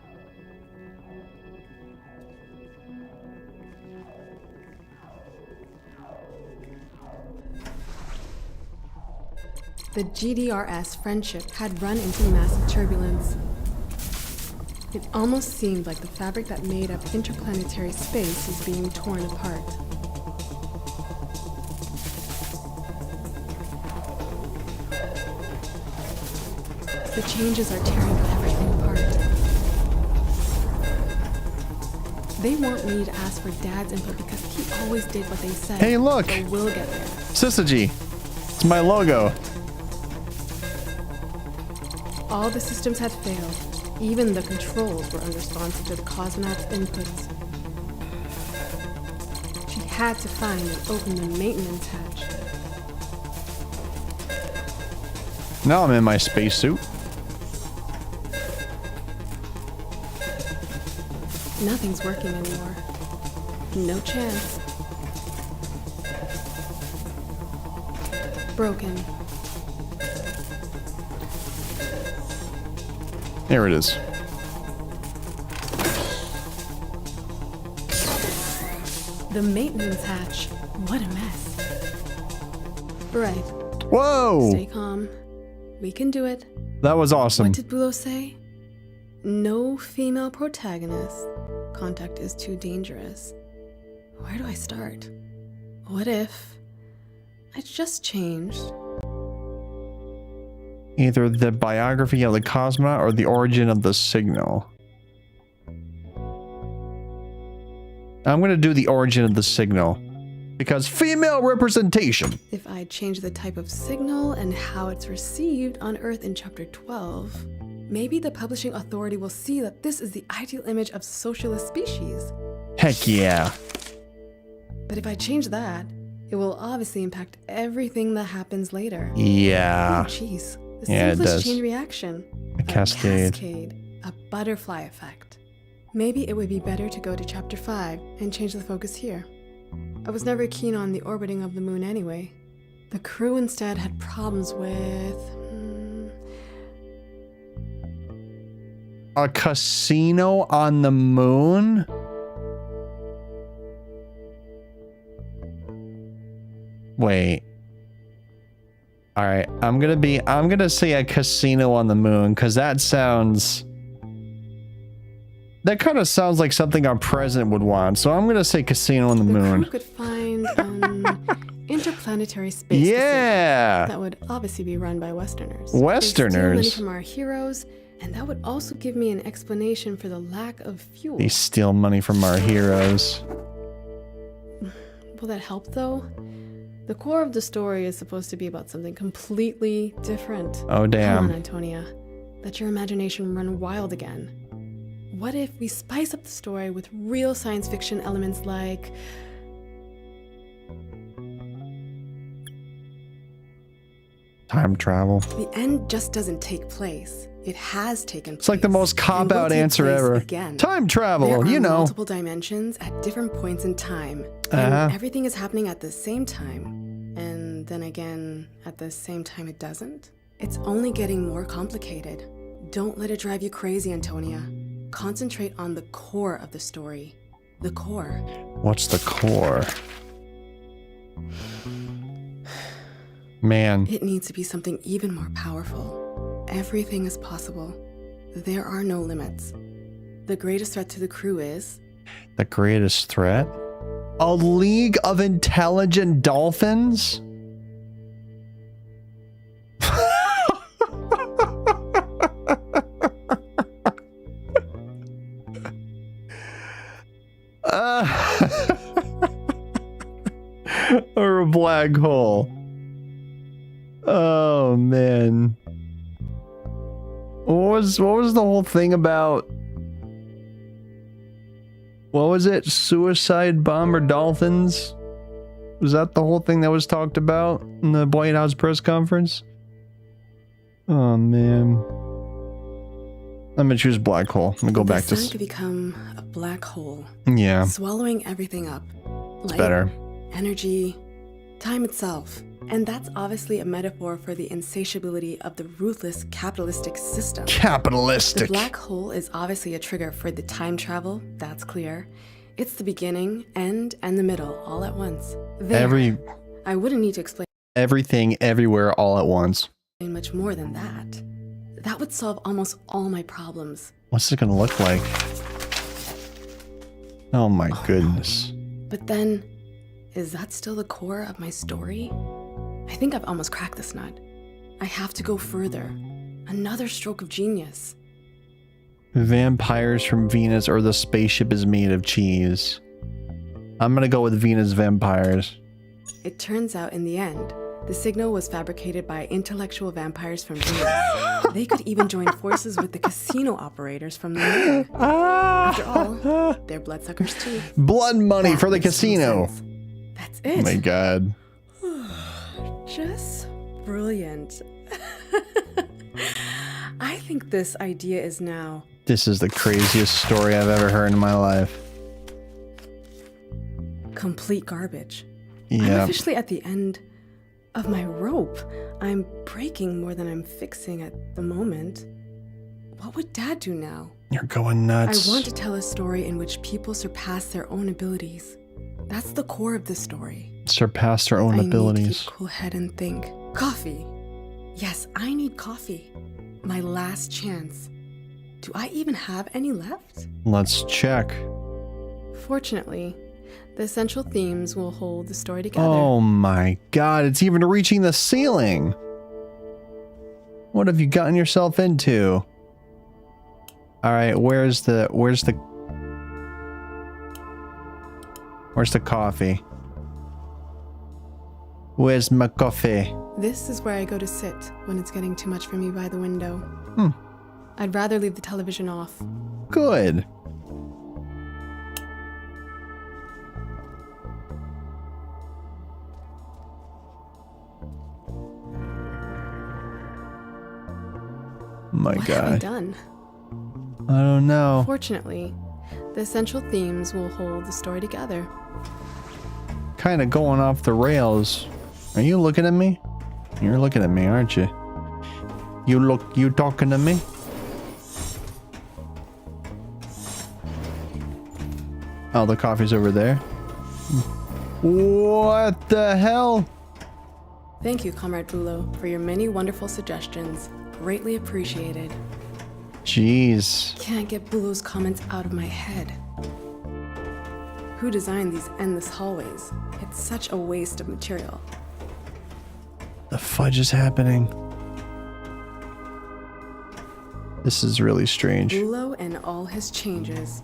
The GDRS Friendship had run into massive turbulence. It almost seemed like the fabric that made up interplanetary space was being torn apart. The changes are tearing everything apart. They want me to ask for Dad's input because he always did what they said. Hey, look! So we'll get there. Syzygy. It's my logo. All the systems had failed. Even the controls were unresponsive to the cosmonauts' inputs. She had to find and open the maintenance hatch. Now I'm in my spacesuit. Nothing's working anymore. No chance. Broken. There it is. The maintenance hatch. What a mess. Right. Whoa! Stay calm. We can do it. That was awesome. What did Bulow say? No female protagonist. Contact is too dangerous. Where do I start? What if I just changed? Either the biography of the cosmonaut or the origin of the signal. I'm going to do the origin of the signal. Because female representation. If I change the type of signal and how it's received on Earth in Chapter 12, maybe the publishing authority will see that this is the ideal image of socialist species. Heck yeah. But if I change that, it will obviously impact everything that happens later. Yeah. Oh, jeez. The Yeah, it simplest does. chain reaction. A cascade. A butterfly effect. Maybe it would be better to go to Chapter 5 and change the focus here. I was never keen on the orbiting of the moon anyway. The crew instead had problems with... A casino on the moon? Wait. Alright, I'm gonna say a casino on the moon, because that sounds... That kind of sounds like something our president would want, so I'm gonna say casino on the moon. crew could find interplanetary space. Yeah. That would obviously be run by Westerners. Westerners. They steal money from our heroes, and that would also give me an explanation for the lack of fuel. They steal money from our heroes. Will that help, though? The core of the story is supposed to be about something completely different. Oh, damn. Come on, Antonia. Let your imagination run wild again. What if we spice up the story with real science fiction elements like... Time travel. The end just doesn't take place. It has taken place. It's like the most cop-out answer ever. Again. Time travel, there you are know. multiple dimensions at different points in time. And everything is happening at the same time. And then again, at the same time it doesn't. It's only getting more complicated. Don't let it drive you crazy, Antonia. Concentrate on the core of the story. The core. What's the core? Man. It needs to be something even more powerful. Everything is possible. There are no limits. The greatest threat to the crew is... The greatest threat? A league of intelligent dolphins? Or a black hole. Oh man. What was the whole thing about? What was it? Suicide bomber dolphins? Was that the whole thing that was talked about in the White House press conference? Oh man. I'm gonna choose black hole. I'm gonna go back to... The sun could become a black hole. Yeah. Swallowing everything up. It's Light, better. Energy, time itself. And that's obviously a metaphor for the insatiability of the ruthless capitalistic system. Capitalistic. The black hole is obviously a trigger for the time travel, that's clear. It's the beginning, end, and the middle, all at once. There. I wouldn't need to explain Everything, everywhere, all at once. much more than that. That would solve almost all my problems. What's it gonna look like? Oh my goodness. But then, is that still the core of my story? I think I've almost cracked this nut. I have to go further. Another stroke of genius. Vampires from Venus, or the spaceship is made of cheese. I'm gonna go with Venus vampires. It turns out in the end, the signal was fabricated by intellectual vampires from Venus. They could even join forces with the casino operators from the moon. After all, they're bloodsuckers too. Blood money for the casino. That's it. Oh my god. Just brilliant. I think this idea is now... This is the craziest story I've ever heard in my life. complete garbage. Yeah. I'm officially at the end of my rope. I'm breaking more than I'm fixing at the moment. What would Dad do now? You're going nuts. I want to tell a story in which people surpass their own abilities. That's the core of the story. Surpass their own I abilities. need to keep cool head and think. Coffee. Yes, I need coffee. My last chance. Do I even have any left? Let's check. Fortunately, the essential themes will hold the story together. Oh my god, it's even reaching the ceiling. What have you gotten yourself into? Alright, where's the coffee? Where's my coffee? This is where I go to sit when it's getting too much for me by the window. I'd rather leave the television off. Good. My What god. have I done? I don't know. Fortunately, the essential themes will hold the story together. Kind of going off the rails. Are you looking at me? You're looking at me, aren't you? You talking to me? Oh, the coffee's over there. What the hell? Thank you, Comrade Bulo, for your many wonderful suggestions. Greatly appreciated. Jeez. Can't get Bulo's comments out of my head. Who designed these endless hallways? It's such a waste of material. The fudge is happening. This is really strange. Bulo and all his changes.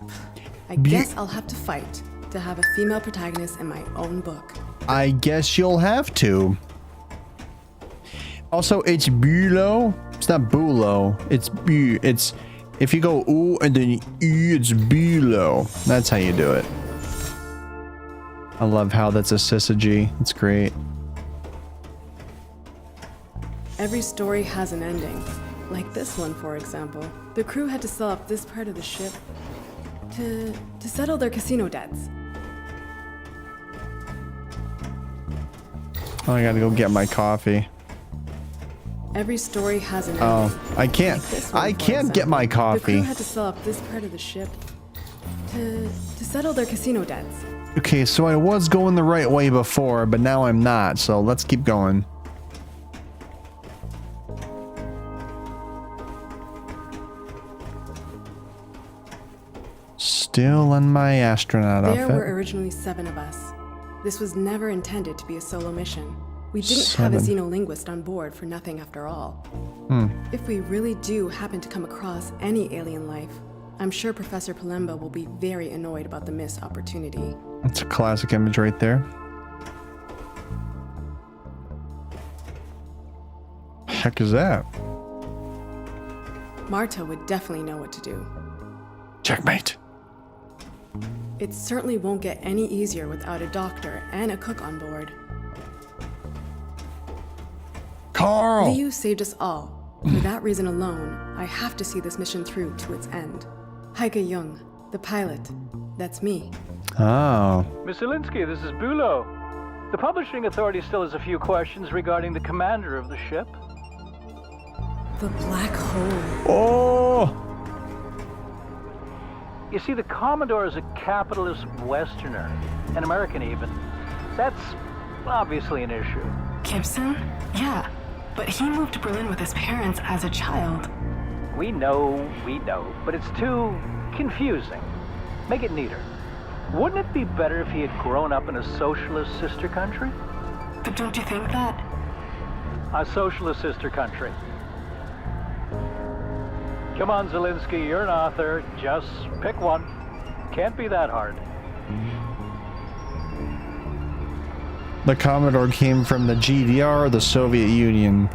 I guess I'll have to fight to have a female protagonist in my own book. I guess you'll have to. Also, it's Bulo. It's not Bulo. It's Bu. It's if you go ooh and then e, it's Bulo. That's how you do it. I love how that's a syzygy. It's great. Every story has an ending. Like this one, for example. The crew had to sell off this part of the ship to settle their casino debts. Oh, I gotta go get my coffee. Every story has an ending. Oh, I can't. I can't get my The coffee. crew had to sell off this part of the ship to settle their casino debts. Okay, so I was going the right way before, but now I'm not. So let's keep going. Still in my astronaut There outfit. were originally 7 of us. This was never intended to be a solo mission. We didn't have a 7. xenolinguist on board for nothing after all. Hmm. If we really do happen to come across any alien life, I'm sure Professor Palemba will be very annoyed about the missed opportunity. That's a classic image right there. Heck is that? Marta would definitely know what to do. Checkmate. It certainly won't get any easier without a doctor and a cook on board. Carl! Liu saved us all. For that reason alone, I have to see this mission through to its end. Heike Jung, the pilot. That's me. Oh. Miss Zelinsky, this is Bulo. The Publishing Authority still has a few questions regarding the commander of the ship. The black hole. Oh! You see, the Commodore is a capitalist Westerner, an American even. That's obviously an issue. Gibson? Yeah, but he moved to Berlin with his parents as a child. We know, but it's too confusing. Make it neater. Wouldn't it be better if he had grown up in a socialist sister country? But don't you think that? A socialist sister country. Come on, Zelinsky, you're an author. Just pick one. Can't be that hard. The Commodore came from the GDR or the Soviet Union?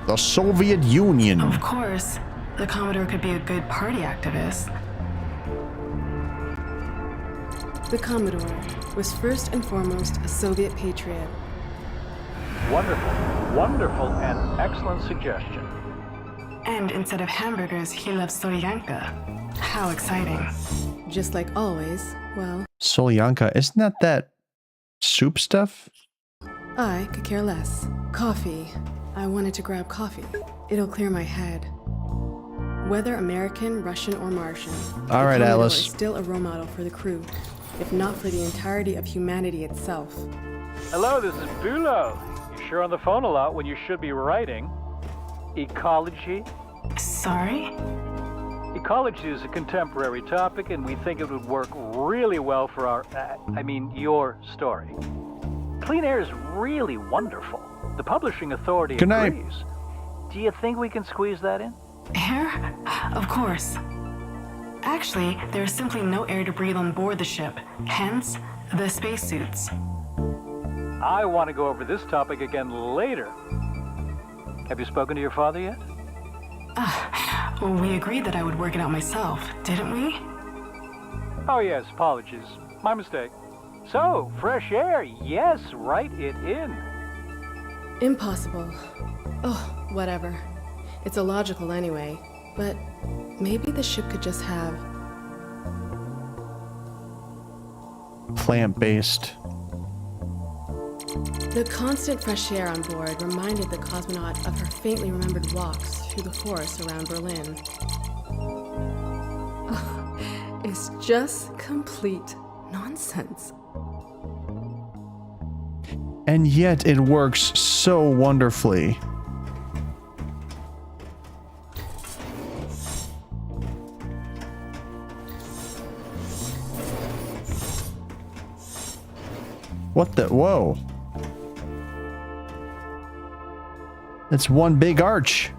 The Soviet Union. Of course. The Commodore could be a good party activist. The Commodore was first and foremost a Soviet patriot. Wonderful, and excellent suggestion. And instead of hamburgers, he loves solyanka. How exciting. Just like always, well, Solyanka, isn't that soup stuff? I could care less. Coffee. I wanted to grab coffee. It'll clear my head. Whether American, Russian, or Martian, All right, the Commodore Alice. is still a role model for the crew, if not for the entirety of humanity itself. Hello, this is Bulo. You're sure on the phone a lot when you should be writing. Ecology? Sorry? Ecology is a contemporary topic, and we think it would work really well for your story. Clean air is really wonderful. The Publishing Authority Good night. agrees. Do you think we can squeeze that in? Air? Of course. Actually, there is simply no air to breathe on board the ship, hence the spacesuits. I want to go over this topic again later. Have you spoken to your father yet? Well, we agreed that I would work it out myself, didn't we? Oh yes, apologies. My mistake. So, fresh air, yes, write it in. Impossible. Oh, whatever. It's illogical anyway, but maybe the ship could just have... Plant-based. The constant fresh air on board reminded the cosmonaut of her faintly remembered walks through the forest around Berlin. It's just complete nonsense. And yet it works so wonderfully. What the? Whoa. It's one big arch.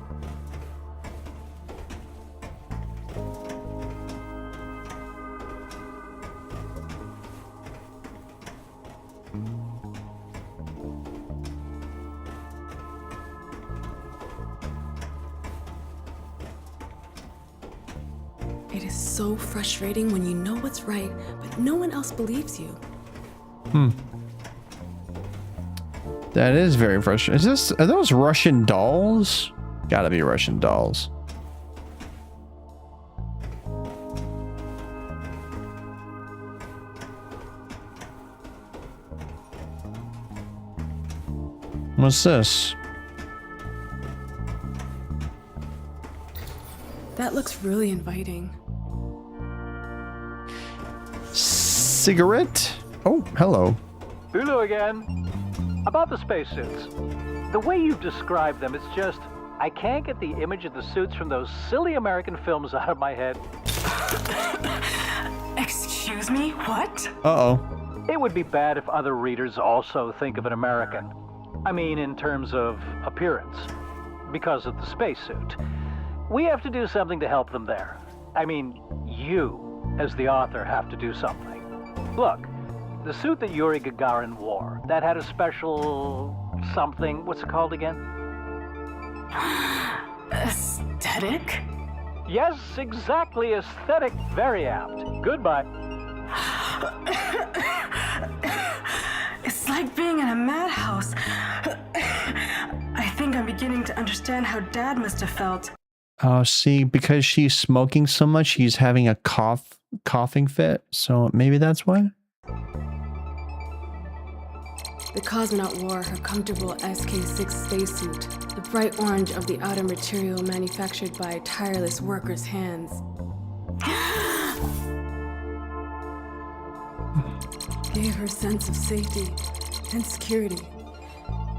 It is so frustrating when you know what's right, but no one else believes you. That is very frustrating. Are those Russian dolls? Gotta be Russian dolls. What's this? That looks really inviting. Cigarette? Oh, hello. Bulu again. About the spacesuits. The way you've described them, it's just, I can't get the image of the suits from those silly American films out of my head. Excuse me? What? Uh-oh. It would be bad if other readers also think of an American. I mean, in terms of appearance. Because of the spacesuit. We have to do something to help them there. I mean, you, as the author, have to do something. Look, the suit that Yuri Gagarin wore, that had a special something. What's it called again? Aesthetic? Yes, exactly. Aesthetic. Very apt. Goodbye. It's like being in a madhouse. I think I'm beginning to understand how Dad must have felt. Oh, see, because she's smoking so much, she's having a coughing fit. So maybe that's why. The cosmonaut wore her comfortable SK-6 spacesuit, the bright orange of the outer material manufactured by tireless workers' hands. Gave her a sense of safety and security.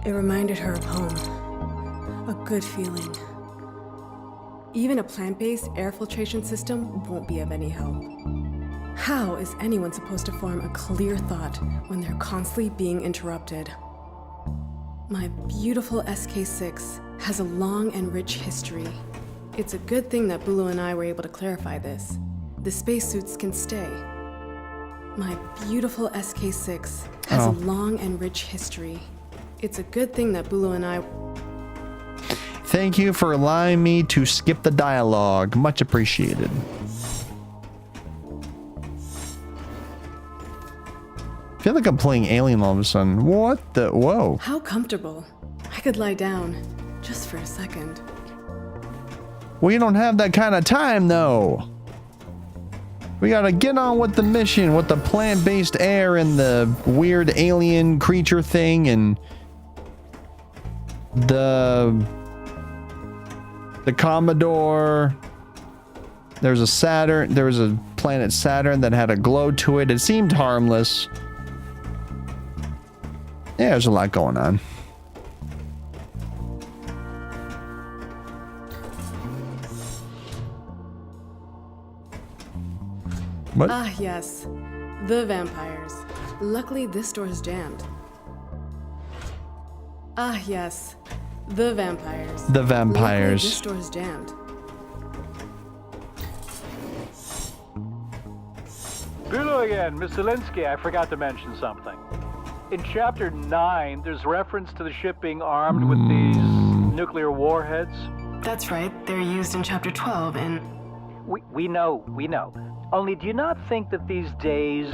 It reminded her of home. A good feeling. Even a plant-based air filtration system won't be of any help. How is anyone supposed to form a clear thought when they're constantly being interrupted? My beautiful SK-6 has a long and rich history. It's a good thing that Bulu and I were able to clarify this. The spacesuits can stay. My beautiful SK-6 has a long and rich history. It's a good thing that Bulu and I... Thank you for allowing me to skip the dialogue. Much appreciated. I feel like I'm playing Alien all of a sudden. What the? Whoa. How comfortable. I could lie down just for a second. We don't have that kind of time, though. We gotta get on with the mission, with the plant-based air and the weird alien creature thing and the Commodore. There's a Saturn. There was a planet Saturn that had a glow to it. It seemed harmless. Yeah, there's a lot going on. What? Ah, yes. The vampires. Luckily, this door is jammed. Ah, yes. The vampires. The vampires. Luckily, this door is jammed. Bulu again, Miss Zelinsky, I forgot to mention something. In Chapter 9, there's reference to the ship being armed with these nuclear warheads. That's right. They're used in Chapter 12 and... We know. Only do you not think that these days,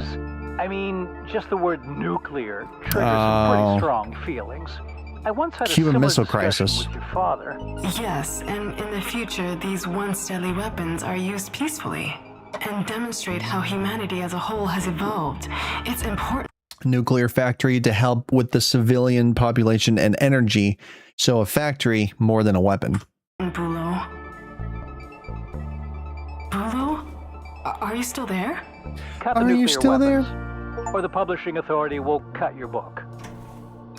I mean, just the word nuclear triggers some pretty strong feelings? I once had a Cuban similar Missile discussion Crisis. with your father. Yes, and in the future, these once deadly weapons are used peacefully and demonstrate how humanity as a whole has evolved. It's important. Nuclear factory to help with the civilian population and energy. So a factory more than a weapon. Bulu? Are you still there? Cut the Are you nuclear still there? weapons, or the publishing authority will cut your book.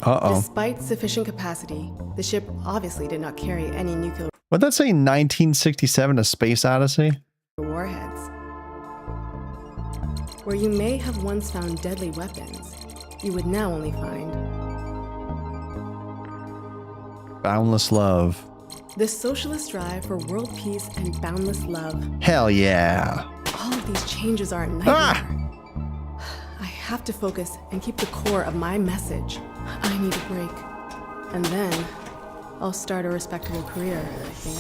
Uh-oh. Despite sufficient capacity, the ship obviously did not carry any nuclear What'd that say? 1967, A Space Odyssey? warheads. Where you may have once found deadly weapons, you would now only find Boundless love. the socialist drive for world peace and boundless love. Hell yeah. All of these changes are a nightmare. I have to focus and keep the core of my message. I need a break. And then I'll start a respectable career, I think.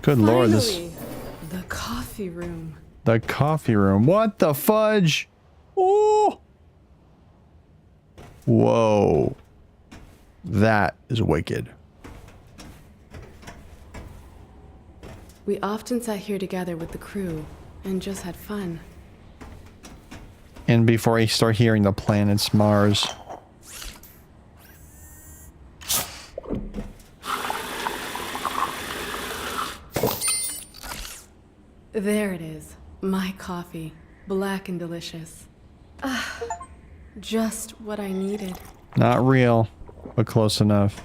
Good lord, this... Finally, the coffee room. The coffee room. What the fudge? Oh! Whoa. That is wicked. We often sat here together with the crew and just had fun. And before I start hearing the planets Mars. There it is. My coffee. Black and delicious. Ah, just what I needed. Not real, but close enough.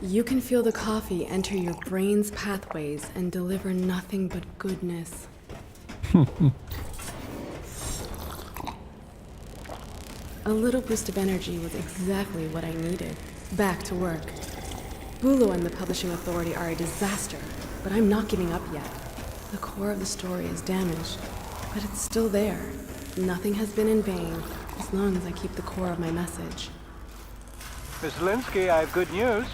You can feel the coffee enter your brain's pathways and deliver nothing but goodness. A little boost of energy was exactly what I needed. Back to work. Bulo and the Publishing Authority are a disaster, but I'm not giving up yet. The core of the story is damaged, but it's still there. Nothing has been in vain, as long as I keep the core of my message. Miss Linsky, I have good news.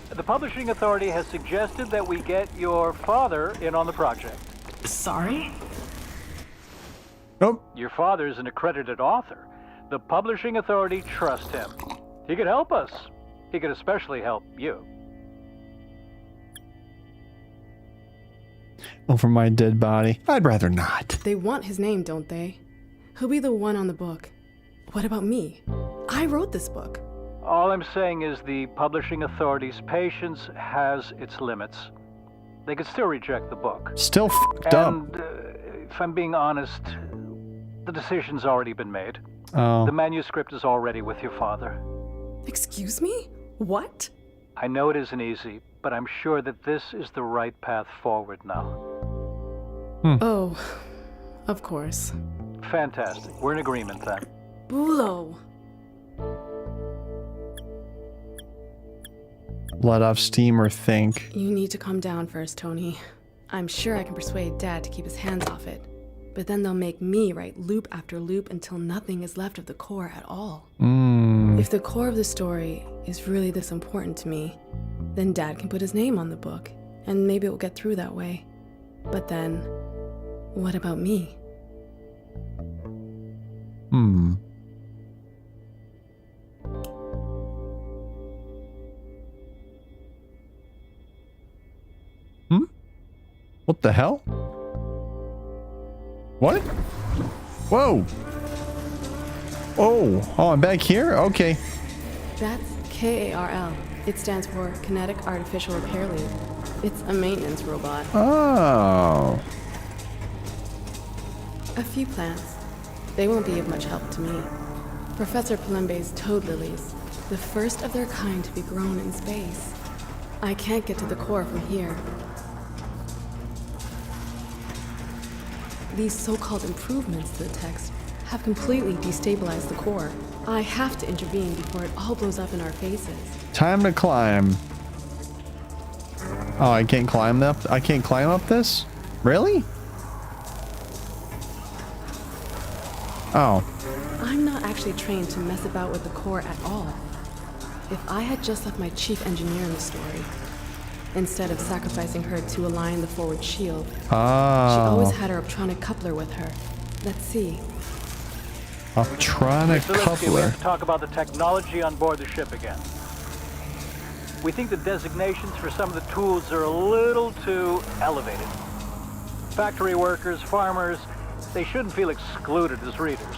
The Publishing Authority has suggested that we get your father in on the project. Sorry? Nope. Your father is an accredited author. The Publishing Authority trusts him. He could help us. He could especially help you. Over my dead body. I'd rather not. They want his name, don't they? He'll be the one on the book. What about me? I wrote this book. All I'm saying is the Publishing Authority's patience has its limits. They could still reject the book. Still fucked up. And if I'm being honest, the decision's already been made. Oh. The manuscript is already with your father. Excuse me? What? I know it isn't easy, but I'm sure that this is the right path forward now. Oh, of course. Fantastic. We're in agreement then. Bulo! Let off steam or think. You need to calm down first, Tony. I'm sure I can persuade Dad to keep his hands off it. But then they'll make me write loop after loop until nothing is left of the core at all. If the core of the story is really this important to me, then Dad can put his name on the book, and maybe it will get through that way. But then, what about me? What the hell? What? Whoa. Oh, I'm back here? Okay. That's KARL. It stands for Kinetic Artificial Repair Lead. It's a maintenance robot. Oh. A few plants. They won't be of much help to me. Professor Palembe's toad lilies, the first of their kind to be grown in space. I can't get to the core from here. These so-called improvements to the text have completely destabilized the core. I have to intervene before it all blows up in our faces. Time to climb. Oh, I can't climb up. I can't climb up this? Really? Oh. I'm not actually trained to mess about with the core at all. If I had just left my chief engineer in the story, instead of sacrificing her to align the forward shield, she always had her optronic coupler with her. Let's see. Optronic We coupler. have to talk about the technology on board the ship again. We think the designations for some of the tools are a little too elevated. Factory workers, farmers, they shouldn't feel excluded as readers.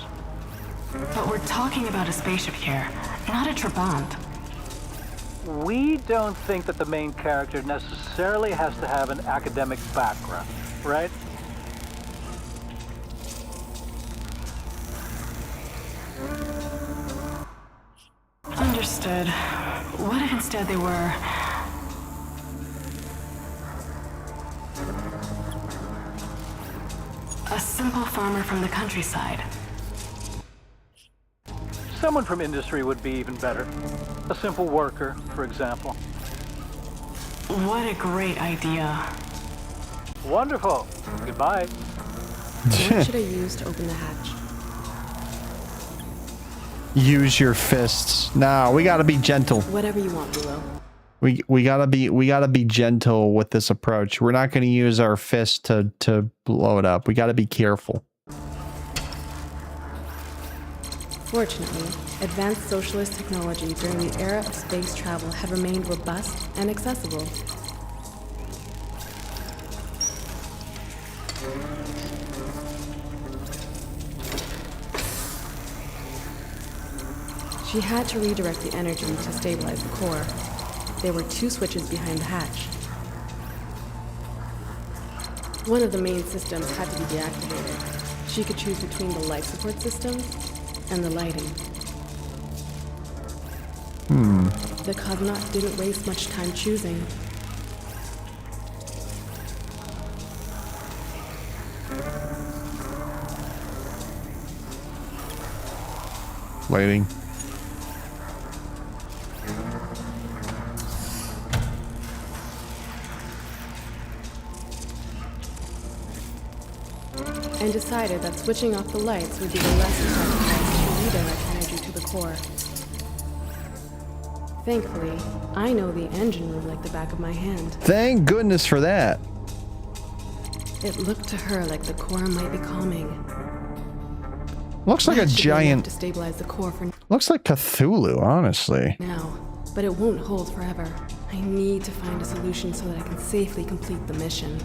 But we're talking about a spaceship here, not a Trabant. We don't think that the main character necessarily has to have an academic background, right? Understood. What if instead they were... A simple farmer from the countryside. Someone from industry would be even better. A simple worker, for example. What a great idea. Wonderful. Goodbye. What should I use to open the hatch? Use your fists. No, we gotta be gentle. Whatever you want, Willow. We gotta be gentle with this approach. We're not gonna use our fist to blow it up. We gotta be careful. Fortunately, advanced socialist technology during the era of space travel had remained robust and accessible. She had to redirect the energy to stabilize the core. There were 2 switches behind the hatch. One of the main systems had to be deactivated. She could choose between the life support system and the lighting. The cosmonaut didn't waste much time choosing. Lighting. And decided that switching off the lights would be the less effective to redirect energy to the core. Thankfully, I know the engine room like the back of my hand. Thank goodness for that. It looked to her like the core might be calming. Looks like a That should be enough giant. to stabilize the core for Looks like Cthulhu, honestly. now, but it won't hold forever. I need to find a solution so that I can safely complete the mission.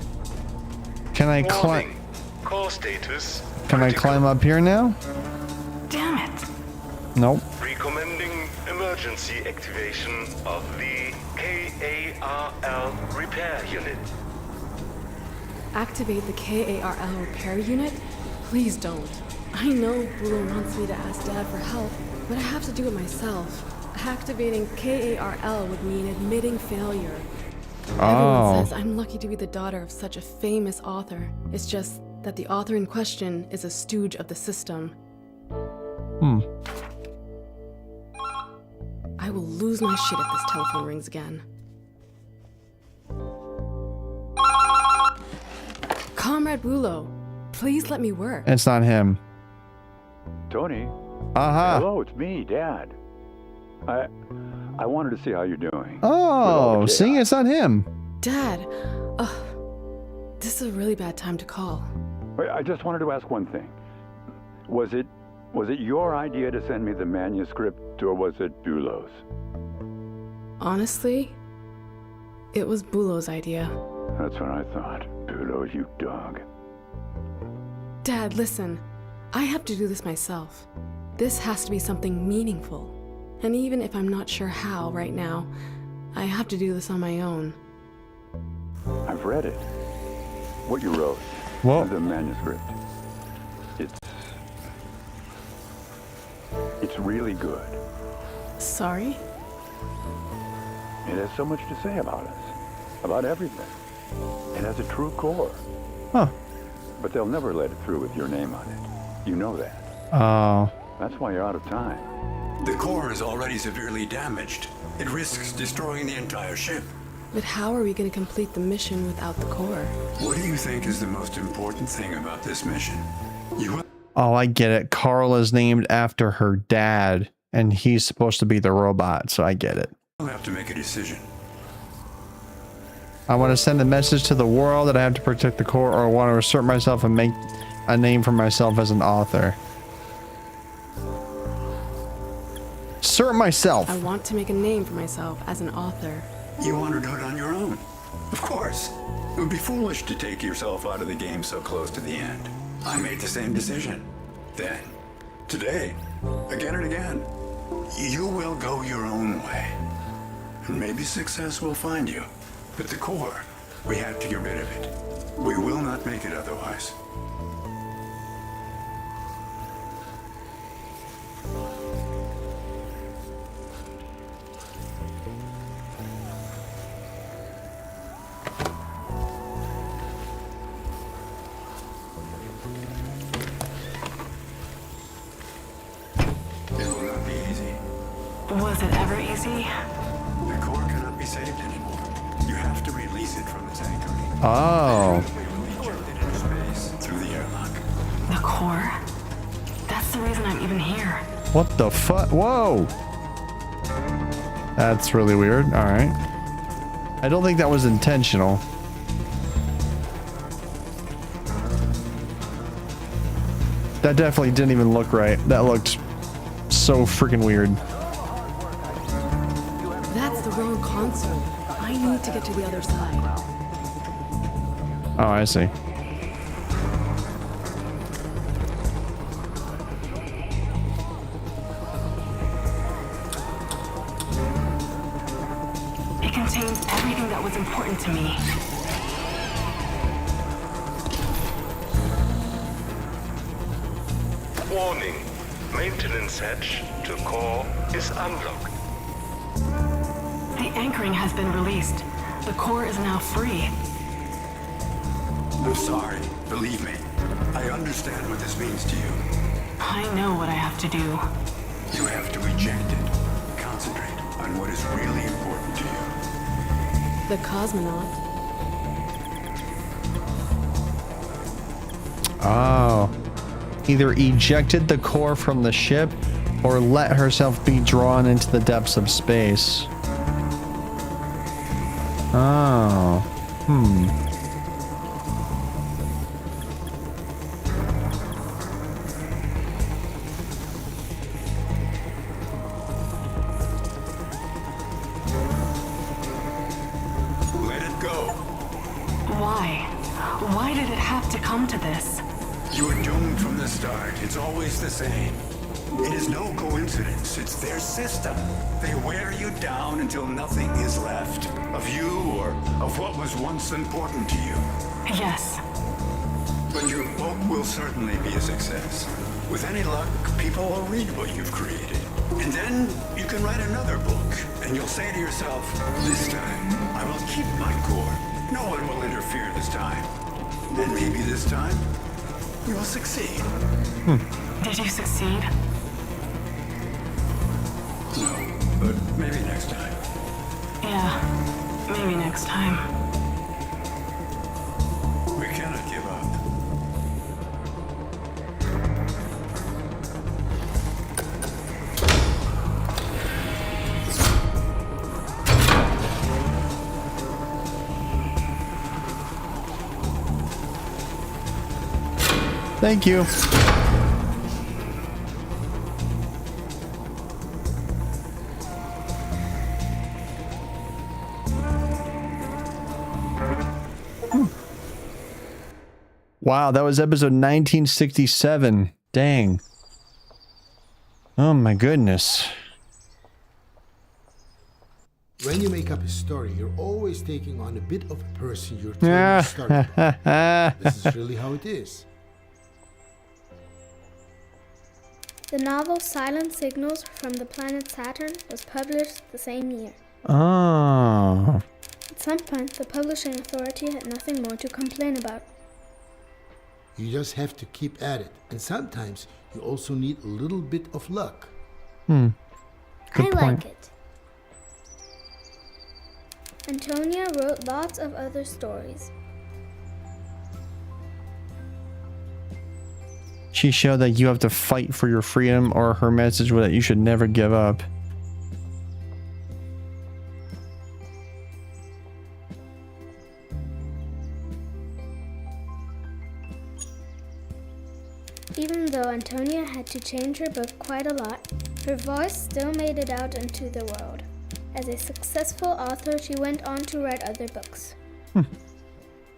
Can I climb? Core status. Can I climb up here now? Damn it. Nope. Recommending emergency activation of the KARL repair unit. Activate the KARL repair unit? Please don't. I know Bulo wants me to ask Dad for help, but I have to do it myself. Activating KARL would mean admitting failure. Everyone says I'm lucky to be the daughter of such a famous author. It's just that the author in question is a stooge of the system. I will lose my shit if this telephone rings again. Comrade Bulo, please let me work. It's not him. Tony. Hello, it's me, Dad. I wanted to see how you're doing. Oh, see, it's not him. Dad, this is a really bad time to call. Wait, I just wanted to ask one thing. Was it your idea to send me the manuscript, or was it Bulo's? Honestly, it was Bulo's idea. That's what I thought. Bulo, you dog. Dad, listen. I have to do this myself. This has to be something meaningful. And even if I'm not sure how right now, I have to do this on my own. I've read it. What you wrote. Whoa. The manuscript. It's really good. Sorry? It has so much to say about us. About everything. It has a true core. Huh. But they'll never let it through with your name on it. You know that. Oh. That's why you're out of time. The core is already severely damaged. It risks destroying the entire ship. But how are we going to complete the mission without the core? What do you think is the most important thing about this mission? Oh, I get it. Carl is named after her dad, and he's supposed to be the robot, so I get it. You'll have to make a decision. I want to send a message to the world that I have to protect the core, or I want to assert myself and make a name for myself as an author. Assert myself. I want to make a name for myself as an author. You want to do it on your own? Of course. It would be foolish to take yourself out of the game so close to the end. I made the same decision. Then, today, again and again, you will go your own way. And maybe success will find you. But the core, we have to get rid of it. We will not make it otherwise. see? The core cannot be saved anymore. You have to release it from its anchoring. Oh. We will eject it into space through the airlock. The core? That's the reason I'm even here. What the fuck? Whoa. That's really weird. All right. I don't think that was intentional. That definitely didn't even look right. That looked so freaking weird. That's the wrong console. I need to get to the other side. Oh, I see. It contains everything that was important to me. Warning. Maintenance hatch to core is unlocked. The anchoring has been released. The core is now free. I'm sorry. Believe me. I understand what this means to you. I know what I have to do. You have to eject it. Concentrate on what is really important to you. The cosmonaut. Oh. Either ejected the core from the ship or let herself be drawn into the depths of space. Oh. Let it go. Why? Why did it have to come to this? You were doomed from the start. It's always the same. It is no coincidence. It's their system. They wear you down until nothing is left of you or of what was once important to you. Yes. But your book will certainly be a success. With any luck, people will read what you've created. And then you can write another book, and you'll say to yourself, this time, I will keep my core. No one will interfere this time. And maybe this time, you will succeed. Did you succeed? No, but maybe next time. Yeah, maybe next time. We cannot give up. Thank you. Wow, that was episode 1967. Dang. Oh my goodness. When you make up a story, you're always taking on a bit of a person you're telling the story about. This is really how it is. The novel Silent Signals from the Planet Saturn was published the same year. Oh. At some point, the publishing authority had nothing more to complain about. You just have to keep at it. And sometimes you also need a little bit of luck. Good I point. like it. Antonia wrote lots of other stories. She showed that you have to fight for your freedom, or her message was that you should never give up. Even though Antonia had to change her book quite a lot, her voice still made it out into the world. As a successful author, she went on to write other books.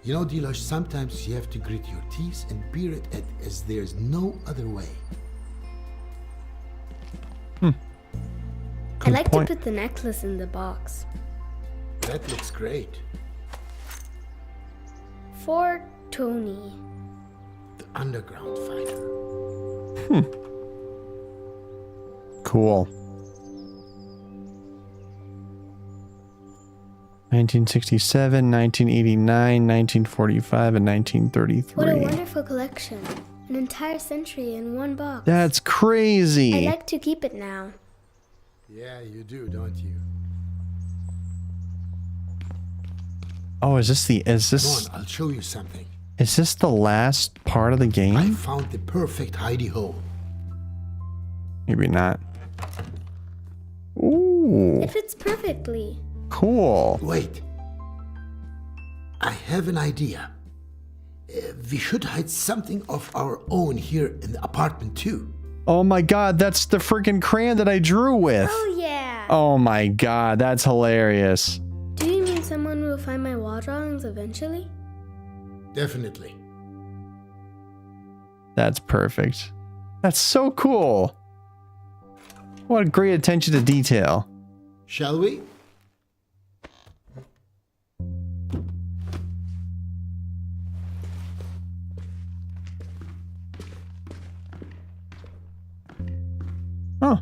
You know, Dilosh, sometimes you have to grit your teeth and bear it as there's no other way. I like to put the necklace in the box. That looks great. For Tony. The underground fighter. Cool. 1967, 1989, 1945, and 1933. What a wonderful collection. An entire century in one box. That's crazy. I like to keep it now. Yeah, you do, don't you? Oh, is this Come on, I'll show you something. Is this the last part of the game? I found the perfect hidey hole. Maybe not. Ooh. It fits perfectly. Cool. Wait. I have an idea. We should hide something of our own here in the apartment too. Oh my god, that's the freaking crayon that I drew with. Oh yeah. Oh my god, that's hilarious. Do you mean someone will find my wall drawings eventually? Definitely. That's perfect. That's so cool. What great attention to detail. Shall we? Huh.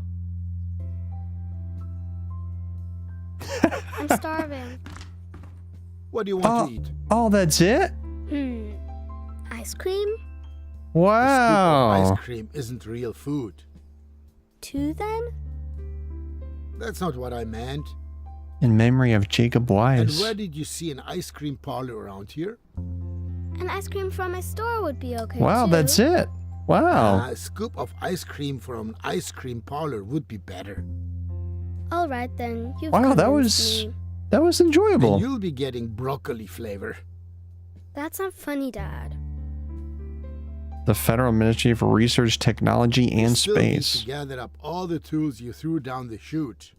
I'm starving. What do you want to eat? Oh, that's it? Ice cream? Wow. A scoop of ice cream isn't real food. 2 then? That's not what I meant. In memory of Jacob And Wise. where did you see an ice cream parlor around here? An ice cream from my store would be okay Wow, too. that's it. Wow. A scoop of ice cream from an ice cream parlor would be better. All right then. You've Wow, that convinced me. was enjoyable. And you'll be getting broccoli flavor. That's not funny, Dad. The Federal Ministry for Research, Technology, and Still need Space. to gather up all the tools you threw down the chute.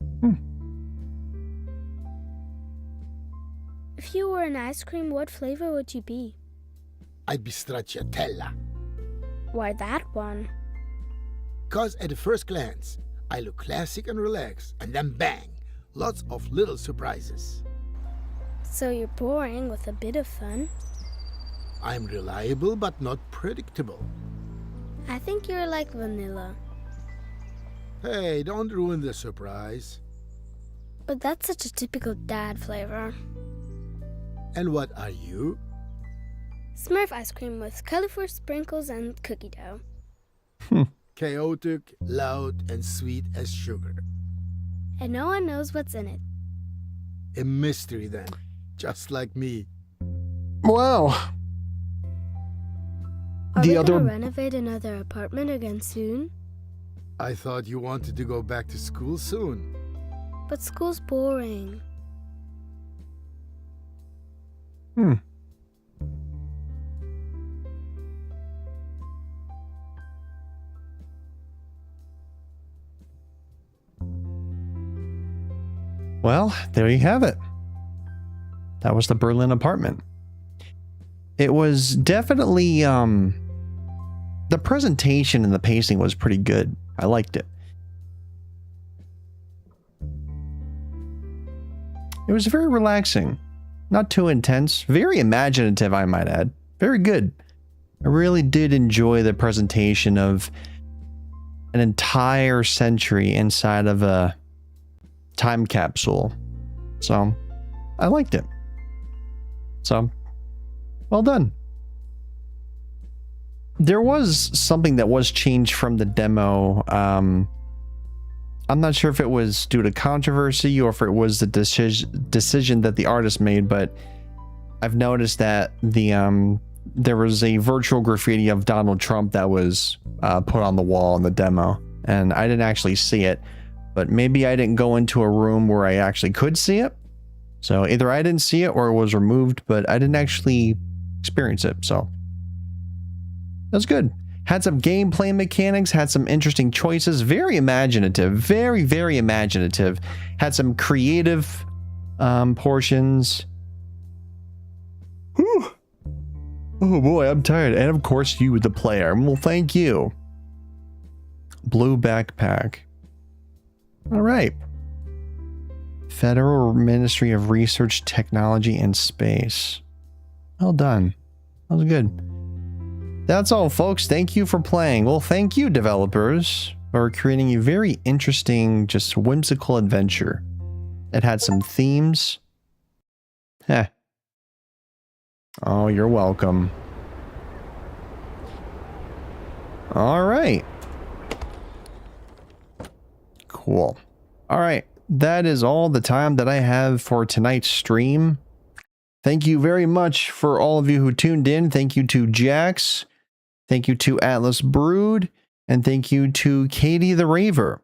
If you were an ice cream, what flavor would you be? I'd be stracciatella. Why that one? 'Cause at the first glance, I look classic and relaxed, and then bang, lots of little surprises. So you're boring with a bit of fun? I'm reliable but not predictable. I think you're like vanilla. Hey, don't ruin the surprise. But that's such a typical dad flavor. And what are you? Smurf ice cream with colorful sprinkles and cookie dough. Chaotic, loud, and sweet as sugar. And no one knows what's in it. A mystery then, just like me. Wow. Are we gonna renovate another apartment again soon? I thought you wanted to go back to school soon. But school's boring. Well, there you have it. That was the Berlin apartment. It was definitely, the presentation and the pacing was pretty good. I liked it. It was very relaxing. Not too intense. Very imaginative, I might add. Very good. I really did enjoy the presentation of an entire century inside of a time capsule. So, I liked it. So, well done. There was something that was changed from the demo. I'm not sure if it was due to controversy or if it was the decision that the artist made, but I've noticed that there was a virtual graffiti of Donald Trump that was put on the wall in the demo, and I didn't actually see it, but maybe I didn't go into a room where I actually could see it. So either I didn't see it or it was removed, but I didn't actually experience it, so that's good. Had some gameplay mechanics, had some interesting choices, very imaginative, very, very imaginative. Had some creative portions. Whew. Oh boy, I'm tired. And of course, you, the player. Well, thank you. Blue backpack. All right. Federal Ministry of Research, Technology, and Space. Well done. That was good. That's all, folks. Thank you for playing. Well, thank you, developers, for creating a very interesting, just whimsical adventure. It had some themes. Heh. Oh, you're welcome. All right. Cool. All right, that is all the time that I have for tonight's stream. Thank you very much for all of you who tuned in. Thank you to Jax. Thank you to Atlas Brood. And thank you to Katie the Raver.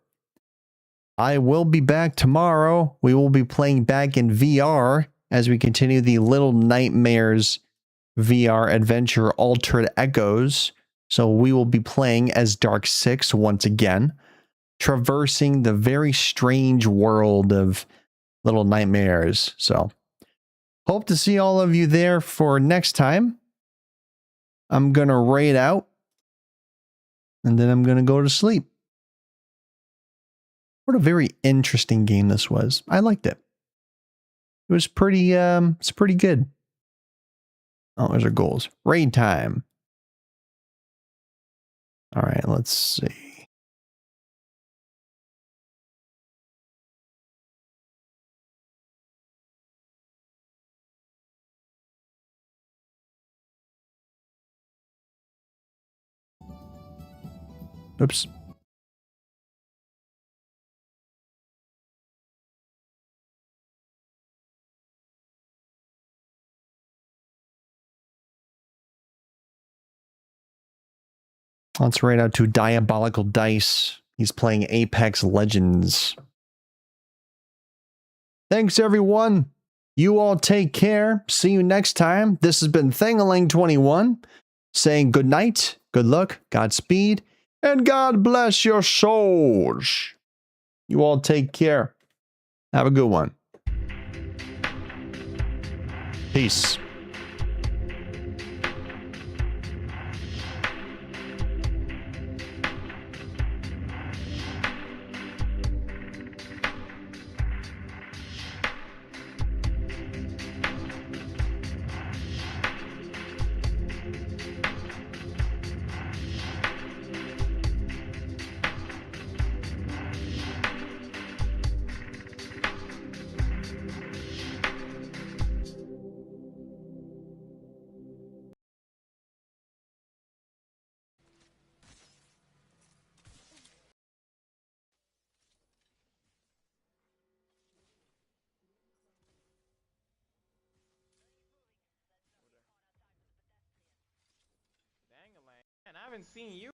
I will be back tomorrow. We will be playing back in VR as we continue the Little Nightmares VR adventure Altered Echoes. So we will be playing as Dark 6 once again, traversing the very strange world of Little Nightmares. So hope to see all of you there for next time. I'm going to raid out and then I'm going to go to sleep. What a very interesting game this was. I liked it. It was pretty, it's pretty good. Oh, there's our goals. Raid time. All right, let's see. Oops. Let's raid out to Diabolical Dice. He's playing Apex Legends. Thanks, everyone. You all take care. See you next time. This has been Thangaling21 saying good night, good luck, Godspeed, and God bless your souls. You all take care. Have a good one. Peace. I haven't seen you.